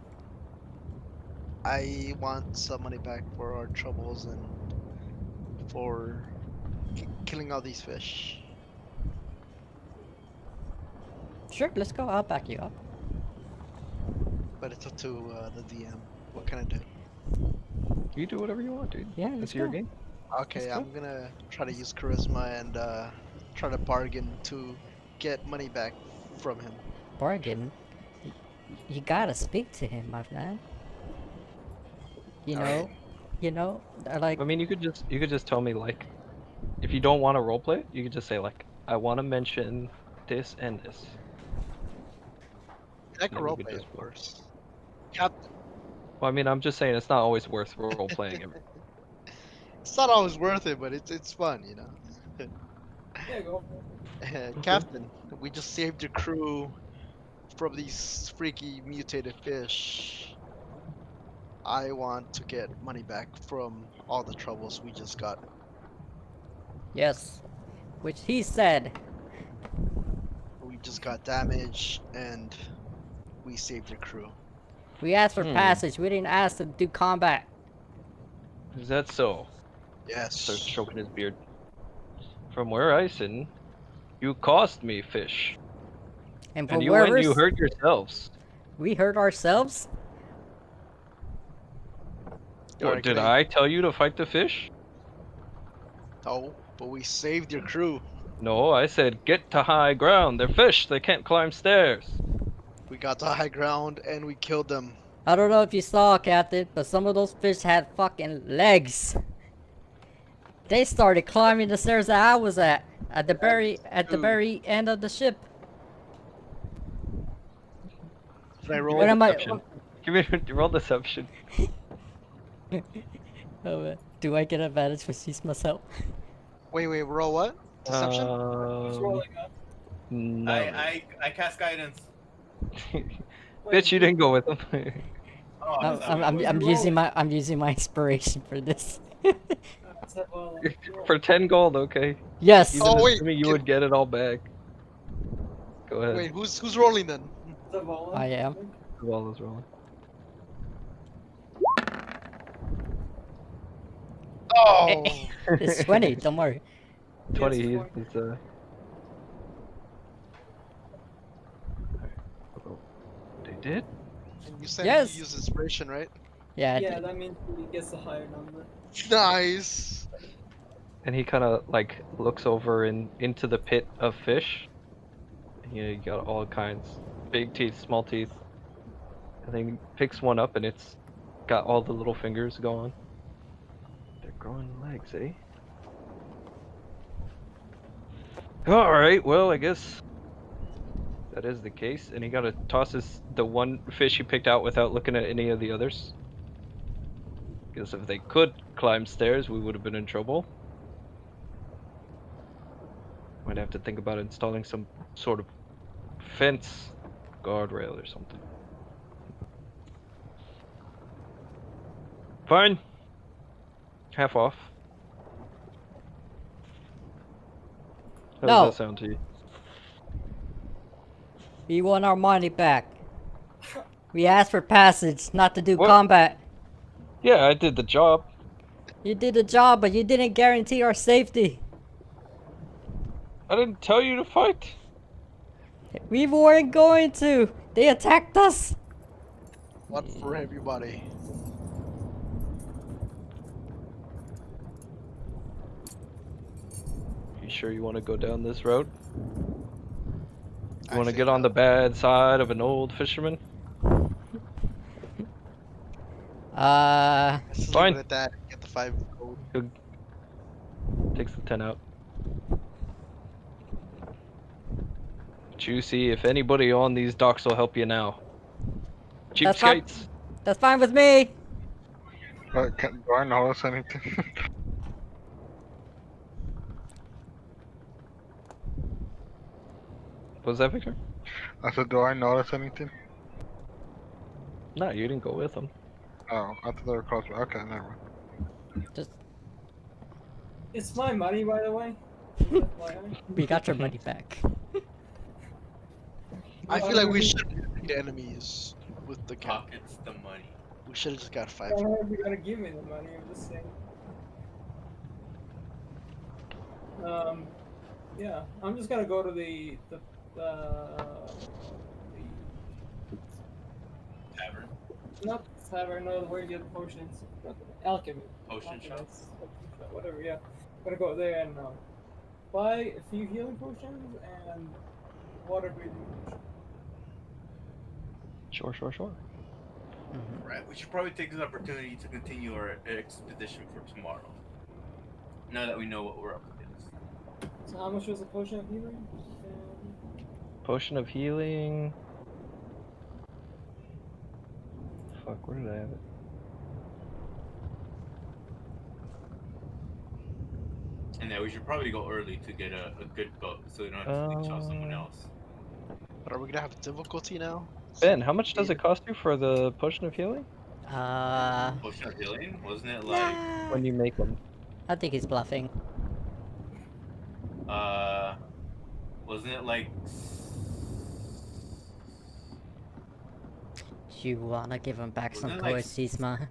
I want some money back for our troubles and for killing all these fish. Sure, let's go. I'll back you up. But it's up to the DM. What can I do? You do whatever you want, dude. Yeah, let's It's your go. game. Okay, Let's go. I'm gonna try to use charisma and try to bargain to get money back from him. Bargain. You gotta speak to him, my man. You know, Alright. you know, like I mean, you could just tell me like, if you don't want to roleplay, you could just say like, I want to mention this and this. I can Yeah, we could roleplay, just of course. Captain, Well, I mean, I'm just saying it's not always worth roleplaying it. it's not always worth it, but it's fun, you know. Yeah, go. Captain, we just saved your crew from these freaky mutated fish. I want to get money back from all the troubles we just got. yes, which he said. We just got damage and we saved your crew. We asked for Hmm. passage. We didn't ask to do combat. Is that so? Yes. Starts stroking his beard. From where I sit, you cost me fish, And for and you went. wherever You hurt yourselves. we hurt ourselves. Or Alright, did can I tell you to fight the fish? No, but we saved your crew. No, I said get to high ground. They're fish. They can't climb stairs. We got to high ground and we killed them. I don't know if you saw, Captain, but some of those fish had fucking legs. They started climbing the stairs that I was at the Dude. very end of the ship. Should I Give roll? me What am I? deception. Give me roll deception. Do I get advantage for sees myself? Wait, roll what? Deception? Who's rolling up? No. I cast guidance. Bitch, you didn't go with him. Oh, I thought we I'm were- using my inspiration for this. For 10 gold, okay. Yes. Even Oh, wait, assuming you can- would get it all back. Go ahead. Wait, who's rolling then? I am. The ball is rolling. Oh, It's 20. Don't worry. 20, Yes, he's oh, they did? and you said Yes. you use inspiration, right? Yeah. Yeah, that means he gets a higher number. Nice. And he kind of like looks over into the pit of fish. Yeah, you got all kinds, big teeth, small teeth. And then he picks one up, and it's got all the little fingers going. They're growing legs, eh? All right, well, I guess that is the case. And he gotta tosses the one fish he picked out without looking at any of the others. Because if they could climb stairs, we would have been in trouble. Might have to think about installing some sort of fence, guardrail or something. Fine. Half off. How No. does that sound to you? We want our money back. We asked for passage, not to do What? combat. Yeah, I did the job. You did the job, but you didn't guarantee our safety. I didn't tell you to fight. We weren't going to. They attacked us. One for everybody. You sure you want to go down this road? You want to Actually, get on the bad side of an old fisherman? Let's just Fine. leave it at that. Get the 5 gold. Takes the 10 out. Juicy, if anybody on these docks will help you now. That's fine. Cheapskates. That's fine with me. But do I notice anything? What was that, Victor? I said, do I notice anything? No, you didn't go with them. Oh, I thought they were close. Okay, never mind. Just It's my money, by the way. FYI. we got your money back. I feel like we should beat enemies with the cap. Pockets the money. We should have just got 5. You gotta give me the money. I'm just saying. Yeah, I'm just gonna go to the Tavern. not tavern, no, where you get potions. Alchemy. Potion shop. Alchemist, whatever. Yeah, I'm gonna go there and buy a few healing potions and water breathing potions. Sure. Right. We should probably take this opportunity to continue our expedition for tomorrow. Now that we know what we're up against. So how much was a potion of healing? Potion of healing. Fuck, where did I have it? And then we should probably go early to get a good boat so we don't have to reach out someone else. But are we gonna have difficulty now? Ben, how much does it cost you for the potion of healing? Potion of healing? Wasn't it like When you make them. I think he's bluffing. wasn't it like You wanna give him back some Wasn't it like coins, Sisma?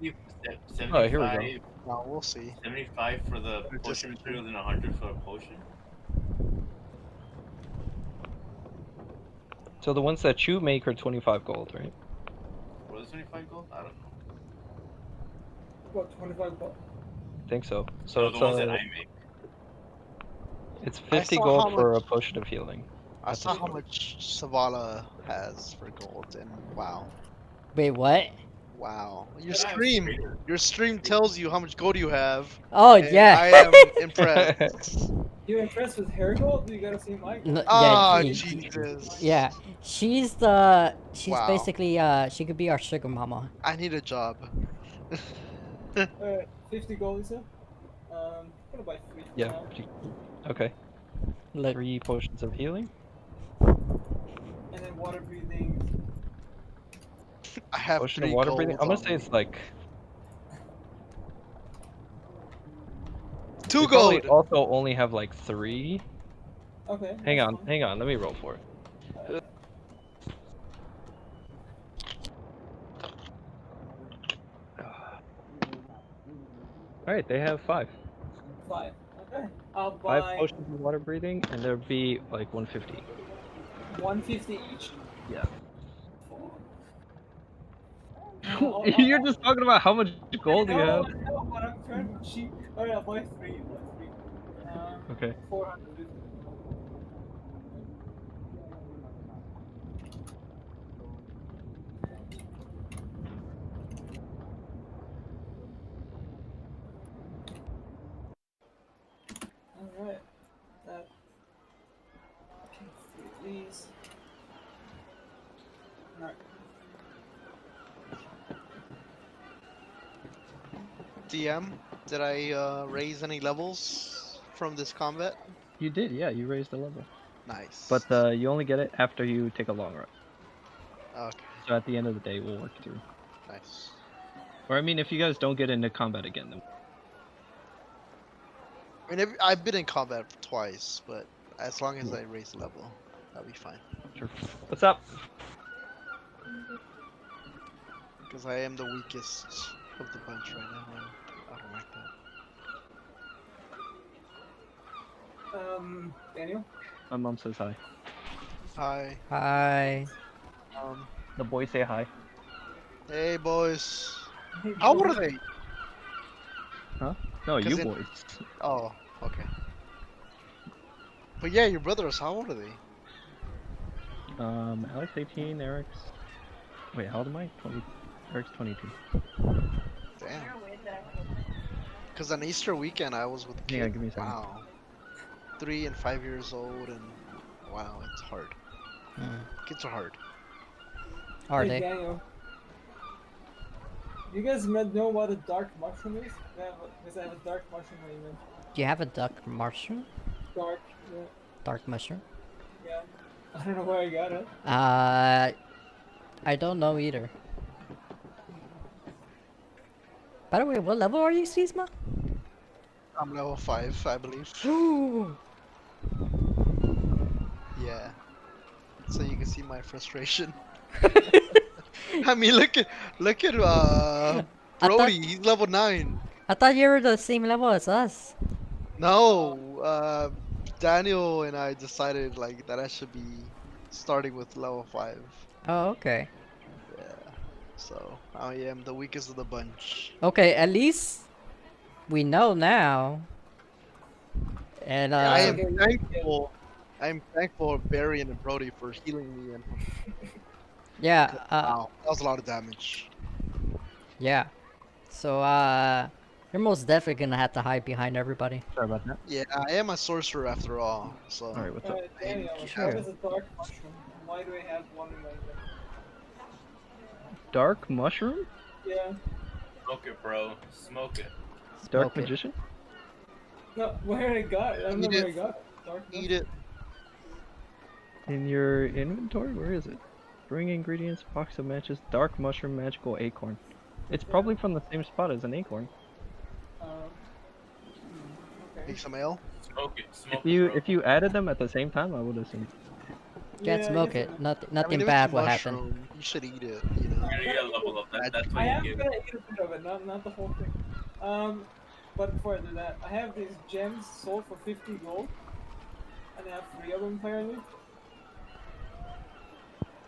75, Oh, here we go. No, we'll see. 75 for the potion materials and 100 for a potion? So the ones that you make are 25 gold, right? Was it 25 gold? I don't know. What, 25 bucks? I think so. So No, it's, the ones that I make. it's I 50 saw gold how for a much- potion of healing. I That's saw a how much Savala has for gold, and wow. Wait, what? Wow. And I have Your stream tells you how much gold you have. Oh and yeah. I am impressed. You impressed with Hergold? You gotta see my gold. Ah, yeah, Jesus. yeah. She's Wow. basically she could be our sugar mama. I need a job. Alright, 50 gold, you said? Gonna buy 3 for Yeah. now. Okay. Look, 3 potions of healing. And then water breathing. I have Potion of 3 water gold. breathing. I'm gonna on say me. it's like 2 we probably gold. also only have like 3. Okay. Hang that's on, fine. hang on. Let me roll for it. All right, they have 5. 5. Okay. I'll 5 buy potions of water breathing, and there'll be like 150. 150 each. Yeah. I'll, You're just talking about how much gold you have. No, but I'm trying to cheat. Alright, I'll buy 3. Buy 3. Okay. 450. Alright. That. Okay, 3 of these. Alright. DM, did I raise any levels from this combat? You did, yeah. You raised the level, Nice. but you only get it after you take a long run. Okay, So at the end of the day, we'll work through. nice. Or I mean, if you guys don't get into combat again, then I mean, I've been in combat twice, but as long as I raise the level, that'll be fine. sure. What's up? Because I am the weakest of the bunch right now, and I don't like that. Daniel? My mom says hi. Hi. hi. The boys say hi. Hey, boys. How old are they? No, you 'Cause it- boys. Oh, okay. But yeah, your brothers, how old are they? Alex 18, Eric's. Wait, how old am I? 20. Eric's 22. Damn. Because on Easter weekend, I was with Hang on, kids. give me a second. Wow. 3 and 5 years old, and wow, it's hard. Hmm. Kids are hard. Are Hey, they? Daniel. You guys know what a dark mushroom is? Because I have a dark mushroom element. Do you have a duck mushroom? Dark, yeah. Dark mushroom? Yeah. I don't know where I got it. I don't know either. By the way, what level are you, Sisma? I'm level 5, I believe. Ooh. Yeah. So you can see my frustration. I mean, look at I Brody. thought- He's level 9. I thought you were the same level as us. No, Daniel and I decided like that I should be starting with level 5. Oh, okay. Yeah. So I am the weakest of the bunch. Okay, at least we know now. And I Yeah, am okay. thankful. I am thankful of Barry and Brody for healing me and yeah, wow, that was a lot of damage. yeah. So you're most definitely gonna have to hide behind everybody. Sorry about that. Yeah, I am a sorcerer after all. So Alright, what's up? Daniel, Sure. what is a dark mushroom? Why do I have one in my inventory? Dark mushroom? Yeah. Smoke it, bro. Smoke it. Dark Smoke it. magician? No, where I got it? I don't know Eat where it. I got it. Dark eat mushroom. it. In your inventory? Where is it? Bring ingredients, box of matches, dark mushroom, magical acorn. It's probably from the same spot as an acorn. Okay. Make some ale. Smoke it. Smoke If you it, bro. if you added them at the same time, I would assume. Can't Yeah, I smoke guess it. I- Nothing I mean, if bad it's a will happen. mushroom, you should eat it. You know. You're gonna get a level up. That's I what am you gonna get. eat a bit of it, not the whole thing. But before I do that, I have these gems sold for 50 gold, and I have 3 of them apparently.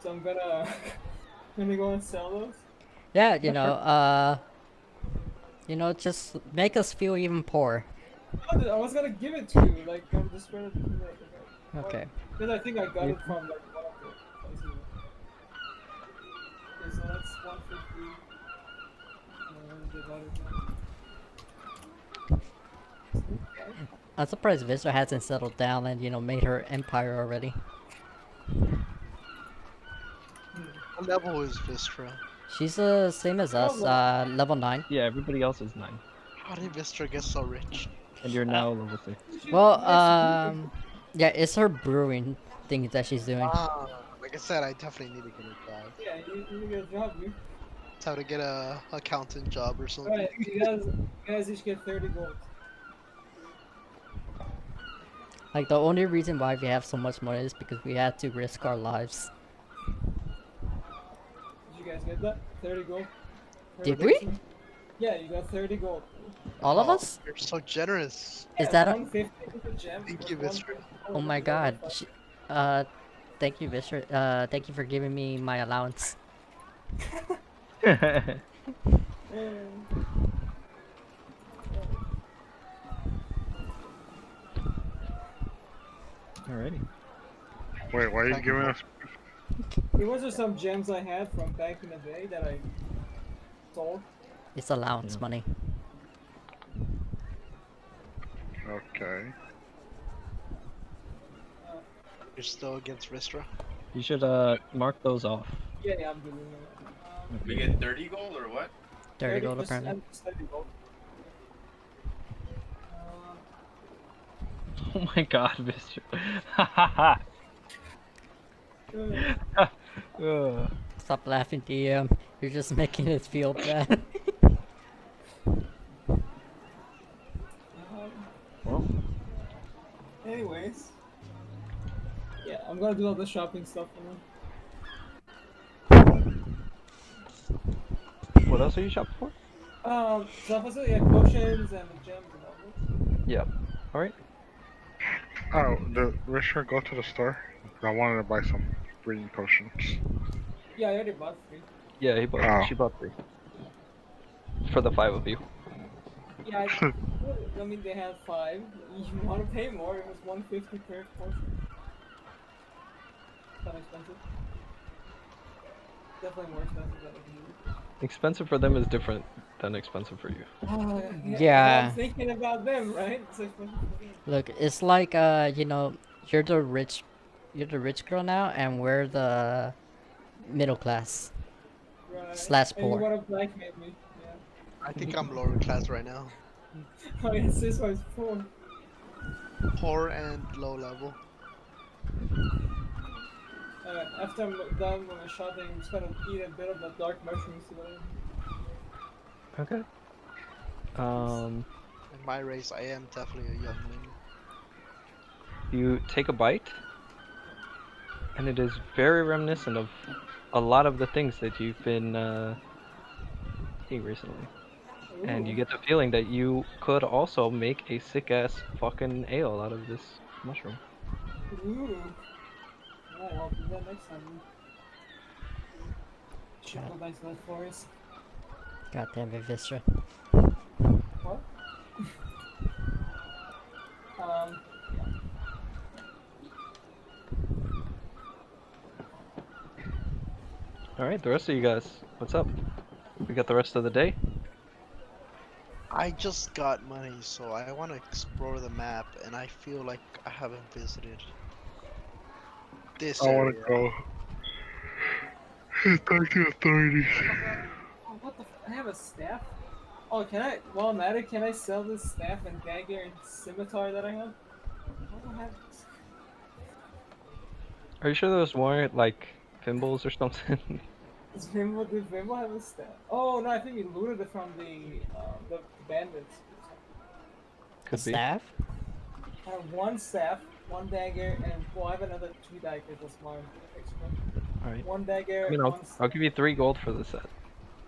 So I'm gonna gonna go and sell those. Yeah, just make us feel even poor. No, I was gonna give it to you, like I'm just gonna Okay. Because I think I got it from like one of the places. Okay, so that's 150. I'm surprised Vistra hasn't settled down and, you know, made her empire already. What level is Vistra? She's the same as us, level 9. Yeah, everybody else is 9. How did Vistra get so rich? And you're now level 6. Well, yeah, it's her brewing thing that she's doing. Ah, like I said, I definitely need to get a job. Yeah, you get a job, dude. It's how to get a accountant job or something. Alright, you guys each get 30 gold. Like, the only reason why we have so much money is because we had to risk our lives. Did you guys get that? 30 gold? Did Per we? person? Yeah, you got 30 gold. All of Oh, us? You're so generous. Is that a... 150 is a gem. Thank you, plus Vistra. 150 Oh my is god. level Thank you, Vistra. Thank you for giving me my allowance. five. Alrighty. Wait, why are you Thank you, giving bro. us? There was just some gems I had from back in the day that I sold. It's allowance Yeah. money. Okay. You're still against Vistra? You should mark those off. Yeah, I'm doing it. We get 30 gold or what? 30 gold just- apparently. just 30 gold. Oh my god, Mr. Hahaha. Ugh. Stop laughing, DM. You're just making it feel bad. Well, Anyways. Yeah, I'm gonna do all the shopping stuff What else are you shopping for? now. So obviously, yeah, potions and the gems and all this. Yeah. All right. Oh, the Richard go to the store. I wanted to buy some breeding potions. Yeah, I already bought 3. Yeah, he bought. Oh. She bought 3. For the 5 of you. Yeah, I mean they had 5. You want to pay more? It was 150 per potion. Kind of expensive. Definitely more expensive than it needed. Expensive for them is different than expensive for you. Yeah. I'm thinking about them, right? It's expensive for them. Look, it's like, you know, you're the rich girl now, and we're the middle class. Right. Slash And you poor. want to blackmail me? Yeah. I think I'm lower class right now. Oh, yes, this one's poor. Poor and low level. After I'm done with my shopping, I'm just gonna eat a bit of the dark mushrooms today. Okay. In my race, I am definitely a youngling. You take a bite, and it is very reminiscent of a lot of the things that you've been eating recently. And you Ooh. get the feeling that you could also make a sick ass fucking ale out of this mushroom. Ooh. Alright, I'll do that next time. Then. Should go back to that forest. God damn it, Vistra. What? Yeah. Alright, the rest of you guys, what's up? We got the rest of the day? I just got money, so I want to explore the map, and I feel like I haven't visited this I want area. to go. Talk to authorities. Oh, what the I have a staff? Oh, can I, while I'm at it, can I sell this staff and dagger and scimitar that I have? I don't have this. Are you sure there was more, like, thimbles or something? Does Vimbo have a staff? Oh, no, I think we looted it from the bandits. Could be. Staff? I have 1 staff, 1 dagger, and, well, I have another 2 daggers, that's mine. Extra. Alright. 1 dagger, I mean, 1 I'll give you 3 gold for the set.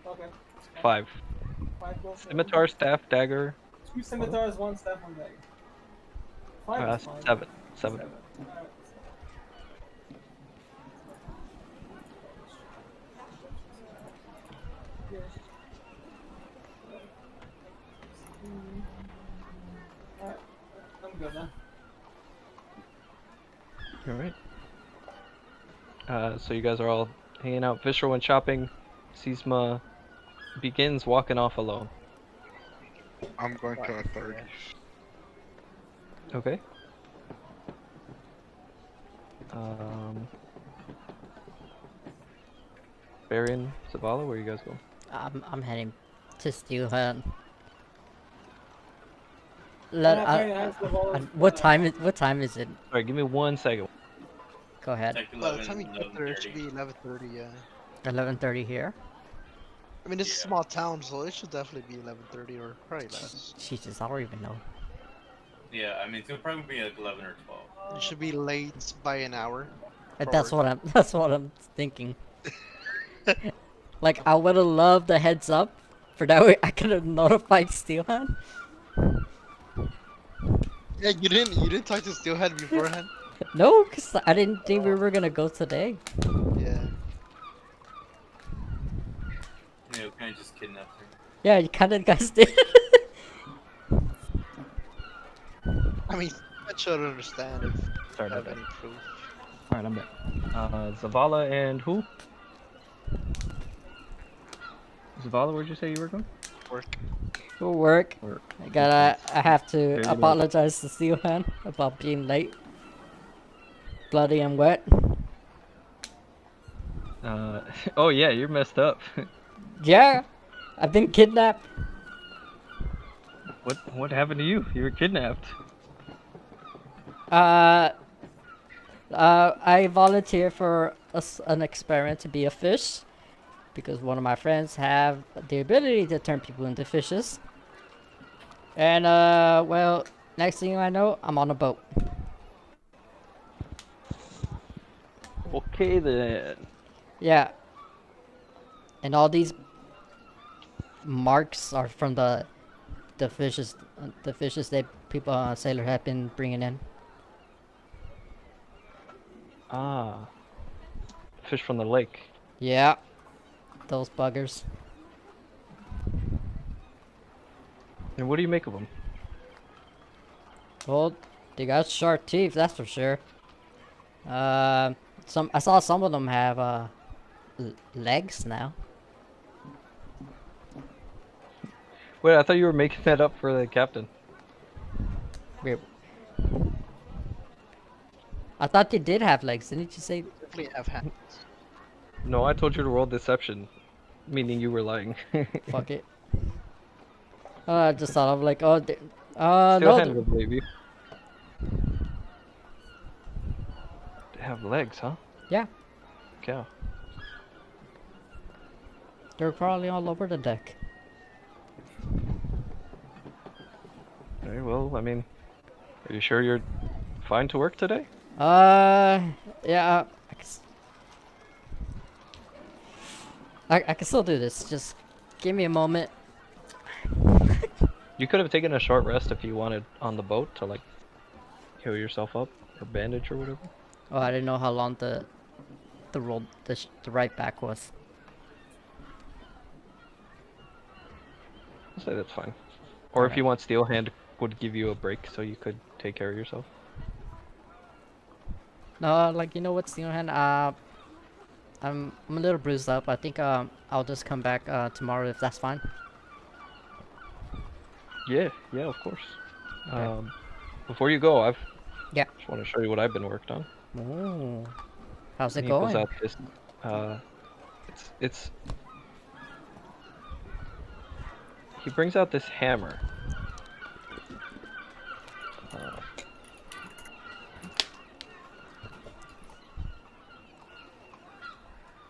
Okay. 5. 5 gold. for Scimitar, staff, dagger. 2 scimitars, 1 staff, 1 dagger. 5 is fine. 7. 7. Alright. Yeah. Alright, I'm good now. Alright. So you guys are all hanging out. Visceral went shopping. Sisma begins walking off alone. I'm going to authorities. Okay. Um, Barry and Zavala, where you guys going? I'm heading to Steelhead. Let what time is it? Alright, give me 1 second. Go ahead. It's like By the 11, time you get there, it should 11:30. be 11:30. Yeah. 11:30 here. I mean, it's a Yeah. small town, so it should definitely be 11:30 or probably less. Jesus, I don't even know. Yeah, I mean, it's gonna probably be like 11 or 12. You should be late by an hour. That's Or- that's what I'm thinking. Like I would have loved the heads up, for that way I could have notified Steelhead. Yeah, you didn't talk to Steelhead beforehand. No, cause I didn't think we were gonna go today. Yeah. You know, kind of just kidnapped her. Yeah, you kind of guys did. I mean, I should understand if Sorry you about have that. any proof. Alright, I'm back. Zavala and who? Zavala, where'd you say you were going? Work. Will work. Or I have to Very good. apologize to Steelhead about being late. Bloody and wet. oh yeah, you're messed up. Yeah, I've been kidnapped. What happened to you? You were kidnapped. I volunteer for an experiment to be a fish, because one of my friends have the ability to turn people into fishes. And well, next thing I know, I'm on a boat. Okay then. Yeah. And all these marks are from the fishes that people sailor have been bringing in. Ah. Fish from the lake. Yeah. Those buggers. And what do you make of them? Well, they got sharp teeth, that's for sure. I saw some of them have legs now. Wait, I thought you were making that up for the captain. Wait. I thought they did have legs, didn't you say? Definitely have hands. No, I told you to roll deception, meaning you were lying. Fuck it. I just thought of like, oh, Still no. hand will believe you. They have legs, huh? Yeah, Cow. they're probably all over the deck. Very well, I mean, are you sure you're fine to work today? Yeah, I can still do this. Just give me a moment. You could have taken a short rest if you wanted on the boat to like heal yourself up or bandage or whatever. Oh, I didn't know how long the right back was. I'll say that's fine. Or if Alright. you want, Steel Hand would give you a break so you could take care of yourself. No, like you know what, Steelhand? I'm a little bruised up. I think I'll just come back tomorrow if that's fine. Yeah, of course. Okay. Before you go, Yeah. just want to show you what I've been worked on. Oh, how's it He pulls going? out this, it's he brings out this hammer.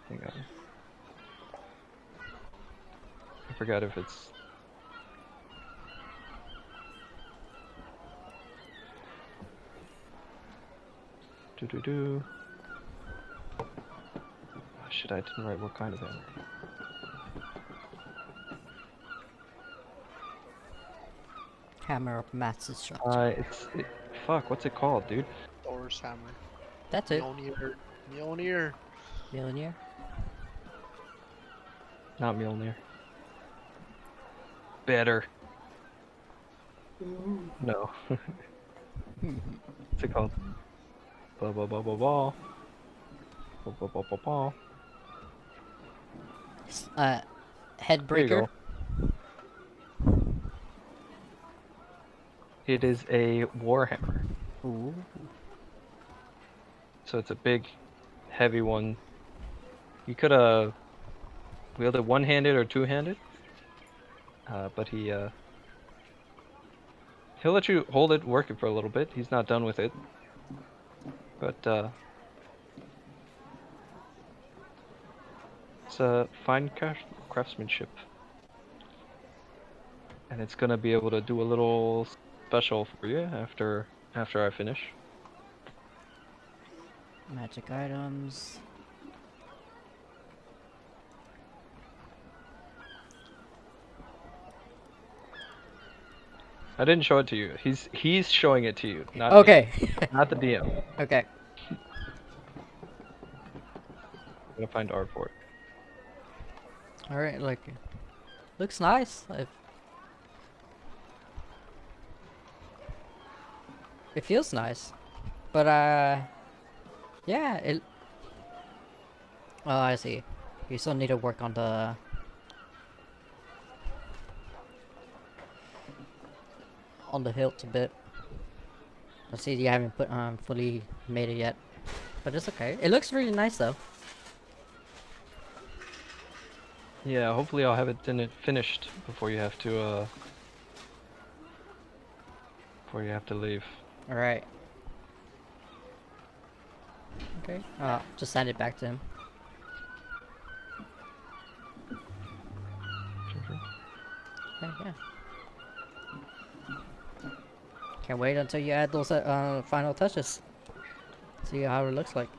Hang on. I forgot if it's. Do. Oh, shit, I didn't write what kind of hammer. Hammer of mass destruction. Fuck, what's it called, dude? Thor's hammer. That's it. Mjolnir. Mjolnir. Millionaire. Not Mjolnir. Better. No. What's it called? Blah blah blah blah blah. Blah blah blah blah blah. Head There you breaker. go. It is a warhammer, Ooh. so it's a big, heavy one. You could wield it one-handed or two-handed, but he'll let you hold it, work it for a little bit. He's not done with it, but it's a fine craftsmanship, and it's gonna be able to do a little special for you after I finish. Magic items. I didn't show it to you. He's showing it to you, not me, Okay. not the DM. Okay. I'm gonna find art for it. All right. Like, looks nice. It feels nice, but yeah. It. Oh, I see. You still need to work on the. On the hilt a bit. I see you haven't put fully made it yet, but it's okay. It looks really nice though. Yeah, hopefully I'll have it finished before you have to leave. All right. Okay. Just send it back to him. Okay, yeah. Can't wait until you add those final touches. See how it looks like.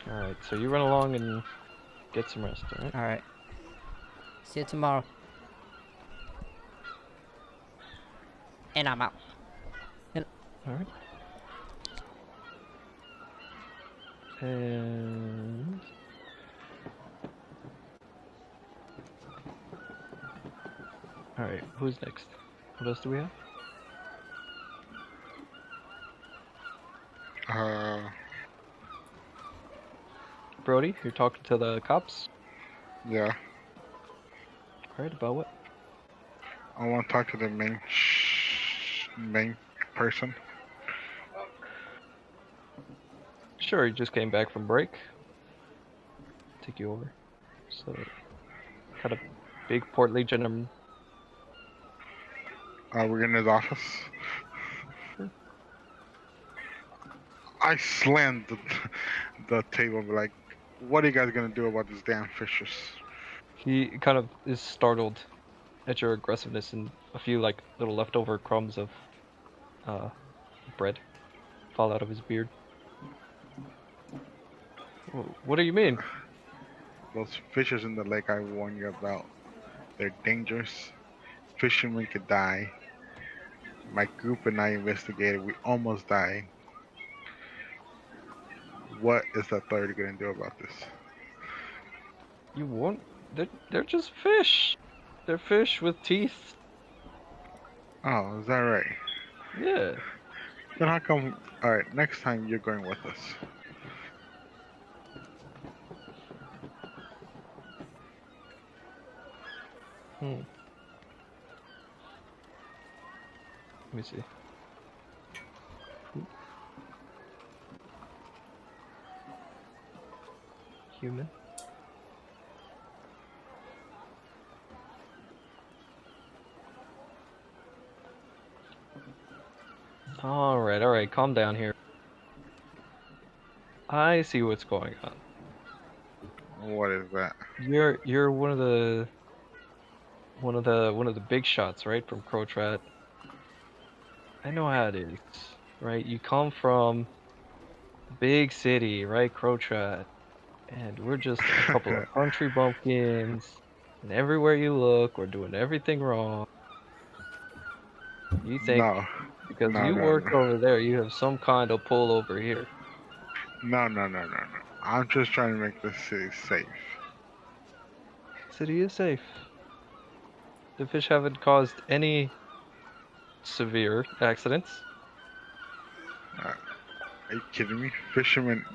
All right, so you run along and get some rest. All right. All right. See you tomorrow. And I'm out. All right. And all right, who's next? What else do we have? Brody, you're talking to the cops. Yeah. All right, about what? I want to talk to the main person. Sure, he just came back from break. Take you over. So, kind of big, portly gentleman. We're in his office. I slammed the table and be like, what are you guys gonna do about these damn fishes? He kind of is startled at your aggressiveness and a few like little leftover crumbs of bread fall out of his beard. What do you mean? Those fishes in the lake I warned you about. They're dangerous. Fishermen could die. My group and I investigated. We almost died. What is the authority gonna do about this? You won't? They're just fish. They're fish with teeth. Oh, is that right? Yeah. Then how come? All right, next time you're going with us. Let me see. Human. All right, calm down here. I see what's going on. What is that? You're one of the big shots, right, from Crotrat. I know how it is, right? You come from big city, right, Crotrat, and we're just a couple of country bumpkins, and everywhere you look, we're doing everything wrong. You think No. because No, you no, work no. over there, you have some kind of pull over here. No. I'm just trying to make this city safe. City is safe. The fish haven't caused any severe accidents. Are you kidding me? Fishermen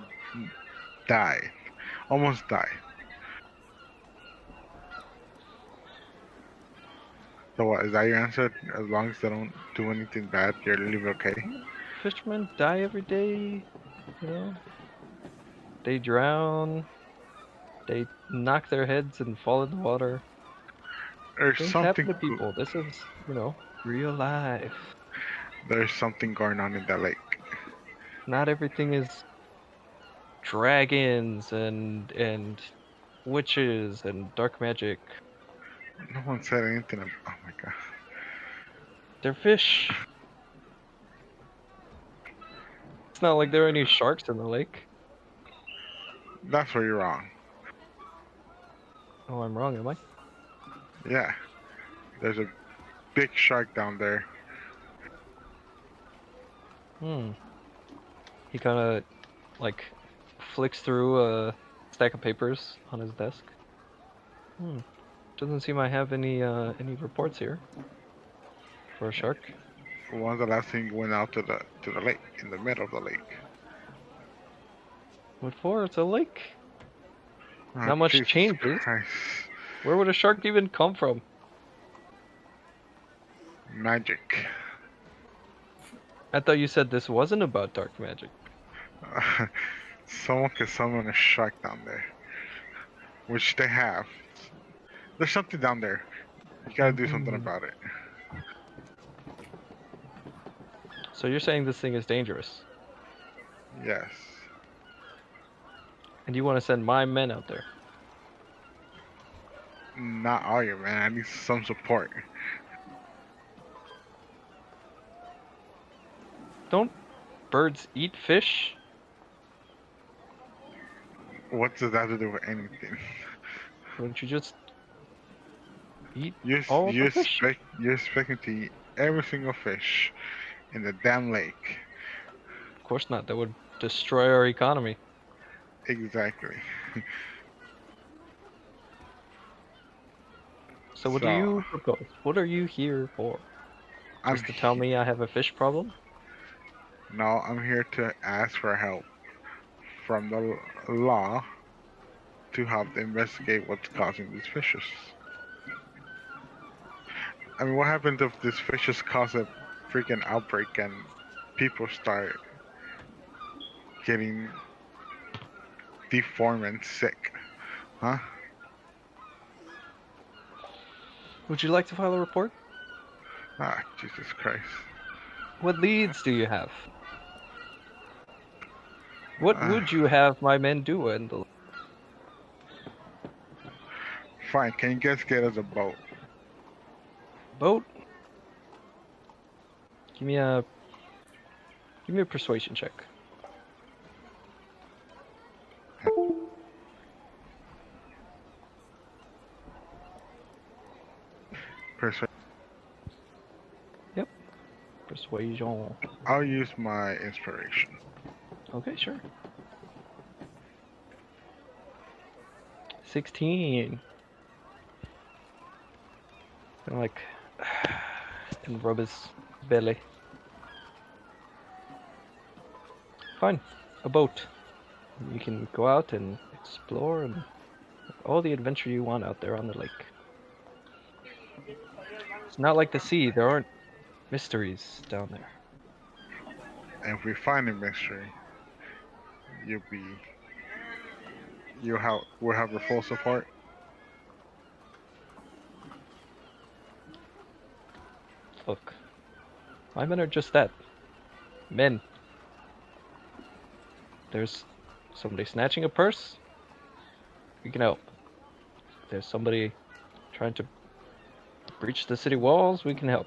die. Almost die. So what, is that your answer? As long as they don't do anything bad, you're live okay? Fishermen die every day, you know? They drown, they knock their heads and fall in the water. There's Things happen to people. This is, real life. there's something going on in that lake. Not everything is dragons and witches and dark magic. No one said anything. Oh my god. They're fish. It's not like there are any sharks in the lake. That's where you're wrong. Oh, I'm wrong, am I? Yeah. There's a big shark down there. He kind of like flicks through a stack of papers on his desk. Doesn't seem I have any reports here for a shark. When's the last thing you went out to the lake, in the middle of the lake? What for? It's a lake. Oh, Not much Jesus changes. Christ. Where would a shark even come from? Magic. I thought you said this wasn't about dark magic. Someone could summon a shark down there. Which they have. There's something down there. You gotta do something about it. So you're saying this thing is dangerous, Yes. and you want to send my men out there? Not all your man. I need some support. Don't birds eat fish? What does that have to do with anything? Wouldn't you just eat You're, all you're, the fish? you're expecting to eat every single fish in the damn lake. Of course not. That would destroy our economy. Exactly. So what do you propose? What are you here for? I'm Just to tell me I have a fish problem? No, I'm here to ask for help from the law to help investigate what's causing these fishes. I mean, what happens if these fishes cause a freaking outbreak and people start getting deformed and sick? Huh? Would you like to file a report? Ah, Jesus Christ. What leads do you have? What Ah. would you have my men do in the Fine, can you guys get us a boat? boat? Give me a persuasion check. Persuade. Persuasion. I'll use my inspiration. Okay, sure. 16. And like, and rub his belly. Fine, a boat. You can go out and explore and all the adventure you want out there on the lake. It's not like the sea. There aren't mysteries down there. And if we find a mystery, we'll have your full support. Look, my men are just that. Men. There's somebody snatching a purse, we can help. There's somebody trying to breach the city walls, we can help.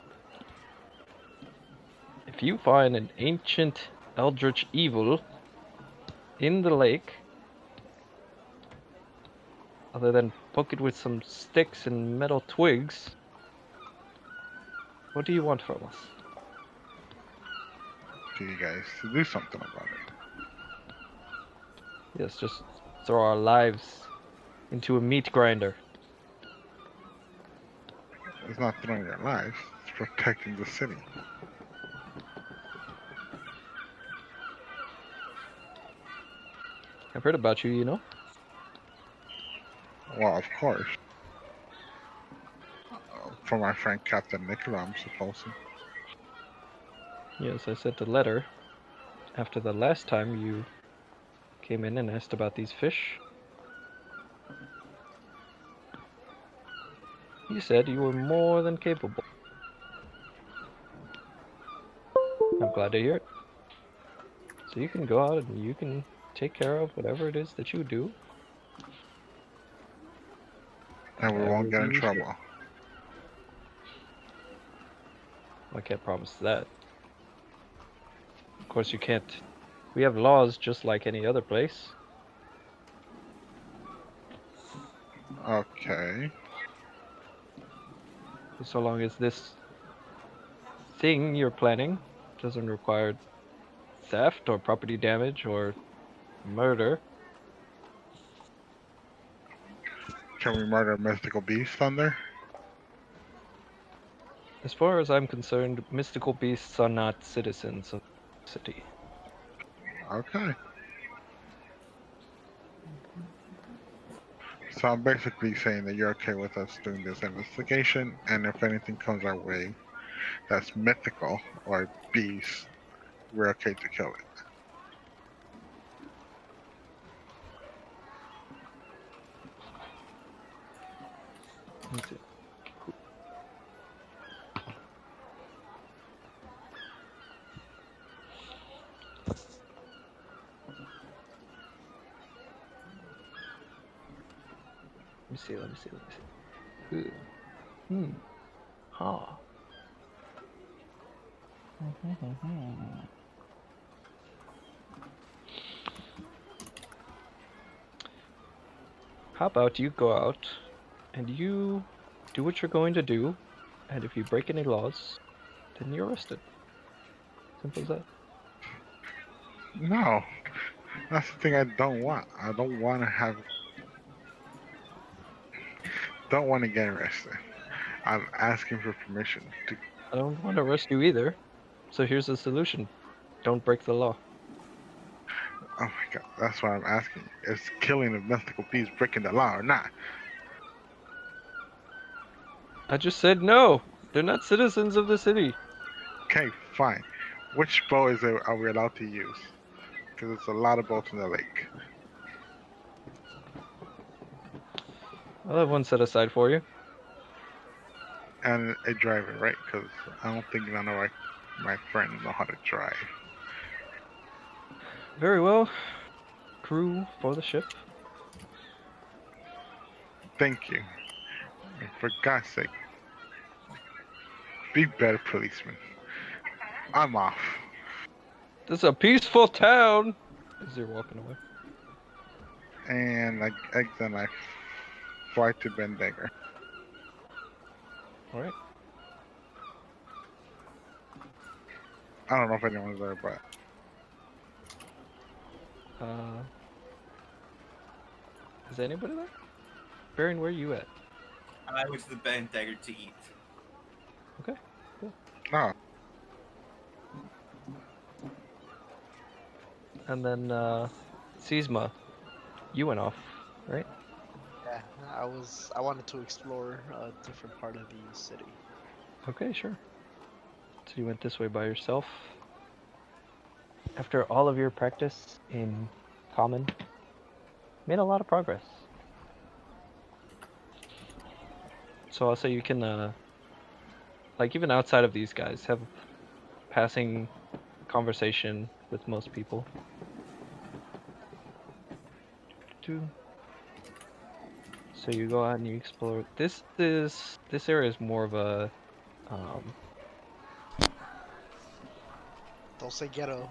If you find an ancient eldritch evil in the lake, other than poke it with some sticks and metal twigs, what do you want from us? To you guys to do something about it. Yes, just throw our lives into a meat grinder. It's not throwing your lives, it's protecting the city. I've heard about you, you know? Well, of course. For my friend Captain Nicola, I'm supposed to. Yes, I sent a letter after the last time you came in and asked about these fish. You said you were more than capable. I'm glad to hear it. So you can go out and you can take care of whatever it is that you do. And we I won't will get in be here. trouble. I can't promise that. Of course, you can't. We have laws just like any other place. Okay. So long as this thing you're planning doesn't require theft or property damage or murder. Can we murder mystical beast Thunder? As far as I'm concerned, mystical beasts are not citizens of the city. Okay. So I'm basically saying that you're okay with us doing this investigation, and if anything comes our way that's mythical or beast, we're okay to kill it. Let's see. Let me see. Ooh. Ha. How about you go out and you do what you're going to do, and if you break any laws, then you're arrested. Simple as that. No, that's the thing I don't want. I don't want to have. Don't want to get arrested. I'm asking for permission to. I don't want to arrest you either. So here's the solution. Don't break the law. Oh my god, that's what I'm asking. Is killing a mystical beast breaking the law or not? I just said no. They're not citizens of the city. Okay, fine. Which boat are we allowed to use? Because there's a lot of boats in the lake. I'll have one set aside for you. And a driver, right? Because I don't think none of my friends know how to drive. Very well. Crew for the ship. Thank you. And for God's sake, be better policeman. I'm off. This is a peaceful town. As you're walking away. And I exit and I fly to Bendegar. All right. I don't know if anyone's there, but Is anybody there? Baron, where are you at? I went to the band dagger to eat. Okay. Cool. no. And then Sisma, you went off, right? Yeah, I wanted to explore a different part of the city. Okay, sure. So you went this way by yourself. After all of your practice in common, made a lot of progress. So I'll say you can, like even outside of these guys, have passing conversation with most people. So you go out and you explore. This area is more of a Don't say ghetto.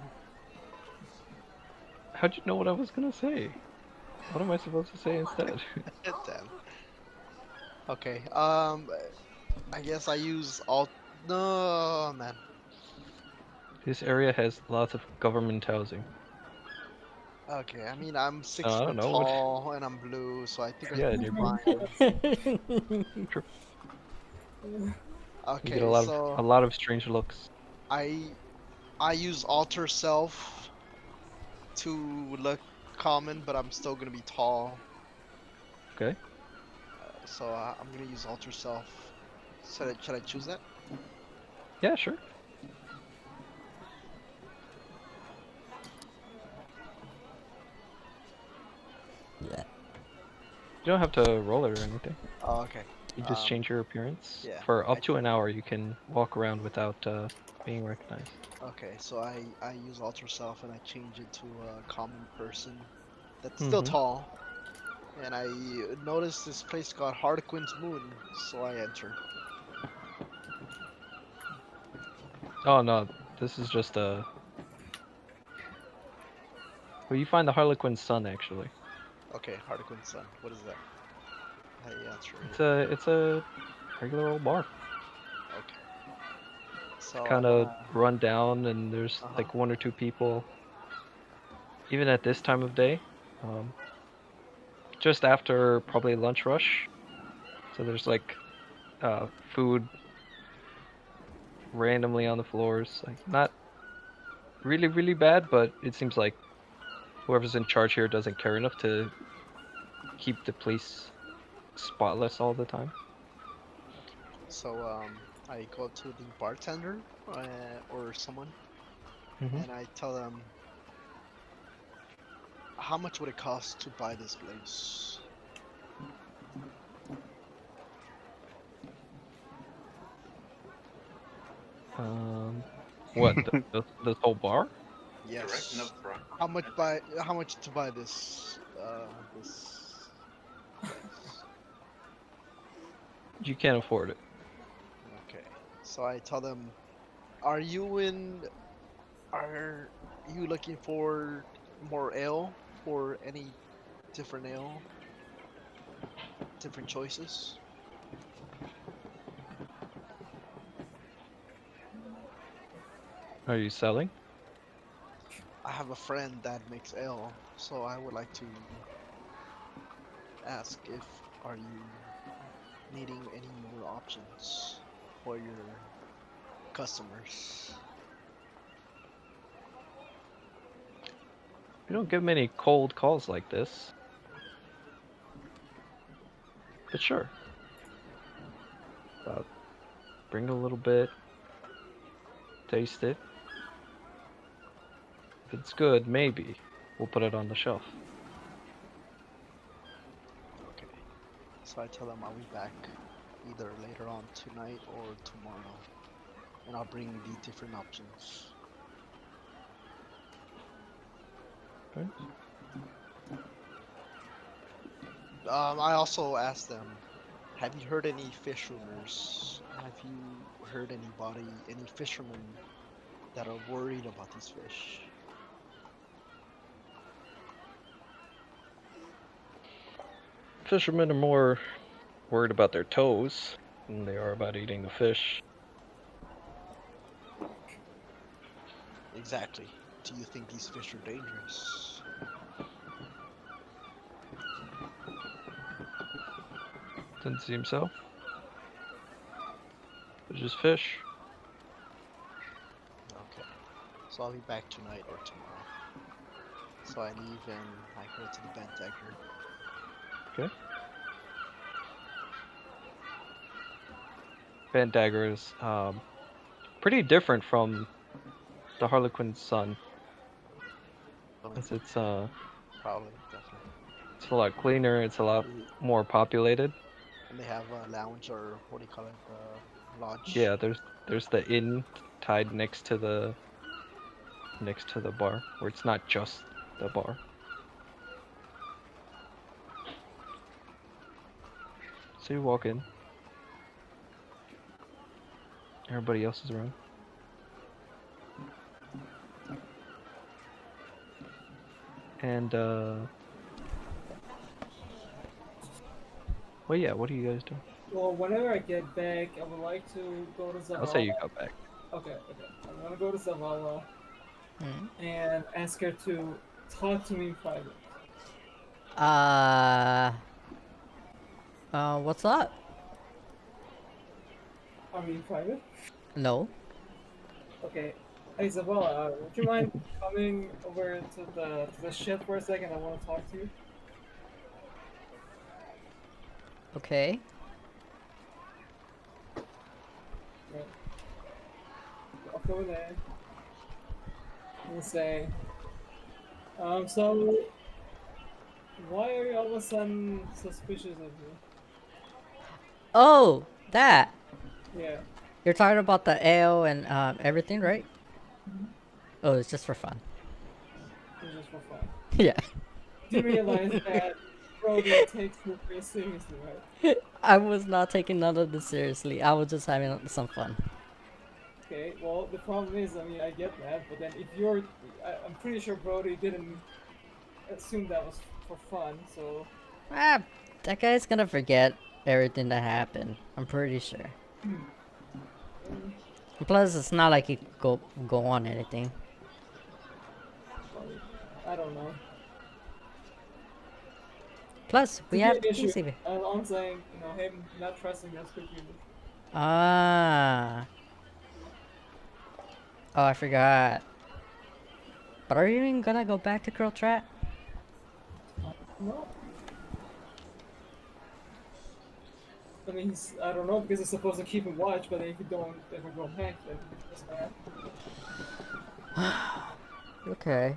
how'd you know what I was gonna say? What am I supposed to say instead? Damn. Okay. I guess I use all. No, man. This area has lots of government housing. Okay, I mean I'm six I foot don't know what. tall and I'm blue, so I think I Yeah, should and be you're fine. True. You Okay, get a so lot of strange looks. I use alter self to look common, but I'm still gonna be tall. Okay. So I'm gonna use alter self. Should I choose that? Yeah, sure. You don't have to roll it or anything. Oh, okay. You just Um, change your appearance. yeah, For up I- to an hour, you can walk around without being recognized. Okay, so I use Ultra Self and I change it to a common person that's still Mhm. tall. And I noticed this place called Harlequin's Moon, so I enter. Oh no, this is just a. Well, you find the Harlequin Sun actually. Okay, Harlequin's Sun. What is that? I answer it. It's a regular old bar. Okay. So Kind I of wanna. run down, and there's Uh huh. like one or two people. Even at this time of day, um, just after probably lunch rush. So there's like food randomly on the floors. Like not really really bad, but it seems like whoever's in charge here doesn't care enough to keep the place spotless all the time. So I go to the bartender or someone, Hmm. and I tell them how much would it cost to buy this place. What the whole bar? Direct Yes. enough, bro. How much to buy this this place? You can't afford it. Okay. So I tell them, are you looking for more ale or any different ale? Different choices? Are you selling? I have a friend that makes ale, so I would like to ask if are you needing any more options for your customers? We don't get many cold calls like this. But sure. Bring a little bit. Taste it. If it's good, maybe we'll put it on the shelf. Okay. So I tell them I'll be back either later on tonight or tomorrow, and I'll bring the different options. Okay. I also asked them, have you heard any fish rumors? Have you heard any fishermen that are worried about these fish? Fishermen are more worried about their toes than they are about eating the fish. Exactly. Do you think these fish are dangerous? Doesn't seem so. They're just fish. Okay. So I'll be back tonight or tomorrow. So I leave and I go to the bent decker. Okay. Van Dagger is pretty different from the Harlequin Sun. As it's Probably, definitely. it's a lot cleaner. It's a lot more populated. And they have a lounge or what do you call it? Lodge. Yeah, there's the inn tied next to the bar, where it's not just the bar. So you walk in. Everybody else is around. And well, yeah. What are you guys doing? Well, whenever I get back, I would like to go to Zavala. I'll say you got back. Okay. I'm gonna go to Zavala Hmm? and ask her to talk to me in private. What's that? I mean, private? No. Okay. Hey, Zavala, would you mind coming over to the ship for a second? I want to talk to you. Okay. Right. Walk over there and say, so why are you all of a sudden suspicious of me? Oh, that. Yeah. You're talking about the AO and everything, right? Oh, it's just for fun. It's just for fun. Yeah. You realize that Brody takes it very seriously, right? I was not taking none of this seriously. I was just having some fun. Okay, well, the problem is, I mean, I get that, but then if you're, I'm pretty sure Brody didn't assume that was for fun, so. Ah, that guy's gonna forget everything that happened. I'm pretty sure. Plus, it's not like he could go on anything. Well, I don't know. Plus, we Could be have an the issue. keys even. I'm saying, him not trusting us could be an issue. Ah. Oh, I forgot. But are you even gonna go back to Curl Trap? No. I mean, I don't know, because he's supposed to keep him watch, but then if you don't ever go back, then it's bad. Okay.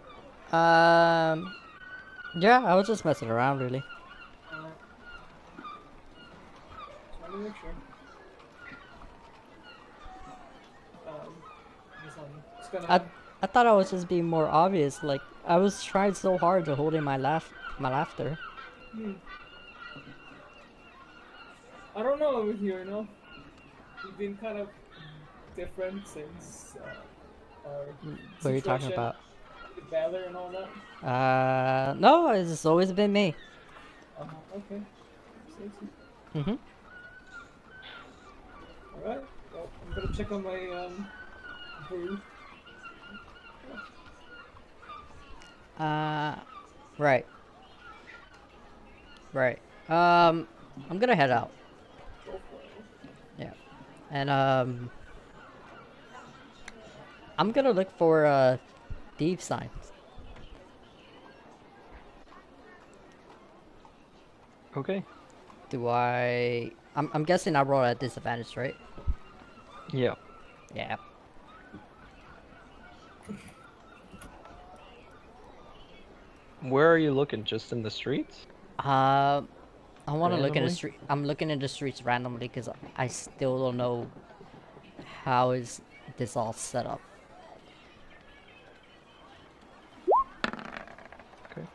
Yeah, I was just messing around, really. Alright. Just want to make sure. Guess I'm just I gonna. I thought I was just being more obvious. Like I was trying so hard to hold in my laughter. I don't know with you, We've been kind of different since our What are you talking situation about? with Valor and all that. No, it's always been me. Okay. Mhm. Alright. Well, I'm gonna check on my brew. Right. Right. I'm gonna head out. Go for it. Yeah. And I'm gonna look for thief signs. Okay. Do I? I'm guessing I roll at disadvantage, right? Yeah. Yeah. Where are you looking? Just in the streets? I want to look in the Randomly? street. I'm looking in the streets randomly because I still don't know how is this all set up. Okay.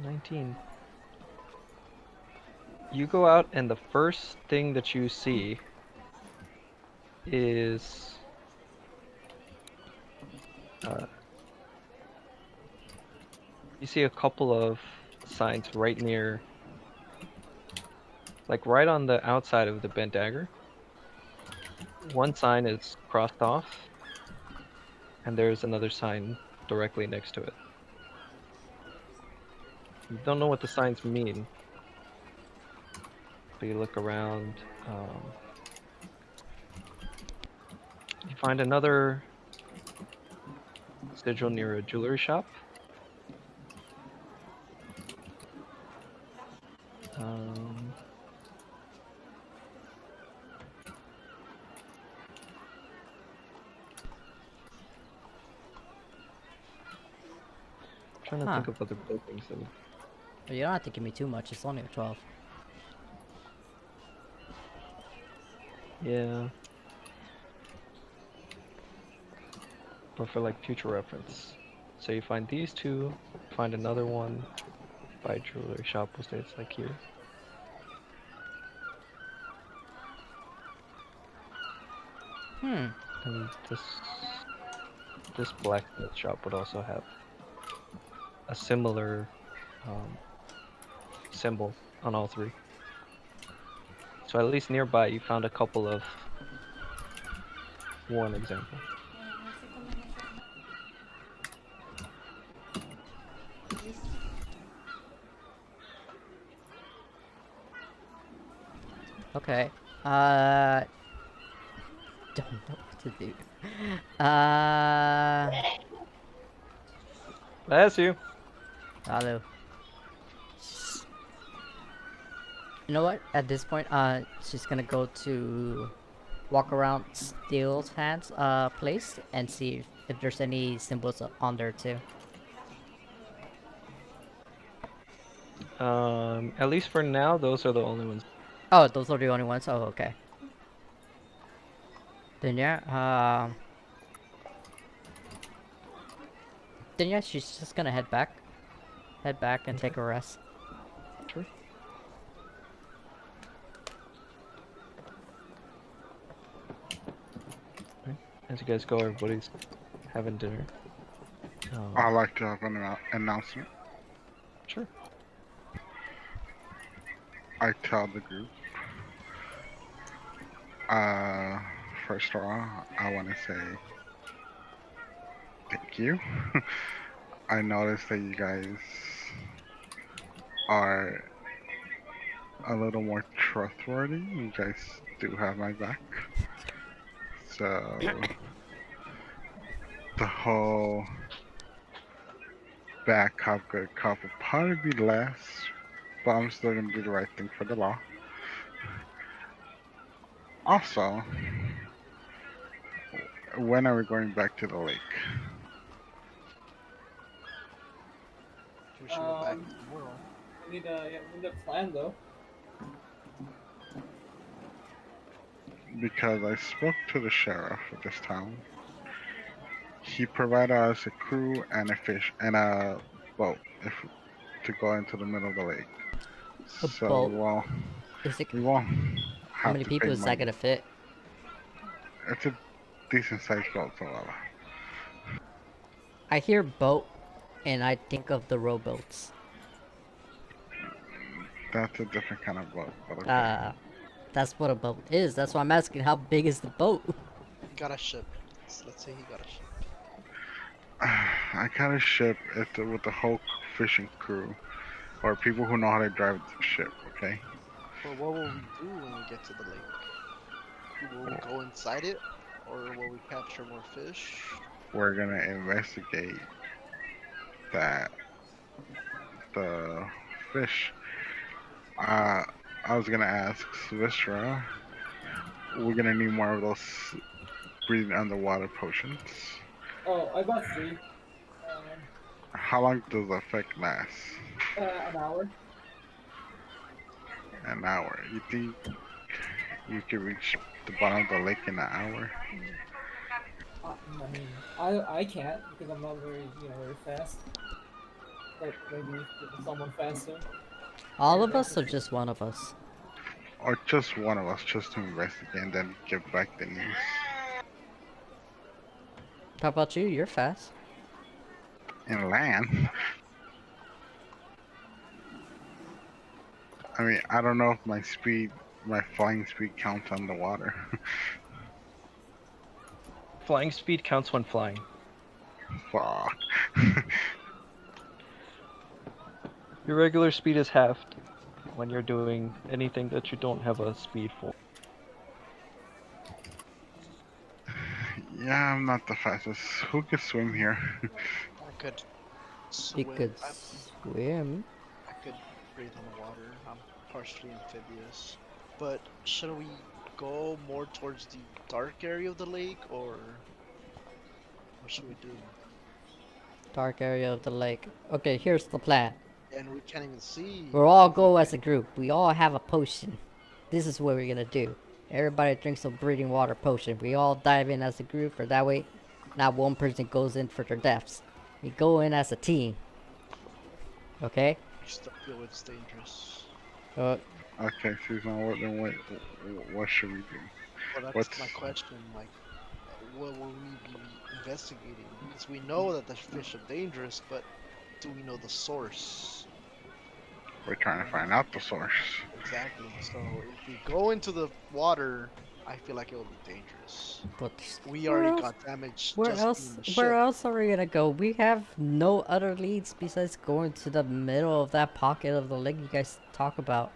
19. You go out and the first thing that you see is you see a couple of signs right near, like right on the outside of the bent dagger. One sign is crossed off, and there's another sign directly next to it. You don't know what the signs mean, but you look around. You find another sigil near a jewelry shop. Trying to Huh. think of other buildings. And But you don't have to give me too much. It's only a 12. yeah, but for like future reference. So you find these two, find another one by a jewelry shop. We'll say it's like here. Hmm. And this blacksmith shop would also have a similar symbol on all three. So at least nearby you found a couple of one example. Okay. Don't know what to do. That's you. Hello. You know what? At this point, she's gonna go to walk around Steel's hands place and see if there's any symbols on there too. At least for now, those are the only ones. Oh, those are the only ones. Oh, okay. Then yeah, she's just gonna head back and take a rest. Sure. Right. As you guys go, everybody's having dinner. I'd like to have an announcement. Sure. I tell the group. First of all, I want to say thank you. I noticed that you guys are a little more trustworthy. You guys do have my back. So the whole bad cop, good cop will probably be less, but I'm still gonna do the right thing for the law. Also, when are we going back to the lake? We should go back tomorrow. We need a plan though. Because I spoke to the sheriff of this town. He provided us a crew and a fish and a boat to go into the middle of the lake. A So boat? well, Is it? we won't How have many to people pay is that money. gonna fit? It's a decent sized boat, so I hear boat, and I think of the rowboats. that's a different kind of boat. But okay. That's what a boat is. That's why I'm asking. How big is the boat? He got a ship. Let's say he got a ship. I got a ship with the whole fishing crew, or people who know how to drive the ship. Okay. But what will we do when we get to the lake? Will we go inside it, or will we capture more fish? We're gonna investigate that the fish. I was gonna ask Vistra. We're gonna need more of those breathing underwater potions. Oh, I bought 3. How long does the effect last? An hour. An hour. You think you could reach the bottom of the lake in an hour? I mean, I can't because I'm not very very fast. But maybe someone faster. All of us, or just one of us? Or just one of us, just to investigate and then give back the news? How about you? You're fast. In land? I mean, I don't know if my flying speed counts on the water. Flying speed counts when flying. Fuck. Your regular speed is halved when you're doing anything that you don't have a speed for. Yeah, I'm not the fastest. Who could swim here? I could You swim. could I'm- swim. I could breathe on the water. I'm partially amphibious. But should we go more towards the dark area of the lake, or what should we do? Dark area of the lake. Okay, here's the plan. And we can't even see. We'll all go as a group. We all have a potion. This is what we're gonna do. Everybody drinks a breathing water potion. We all dive in as a group, or that way, not one person goes in for their deaths. We go in as a team. Okay? I still feel it's dangerous. Okay, Susan, what should we do? Well, that's What's- my question. Like, what will we be investigating? Because we know that the fish are dangerous, but do we know the source? We're trying to find out the source. Exactly. So if we go into the water, I feel like it will be dangerous. But We where already else- got damaged. Where just else? being the Where ship. else are we gonna go? We have no other leads besides going to the middle of that pocket of the lake you guys talk about.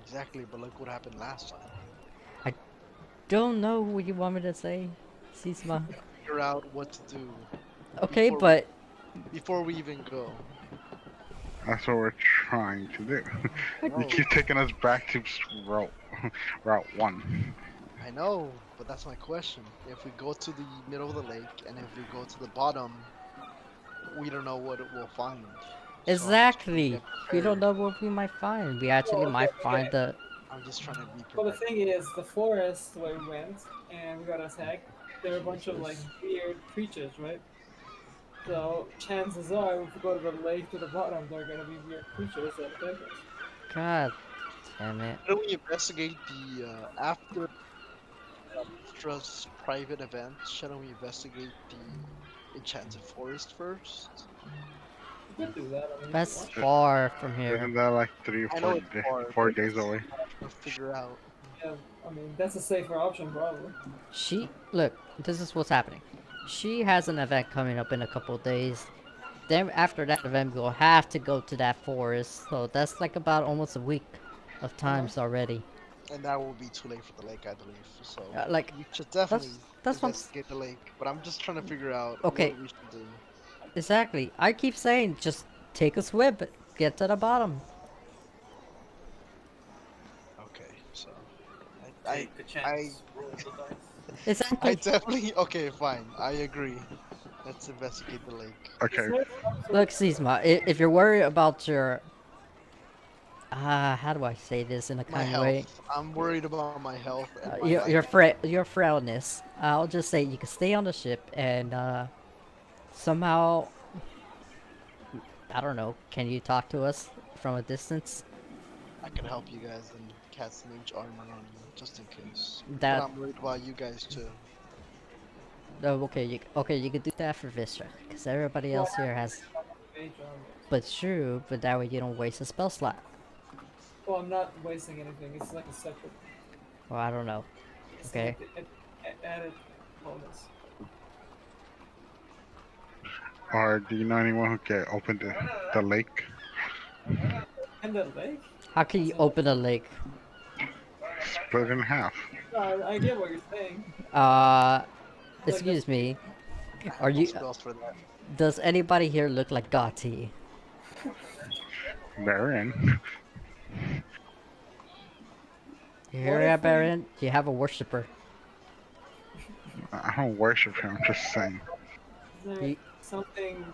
Exactly, but look what happened last time. Don't know what you want me to say, Sisma. Figure out what to do Okay, Before we- but before we even go. That's what we're trying to do. You No, keep taking us back to route route 1. I know, but that's my question. If we go to the middle of the lake and if we go to the bottom, we don't know what we'll find. So I'm just trying to Exactly. get We don't prepared. know what we might find. We actually okay, might okay. find the. I'm just trying to be Well, the prepared. thing is, the forest where we went and we got attacked, there are a bunch of like weird creatures, right? So chances are, if we go to the lake to the bottom, there are gonna be weird creatures that attack us. God damn it. How do we investigate the after Stra's private event? Shouldn't we investigate the enchanted forest first? We could do that. I mean, if you That's want. far from here. Isn't that like 3 or I 4, know it's far, 4 but days that's away? what I'm trying to figure out. Yeah, I mean that's a safer option, probably. Look, this is what's happening. She has an event coming up in a couple of days. Then after that event, we'll have to go to that forest. So that's like about almost a week of times already. And that will be too late for the lake, I believe. So Like, we should definitely that's what I'm investigate the lake. But I'm just trying to figure out Okay. what we should do. exactly. I keep saying, just take a swim, get to the bottom. Okay, so Take a chance. Roll the dice. I Exactly. definitely okay, fine. I agree. Let's investigate the lake. Okay, Is there some sort Look, of- Sisma, if you're worried about your how do I say this in a My kind health. way? I'm worried about my health and my Your life. your frailness. I'll just say you can stay on the ship and somehow I don't know. Can you talk to us from a distance? I can help you guys and cast mage armor on you just in case. That But I'm worried about you guys too. oh, okay, you could do that for Vistra, because everybody else here has. mage armor? But true, but that way you don't waste a spell slot. Well, I'm not wasting anything. It's like a separate. Well, I don't know. It's Okay. like added bonus. or do you know anyone who can open the lake? And the lake? How can you open a lake? Split in half. No, I get what you're saying. Excuse me. I Are have no you? spells for that. Does anybody here look like Gotti? They're in. You What hear if that, we- Baron? You have a worshiper. I don't worship him, I'm just saying. Is there You- something?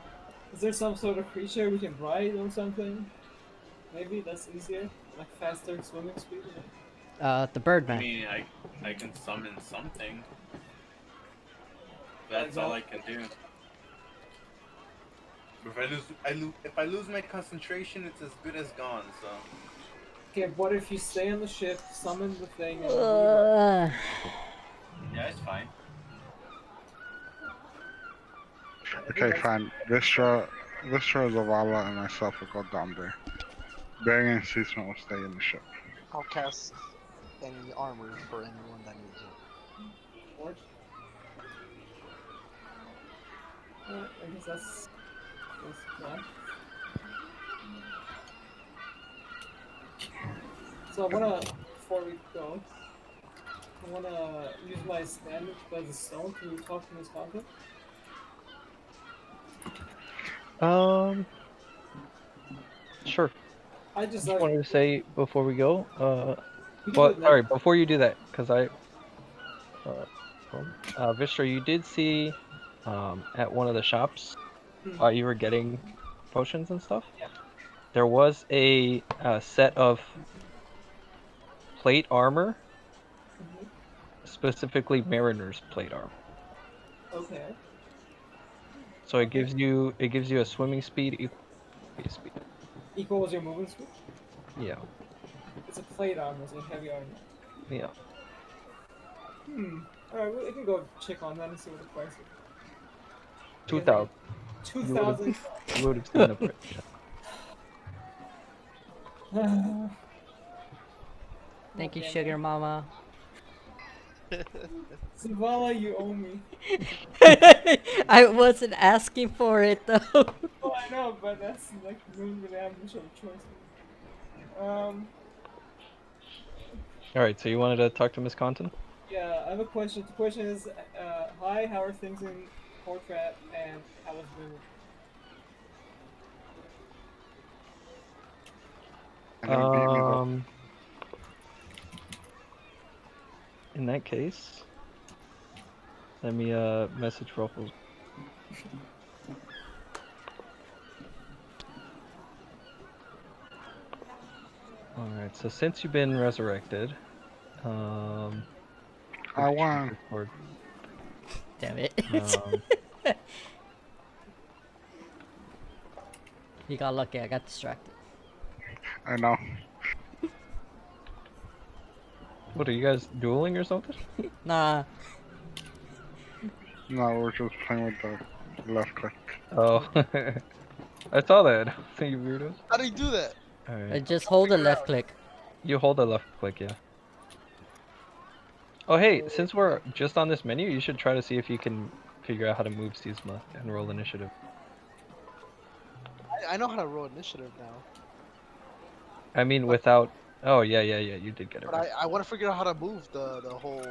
Is there some sort of creature we can ride or something? Maybe that's easier, like faster swimming speed. The I Birdman. mean, I can summon something. That's all I can do. If I lose my concentration, it's as good as gone. So Okay, what if you stay on the ship, summon the thing, and yeah, it's fine. Okay, fine. Vistra, Zavala, and myself will go down there. Barry and Seasman will stay in the ship. I'll cast any armor for anyone that needs it. Forge? I guess that's the plan. So I wanna, before we go, I wanna use my stand as a stone to talk to Miss Content. Sure. I just Just like wanted to say before we go, we can well, do it sorry, like- before you do that, because Vistra, you did see, at one of the shops, Hmm. you were getting potions and stuff. Yeah. There was a set of plate armor, Mhm. specifically Mariner's plate armor. Okay. So it gives you a swimming speed equal to speed. Equals your movement speed. Yeah, It's a plate armor, so heavy armor. yeah. Alright, we can go check on that and see what the price is. 2,000. 2,000. You would have seen the price. Thank you, Okay, Sugar man. Mama. Zavala, you owe me. I wasn't asking for it though. Oh, I know, but that's like we don't really have much of a choice. All right, so you wanted to talk to Miss Conton? Yeah, I have a question. The question is, hi, how are things in Portrat, and how is River? You're gonna beat me though. In that case, let me message Ruffles. Alright, so since you've been resurrected, I won. Discord, Damn it. um, You got lucky, I got distracted. I know. what are you guys dueling or something? Nah, No, we're just playing with the left click. Oh, I saw that. You weirdos. How do you do that? Alright, just hold the left click. you hold the left click, yeah. Oh hey, since we're just on this menu, you should try to see if you can figure out how to move Sisma and roll initiative. I know how to roll initiative now, I mean, without. Oh yeah, you did get it but right. I want to figure out how to move the whole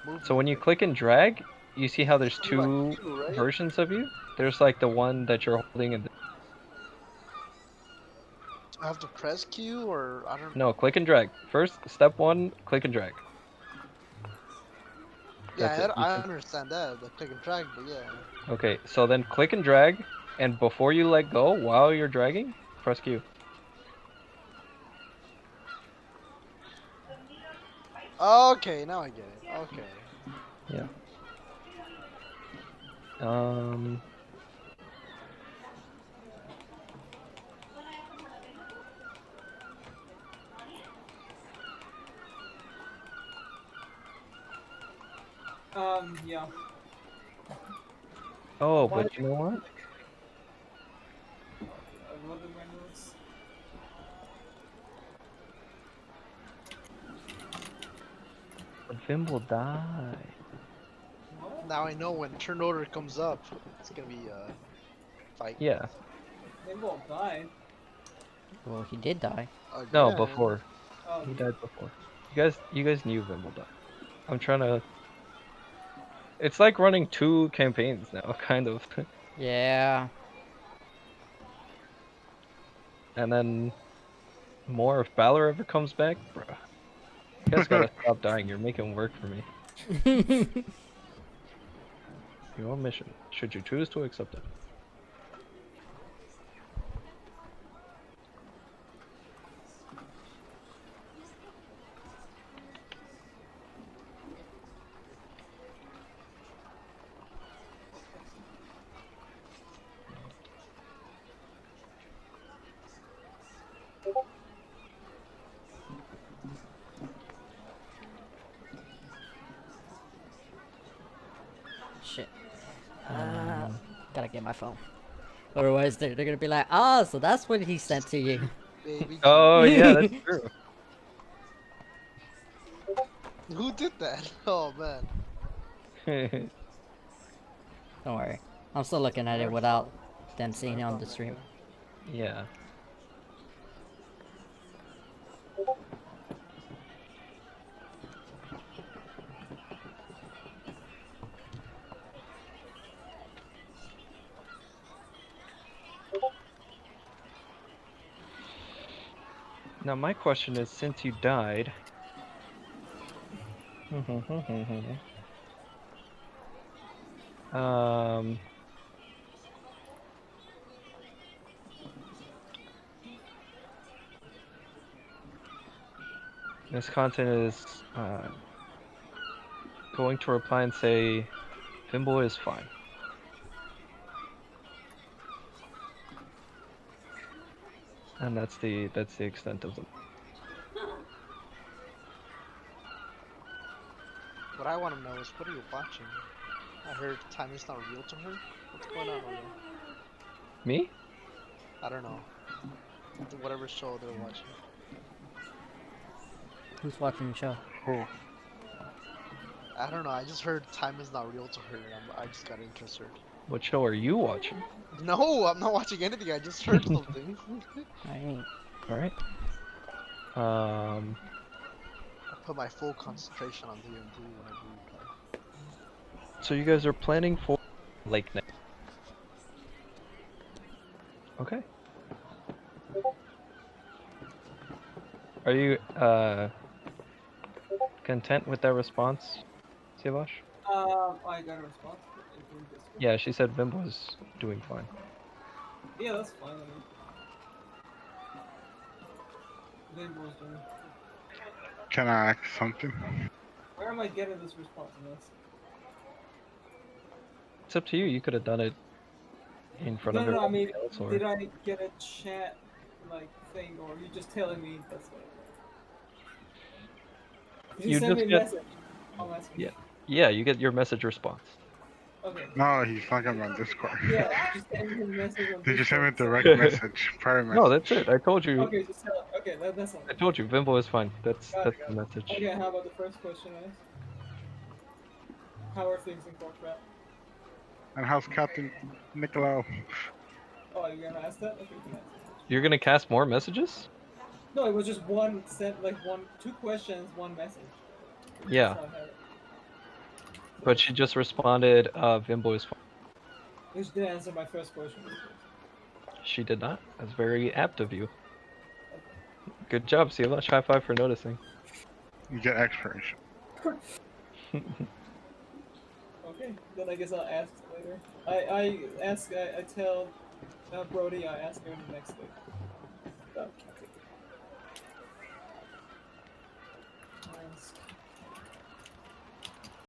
move. So when you click and drag, you see how there's Something like two Q, right? versions of you. There's like the one that you're holding, and I have to press Q or I don't. no, click and drag. First, step one, click and drag. That's Yeah, it. You I can- understand that, the click and drag, but yeah. Okay, so then click and drag, and before you let go, while you're dragging, press Q. Okay, now I get it. Okay. Yeah. Um. Yeah. Oh, but you know what? I wrote in my notes. But Vim will die. What? Now I know when turn order comes up, it's gonna be a fight. Yeah. They won't die. Well, he did die. No, Again. before. Oh, He died before. You guys knew Vim will die. I'm trying to. It's like running two campaigns now, kind of. Yeah. And then more if Balor ever comes back, bruh. You guys gotta stop dying. You're making work for me. Your mission, should you choose to accept it. Shit. Gotta get my phone. Otherwise, they're gonna be like, ah, so that's what he sent to you. Baby. Oh yeah, that's true. Who did that? Oh man. Don't worry. I'm still looking at it without them seeing it on the stream. Yeah. Now my question is, since you died, this content is going to reply and say, Fimboy is fine. And that's the extent of them. What I want to know is, what are you watching? I heard time is not real to her. What's going on over there? Me? I don't know. Whatever show they're watching. Who's watching the show? Cool. I don't know. I just heard time is not real to her. And I just got interested. What show are you watching? No, I'm not watching anything. I just heard something. I ain't. Alright. I put my full concentration on D&D whenever we play. So you guys are planning for Lake Night. Okay. Are you content with that response, Sivash? I got a response. in Discord. Yeah, she said Vim was doing fine. Yeah, that's fine. I mean, Vimbo's doing. Can I ask something? Where am I getting this response? It's up to you. You could have done it in front No, of no, no. I everybody mean, else, or did I get a chat like thing, or are you just telling me that's what? You you send me just a get message. I'll answer. yeah, you get your message response. Okay. No, he's talking about Discord. Yeah, just send me a message on Did you send me a Discord. direct message? Private message? No, that's it. I told you. Okay, just tell. Okay, that's all. I told you. Vimbo is fine. That's Got it, the got it. message. Okay, how about the first question I asked? How are things in Corkrat? And how's Captain Nicolau? Oh, you're gonna ask that? Okay, you can ask that. You're gonna cast more messages? No, it was just one sent, like two questions, one message. Yeah, That's how I had it. but she just responded, Vimbo is fine. You did answer my first question. She did not. That's very apt of you. Good job, Sivash. High five for noticing. You get expiration. Okay, then I guess I'll ask later. I tell Brody I ask her the next day. Okay. Ask